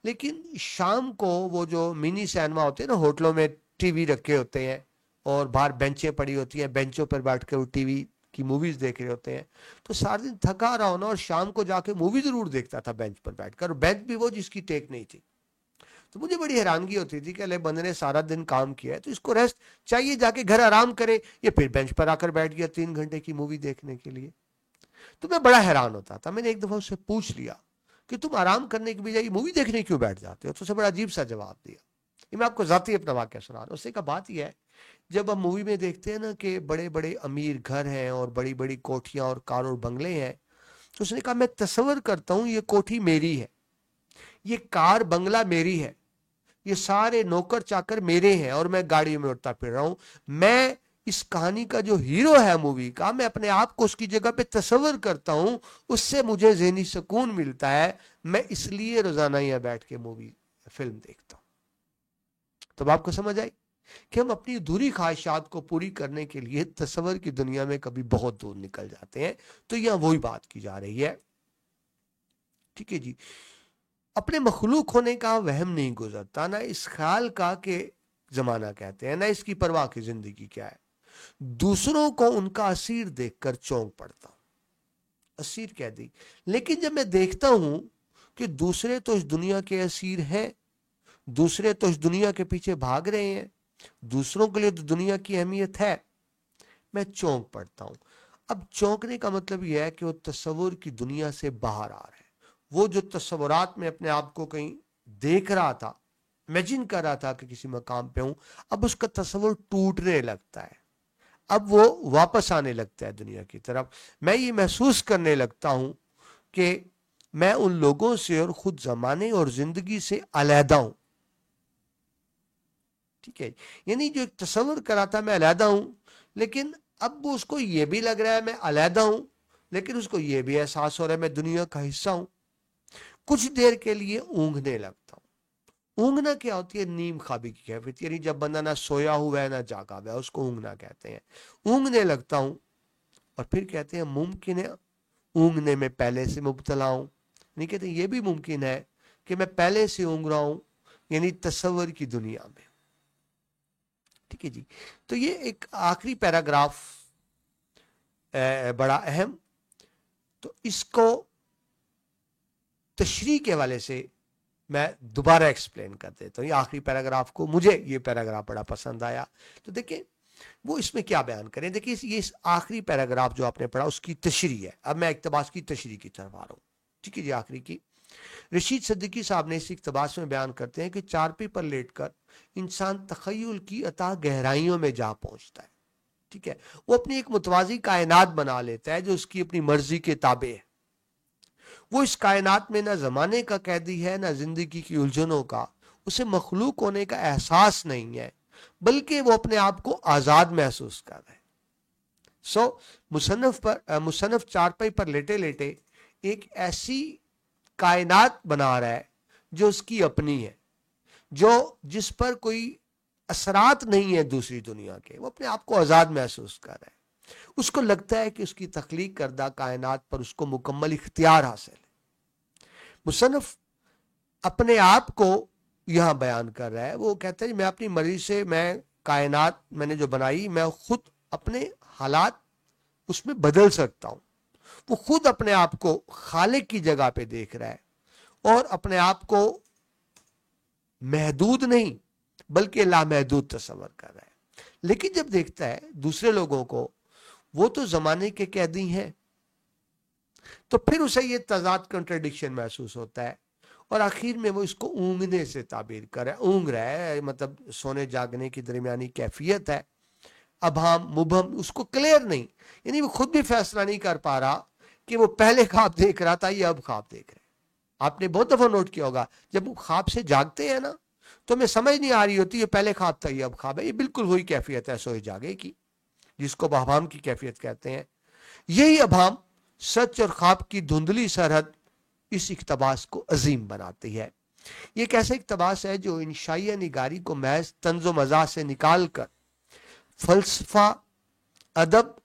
लेकिन शाम को वो जो मिनी सिनेमा होते हैं ना, होटलों में टीवी रखे होते हैं और बाहर बेंचें पड़ी होती हैं, बेंचों पर बैठ कर वो टीवी की मूवीज देख रहे होते हैं। तो सारा दिन थका रहा होना और शाम को जाके मूवी जरूर देखता था बेंच पर बैठकर, बेंच भी वो जिसकी टेक नहीं थी। तो मुझे बड़ी हैरानगी होती थी कि अले बंदे ने सारा दिन काम किया है तो इसको रेस्ट चाहिए, जाके घर आराम करे, ये फिर बेंच पर आकर बैठ गया 3 घंटे की मूवी देखने के लिए। तो मैं बड़ा हैरान होता था। मैंने एक दफा उससे पूछ लिया कि तुम आराम करने की बजाय मूवी देखने क्यों बैठ जाते हो, तो उसे बड़ा अजीब सा जवाब दिया। ये मैं आपको जाती अपना वाक्य सुना रहा हूं। उससे का बात यह है, जब हम मूवी में देखते हैं ना कि बड़े बड़े अमीर घर हैं और बड़ी बड़ी कोठियां और कार और बंगले हैं, तो उसने कहा मैं तस्वर करता हूं ये कोठी मेरी है, ये कार बंगला मेरी है, ये सारे नौकर चाकर मेरे हैं और मैं गाड़ी में उड़ता फिर रहा हूं। मैं इस कहानी का जो हीरो है मूवी का, मैं अपने आप को उसकी जगह पे तस्वर करता हूं, उससे मुझे ज़हनी सुकून मिलता है। मैं इसलिए रोजाना यहाँ बैठ के मूवी फिल्म देखता हूं। तब आपको समझ आई कि हम अपनी अधूरी ख्वाहिशात को पूरी करने के लिए तस्वर की दुनिया में कभी बहुत दूर निकल जाते हैं। तो यहां वही बात की जा रही है। ठीक है जी, अपने मखलूक होने का वहम नहीं गुजरता, ना इस ख्याल का कि जमाना कहते हैं, ना इसकी परवाह की जिंदगी क्या है। दूसरों को उनका असीर देखकर चौंक पड़ता हूं। असीर कह दी, लेकिन जब मैं देखता हूं कि दूसरे तो इस दुनिया के असीर हैं, दूसरे तो इस दुनिया के पीछे भाग रहे हैं, दूसरों के लिए तो दुनिया की अहमियत है, मैं चौंक पड़ता हूं। अब चौंकने का मतलब यह है कि वो तस्वुर की दुनिया से बाहर आ रहे हैं। वो जो तस्वुरात में अपने आप को कहीं देख रहा था, इमेजिन कर रहा था कि किसी मकाम पे हूं, अब उसका तस्वुर टूटने लगता है। अब वो वापस आने लगता है दुनिया की तरफ। मैं ये महसूस करने लगता हूं कि मैं उन लोगों से और खुद जमाने और जिंदगी से अलहदा हूं। ठीक है, यानी जो एक तस्वुर करा था मैं अलहदा हूं, लेकिन अब वो उसको ये भी लग रहा है मैं अलहदा हूं, लेकिन उसको ये भी एहसास हो रहा है मैं दुनिया का हिस्सा हूं। कुछ देर के लिए ऊँघने लगता हूं। ऊँघना क्या होती है? नीम ख्वाबी की कैफियत, यानी जब बंदा ना सोया हुआ है ना जागा हुआ है, उसको ऊँघना कहते हैं। ऊँघने लगता हूं और फिर कहते हैं मुमकिन है ऊँघने में पहले से मुब्तला हूं। नहीं कहते ये भी मुमकिन है कि मैं पहले से ऊँघ रहा हूं, यानी तस्वर की दुनिया में। ठीक है जी, तो ये एक आखिरी पैराग्राफ बड़ा अहम, तो इसको तशरीह के हवाले से मैं दोबारा एक्सप्लेन कर देता हूँ। ये आखिरी पैराग्राफ को, मुझे ये पैराग्राफ बड़ा पसंद आया, तो देखिए वो इसमें क्या बयान करें। देखिए ये इस आखिरी पैराग्राफ जो आपने पढ़ा उसकी तशरीह है। अब मैं इक्तबास की तशरीह की तरफ आ रहा हूँ। ठीक है जी, आखिरी की रशीद सिद्दीकी साहब ने इस इक्तबास में बयान करते हैं कि चारपी पर लेटकर इंसान तखय्युल की अता गहराइयों में जा पहुंचता है। ठीक है, वो अपनी एक मुतवाजी कायनात बना लेता है जो उसकी अपनी मर्जी के ताबे है। वो इस कायनात में ना जमाने का कैदी है ना जिंदगी की उलझनों का। उसे मखलूक होने का एहसास नहीं है, बल्कि वो अपने आप को आजाद महसूस कर रहा है। मुसन्नफ चारपाई पर लेटे लेटे एक ऐसी कायनात बना रहा है जो उसकी अपनी है, जो जिस पर कोई असरात नहीं है दूसरी दुनिया के। वो अपने आप को आजाद महसूस कर रहा है। उसको लगता है कि उसकी तख्लीक करदा कायनात पर उसको मुकम्मल इख्तियार हासिल है। मुसन्नफ अपने आप को यहां बयान कर रहा है। वो कहता है मैं अपनी मर्जी से, मैं कायनात मैंने जो बनाई, मैं खुद अपने हालात उसमें बदल सकता हूं। वो खुद अपने आप को खालिक की जगह पे देख रहा है और अपने आप को महदूद नहीं बल्कि लामहदूद तस्वर कर रहा है। लेकिन जब देखता है दूसरे लोगों को, वो तो जमाने के कैदी हैं, तो फिर उसे ये तजाद कंट्रडिक्शन महसूस होता है और आखिर में वो इसको ऊँघने से ताबीर कर रहा है। ऊँघ रहा है मतलब सोने जागने की दरमियानी कैफियत है, अभाम मुबहम, उसको क्लियर नहीं, यानी वो खुद भी फैसला नहीं कर पा रहा कि वो पहले ख्वाब देख रहा था या अब ख्वाब देख रहे हैं। आपने बहुत दफा नोट किया होगा जब वो ख्वाब से जागते हैं ना, तो हमें समझ नहीं आ रही होती ये पहले ख्वाब था ये अब ख्वाब है। ये बिल्कुल वही कैफियत है सोए जागे की, जिसको अभाम की कैफियत कहते हैं। यही अभाम, सच और ख्वाब की धुंधली सरहद इस इक्तबास को अजीम बनाती है। ये एक ऐसा इक्तबास है जो इंशाइया निगारी को महज तंजो मज़ाह से निकाल कर फलसफा, अदब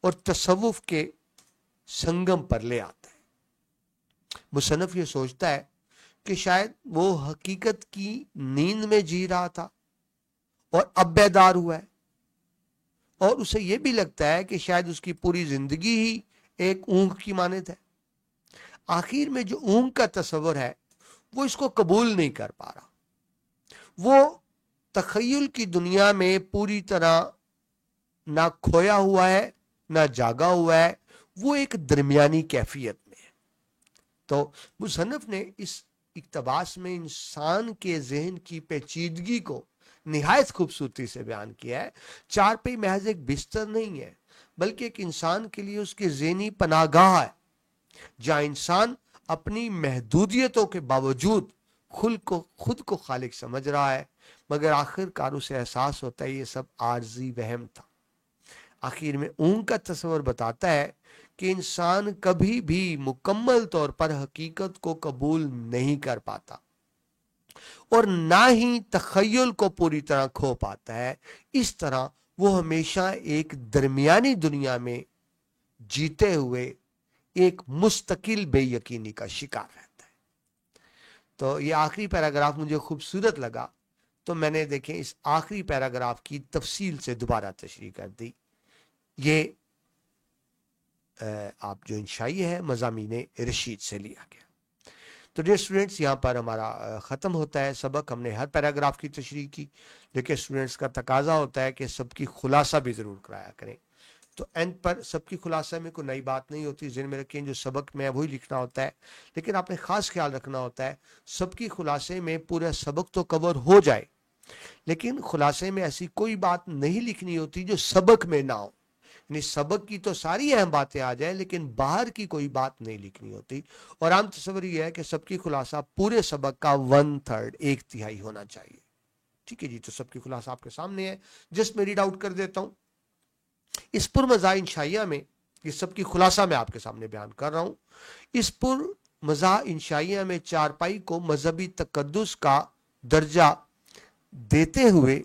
और तसव्वुफ के संगम पर ले आता है। मुसन्नफ ये सोचता है कि शायद वो हकीकत की नींद में जी रहा था और अब बेदार हुआ है, और उसे यह भी लगता है कि शायद उसकी पूरी जिंदगी ही एक ऊँघ की मानद है। आखिर में जो ऊँघ का तस्वर है वो इसको कबूल नहीं कर पा रहा। वो तखय्युल की दुनिया में पूरी तरह ना खोया हुआ है ना जागा हुआ है, वो एक दरमियानी कैफियत में है। तो मुसन्नफ ने इस इक्तबास में इंसान के जहन की पेचीदगी को निहायत खूबसूरती से बयान किया है। चारपाई महज एक बिस्तर नहीं है, बल्कि एक इंसान के लिए उसकी ज़हनी पनागाह है, जहां इंसान अपनी महदूदियतों के बावजूद खुद को खालिक समझ रहा है, मगर आखिरकार उसे एहसास होता है ये सब आर्जी वहम था। आखिर में ऊँघ का तस्वर बताता है कि इंसान कभी भी मुकम्मल तौर पर हकीकत को कबूल नहीं कर पाता और ना ही तखय्युल को पूरी तरह खो पाता है। इस तरह वो हमेशा एक दरमियानी दुनिया में जीते हुए एक मुस्तकिल बेयकीनी का शिकार रहता है। तो ये आखिरी पैराग्राफ मुझे खूबसूरत लगा, तो मैंने देखें इस आखिरी पैराग्राफ की तफसील से दोबारा तशरीह कर दी। یہ آپ جو انشائی ہے مضامین رشید سے لیا گیا. تو ڈیئر اسٹوڈنٹس، یہاں پر ہمارا ختم ہوتا ہے سبق. ہم نے ہر پیراگراف کی تشریح کی، لیکن اسٹوڈنٹس کا تقاضا ہوتا ہے کہ سب کی خلاصہ بھی ضرور کرایا کریں. تو اینڈ پر سب کی خلاصہ میں کوئی نئی بات نہیں ہوتی، ذہن میں رکھیں جو سبق میں وہی لکھنا ہوتا ہے، لیکن آپ نے خاص خیال رکھنا ہوتا ہے سب کی خلاصے میں پورا سبق تو کور ہو جائے، لیکن خلاصے میں ایسی کوئی بات نہیں لکھنی ہوتی جو سبق میں نہ ہو. یعنی سبق کی تو ساری اہم باتیں آ جائیں لیکن باہر کی کوئی بات نہیں لکھنی ہوتی. اور عام تصور یہ ہے کہ سب کی خلاصہ پورے سبق کا 1/3 ایک تہائی ہونا چاہیے. ٹھیک ہے جی، تو سب کی خلاصہ آپ کے سامنے ہے، جس میں ریڈ آؤٹ کر دیتا ہوں. اس پر مزاح انشائیہ میں یہ سب کی خلاصہ میں آپ کے سامنے بیان کر رہا ہوں. اس پر مزاح انشائیہ میں چارپائی کو مذہبی تقدس کا درجہ دیتے ہوئے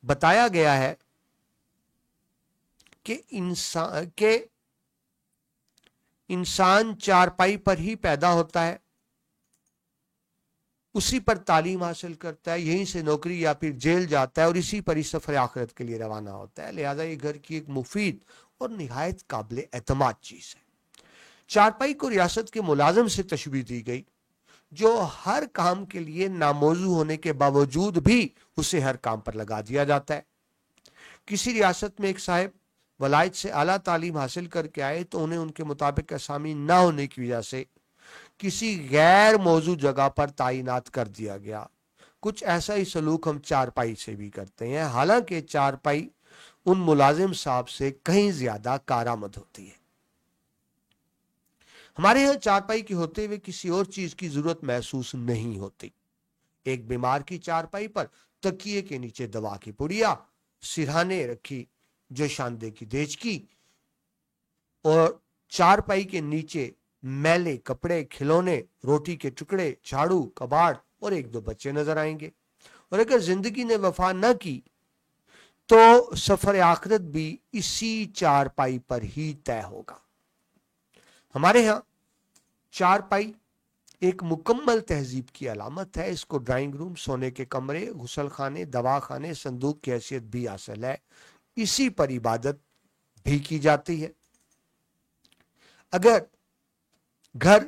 بتایا گیا ہے کہ انسان چارپائی پر ہی پیدا ہوتا ہے، اسی پر تعلیم حاصل کرتا ہے، یہیں سے نوکری یا پھر جیل جاتا ہے اور اسی پر ہی سفر آخرت کے لیے روانہ ہوتا ہے. لہذا یہ گھر کی ایک مفید اور نہایت قابل اعتماد چیز ہے. چارپائی کو ریاست کے ملازم سے تشبیہ دی گئی جو ہر کام کے لیے ناموزوں ہونے کے باوجود بھی اسے ہر کام پر لگا دیا جاتا ہے. کسی ریاست میں ایک صاحب ولایت سے اعلیٰ تعلیم حاصل کر کے آئے تو انہیں ان کے مطابق اسامی نہ ہونے کی وجہ سے کسی غیر موزوں جگہ پر تعینات کر دیا گیا. کچھ ایسا ہی سلوک ہم چارپائی سے بھی کرتے ہیں، حالانکہ چارپائی ان ملازم صاحب سے کہیں زیادہ کارآمد ہوتی ہے. ہمارے ہاں چارپائی کے ہوتے ہوئے کسی اور چیز کی ضرورت محسوس نہیں ہوتی. ایک بیمار کی چارپائی پر تکیے کے نیچے دوا کی پڑیا، سرہانے رکھی جو شاندے کی دیج کی، اور چارپائی کے نیچے میلے کپڑے، کھلونے، روٹی کے ٹکڑے، جھاڑو، کباڑ اور ایک دو بچے نظر آئیں گے. اور اگر زندگی نے وفا نہ کی تو سفر آخرت بھی اسی چارپائی پر ہی طے ہوگا. ہمارے ہاں چارپائی ایک مکمل تہذیب کی علامت ہے. اس کو ڈرائنگ روم، سونے کے کمرے، غسل خانے، دوا خانے، صندوق کی حیثیت بھی حاصل ہے. اسی پر عبادت بھی کی جاتی ہے. اگر گھر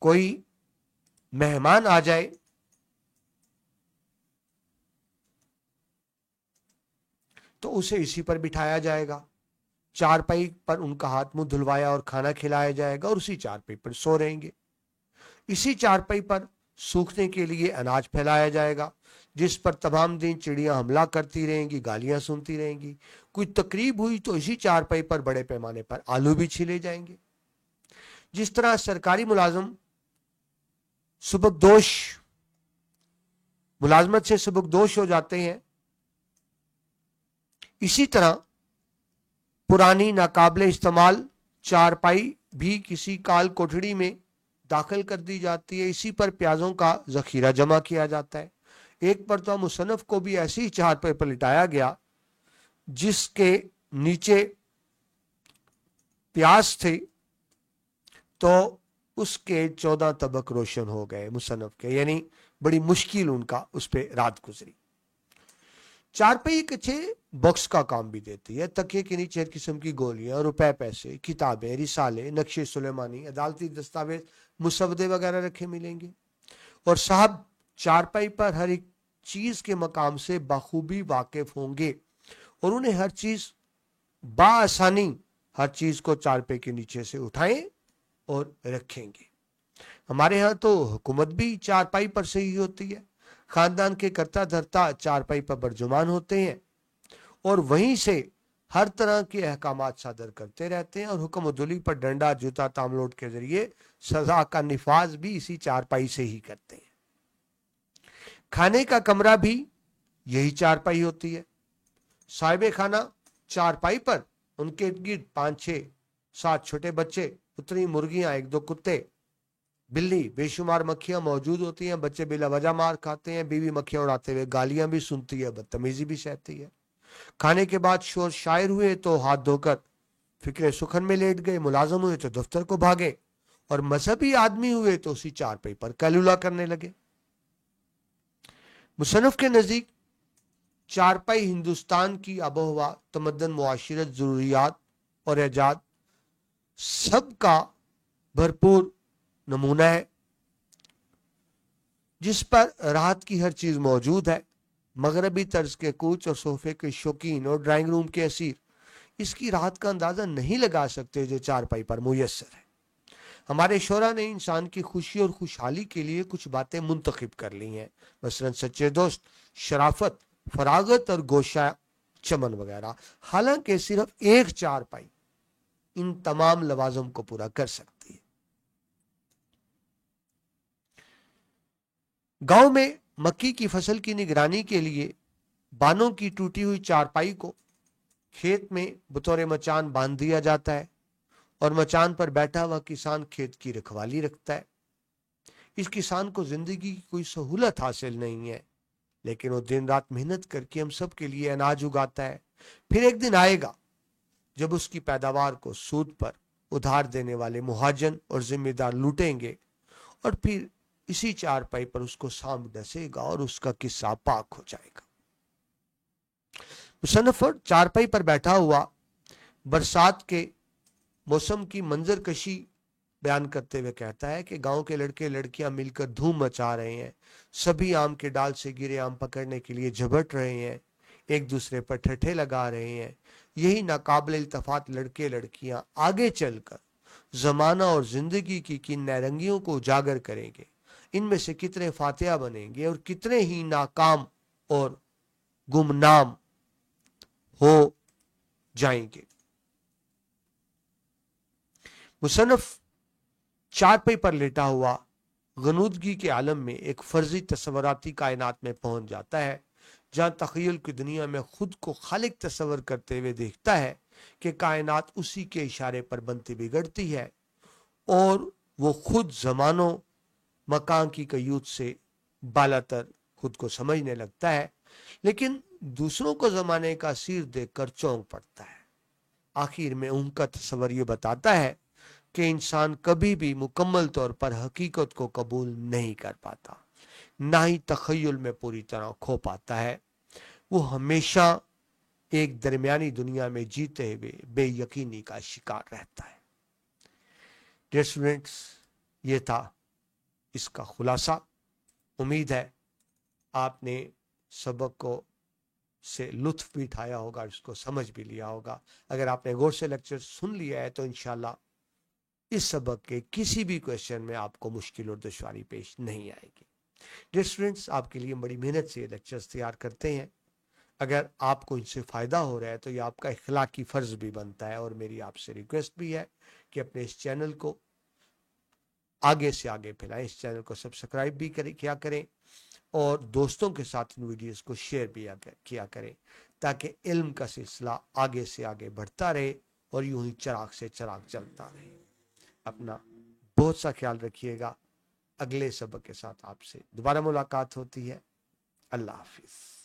کوئی مہمان آ جائے تو اسے اسی پر بٹھایا جائے گا، چارپائی پر ان کا ہاتھ منہ دھلوایا اور کھانا کھلایا جائے گا اور اسی چارپائی پر سو رہیں گے. اسی چارپائی پر سوکھنے کے لیے اناج پھیلایا جائے گا جس پر تمام دن چڑیاں حملہ کرتی رہیں گی، گالیاں سنتی رہیں گی. کوئی تقریب ہوئی تو اسی چارپائی پر بڑے پیمانے پر آلو بھی چھیلے جائیں گے. جس طرح سرکاری ملازم سبکدوش ملازمت سے سبکدوش ہو جاتے ہیں، اسی طرح پرانی ناقابل استعمال چارپائی بھی کسی کال کوٹڑی میں داخل کر دی جاتی ہے. اسی پر پیازوں کا ذخیرہ جمع کیا جاتا ہے. ایک مرتبہ مصنف کو بھی ایسی چارپائی پر لٹایا گیا جس کے نیچے پیاز تھے تو اس کے 14 طبق روشن ہو گئے مصنف کے، یعنی بڑی مشکل ان کا اس پہ رات گزری. چارپائی ایک اچھے باکس کا کام بھی دیتی ہے. تکیے کے نیچے ہر قسم کی گولیاں، روپے پیسے، کتابیں، رسالے، نقشے سلیمانی، عدالتی دستاویز، مسودے وغیرہ رکھے ملیں گے. اور صاحب چارپائی پر ہر ایک چیز کے مقام سے بخوبی واقف ہوں گے اور انہیں ہر چیز بآسانی ہر چیز کو چارپائی کے نیچے سے اٹھائیں اور رکھیں گے. ہمارے ہاں تو حکومت بھی چارپائی پر سے ہی ہوتی ہے. خاندان کے کرتا دھرتا چارپائی پر برجمان ہوتے ہیں اور وہیں سے ہر طرح کے احکامات صادر کرتے رہتے ہیں، اور حکم عدولی پر ڈنڈا، جوتا، تاملوٹ کے ذریعے سزا کا نفاذ بھی اسی چارپائی سے ہی کرتے ہیں. کھانے کا کمرہ بھی یہی چارپائی ہوتی ہے. صاحب خانہ چارپائی پر، ان کے گرد 5-6-7 چھوٹے بچے، اتنی مرغیاں، 1-2 کتے، بلی، بے شمار مکھیاں موجود ہوتی ہیں. بچے بلا وجہ مار کھاتے ہیں، بیوی مکھیاں اڑاتے ہوئے گالیاں بھی سنتی ہے، بدتمیزی بھی سہتی ہے. کھانے کے بعد شور شاعر ہوئے تو ہاتھ دھو کر فکر سخن میں لیٹ گئے، ملازم ہوئے تو دفتر کو بھاگے، اور مذہبی آدمی ہوئے تو اسی چارپائی پر کیلولا کرنے لگے. مصنف کے نزدیک चारपाई हिंदुस्तान की आबोहवा, तमद्दन, मुआशरत, ज़रूरियात और एजाद सबका भरपूर नमूना है, जिस पर राहत की हर चीज मौजूद है। मगरबी तर्ज के कूच और सोफे के शौकीन और ड्राइंग रूम के असीर इसकी राहत का अंदाजा नहीं लगा सकते जो चारपाई पर मुयस्सर है। हमारे शोरा ने इंसान की खुशी और खुशहाली के लिए कुछ बातें मुंतखब कर ली हैं, मसलन सच्चे दोस्त, शराफत, फरागत और गोशा चमन वगैरह। हालांकि सिर्फ एक चारपाई इन तमाम लवाजम को पूरा कर सकती है। गांव में मक्की की फसल की निगरानी के लिए बानों की टूटी हुई चारपाई को खेत में बतौर मचान बांध दिया जाता है और मचान पर बैठा हुआ किसान खेत की रखवाली रखता है। इस किसान को जिंदगी की कोई सहूलत हासिल नहीं है, लेकिन वो दिन रात मेहनत करके हम सब के लिए अनाज उगाता है। फिर एक दिन आएगा जब उसकी पैदावार को सूद पर उधार देने वाले मुहाजन और जिम्मेदार लूटेंगे और फिर इसी चारपाई पर उसको सांप डसेगा और उसका किस्सा पाक हो जाएगा। मुसन्नफ चारपाई पर बैठा हुआ बरसात के मौसम की मंजर कशी बयान करते हुए कहता है कि गांव के लड़के लड़कियां मिलकर धूम मचा रहे हैं, सभी आम के डाल से गिरे आम पकड़ने के लिए झपट रहे हैं, एक दूसरे पर ठट्ठे लगा रहे हैं। यही नाकाबिल इल्तफात लड़के लड़कियां आगे चलकर जमाना और जिंदगी की किन नारंगियों को उजागर करेंगे। इनमें से कितने फातिहा बनेंगे और कितने ही नाकाम और गुमनाम हो जाएंगे। मुसन्नफ चारपाई पर लेटा हुआ गनूदगी के आलम में एक फर्जी तस्वराती कायनात में पहुंच जाता है, जहां तखय्युल की दुनिया में खुद को खालिक तस्वर करते हुए देखता है कि कायनात उसी के इशारे पर बनती बिगड़ती है और वो खुद जमानों मकान की कयूत से बालातर खुद को समझने लगता है, लेकिन दूसरों को जमाने का सिर देखकर चौंक पड़ता है। आखिर में उनका तस्वर ये बताता है कि इंसान कभी भी मुकम्मल तौर पर हकीकत को कबूल नहीं कर पाता, ना ही तखय्युल में पूरी तरह खो पाता है। वो हमेशा एक दरमियानी दुनिया में जीते हुए बेयकीनी का शिकार रहता है। डियर स्टूडेंट्स, ये था इसका खुलासा। उम्मीद है आपने सबक को से लुत्फ भी उठाया होगा, इसको समझ भी लिया होगा। अगर आपने गौर से लेक्चर सुन लिया है तो इंशाल्लाह इस सबक के किसी भी क्वेश्चन में आपको मुश्किल और दुश्वारी पेश नहीं आएगी। डियर स्टूडेंट्स, आपके लिए बड़ी मेहनत से ये लेक्चर्स तैयार करते हैं। अगर आपको इनसे फ़ायदा हो रहा है तो ये आपका इखलाकी फ़र्ज़ भी बनता है और मेरी आपसे रिक्वेस्ट भी है कि अपने इस चैनल को आगे से आगे फैलाएं। इस चैनल को सब्सक्राइब भी किया करें और दोस्तों के साथ इन वीडियोस को शेयर भी किया करें, ताकि इल्म का सिलसिला आगे से आगे बढ़ता रहे और यूं ही चिराग से चिराग चलता रहे। अपना बहुत सा ख्याल रखिएगा। अगले सबक के साथ आपसे दोबारा मुलाकात होती है। अल्लाह हाफिज़।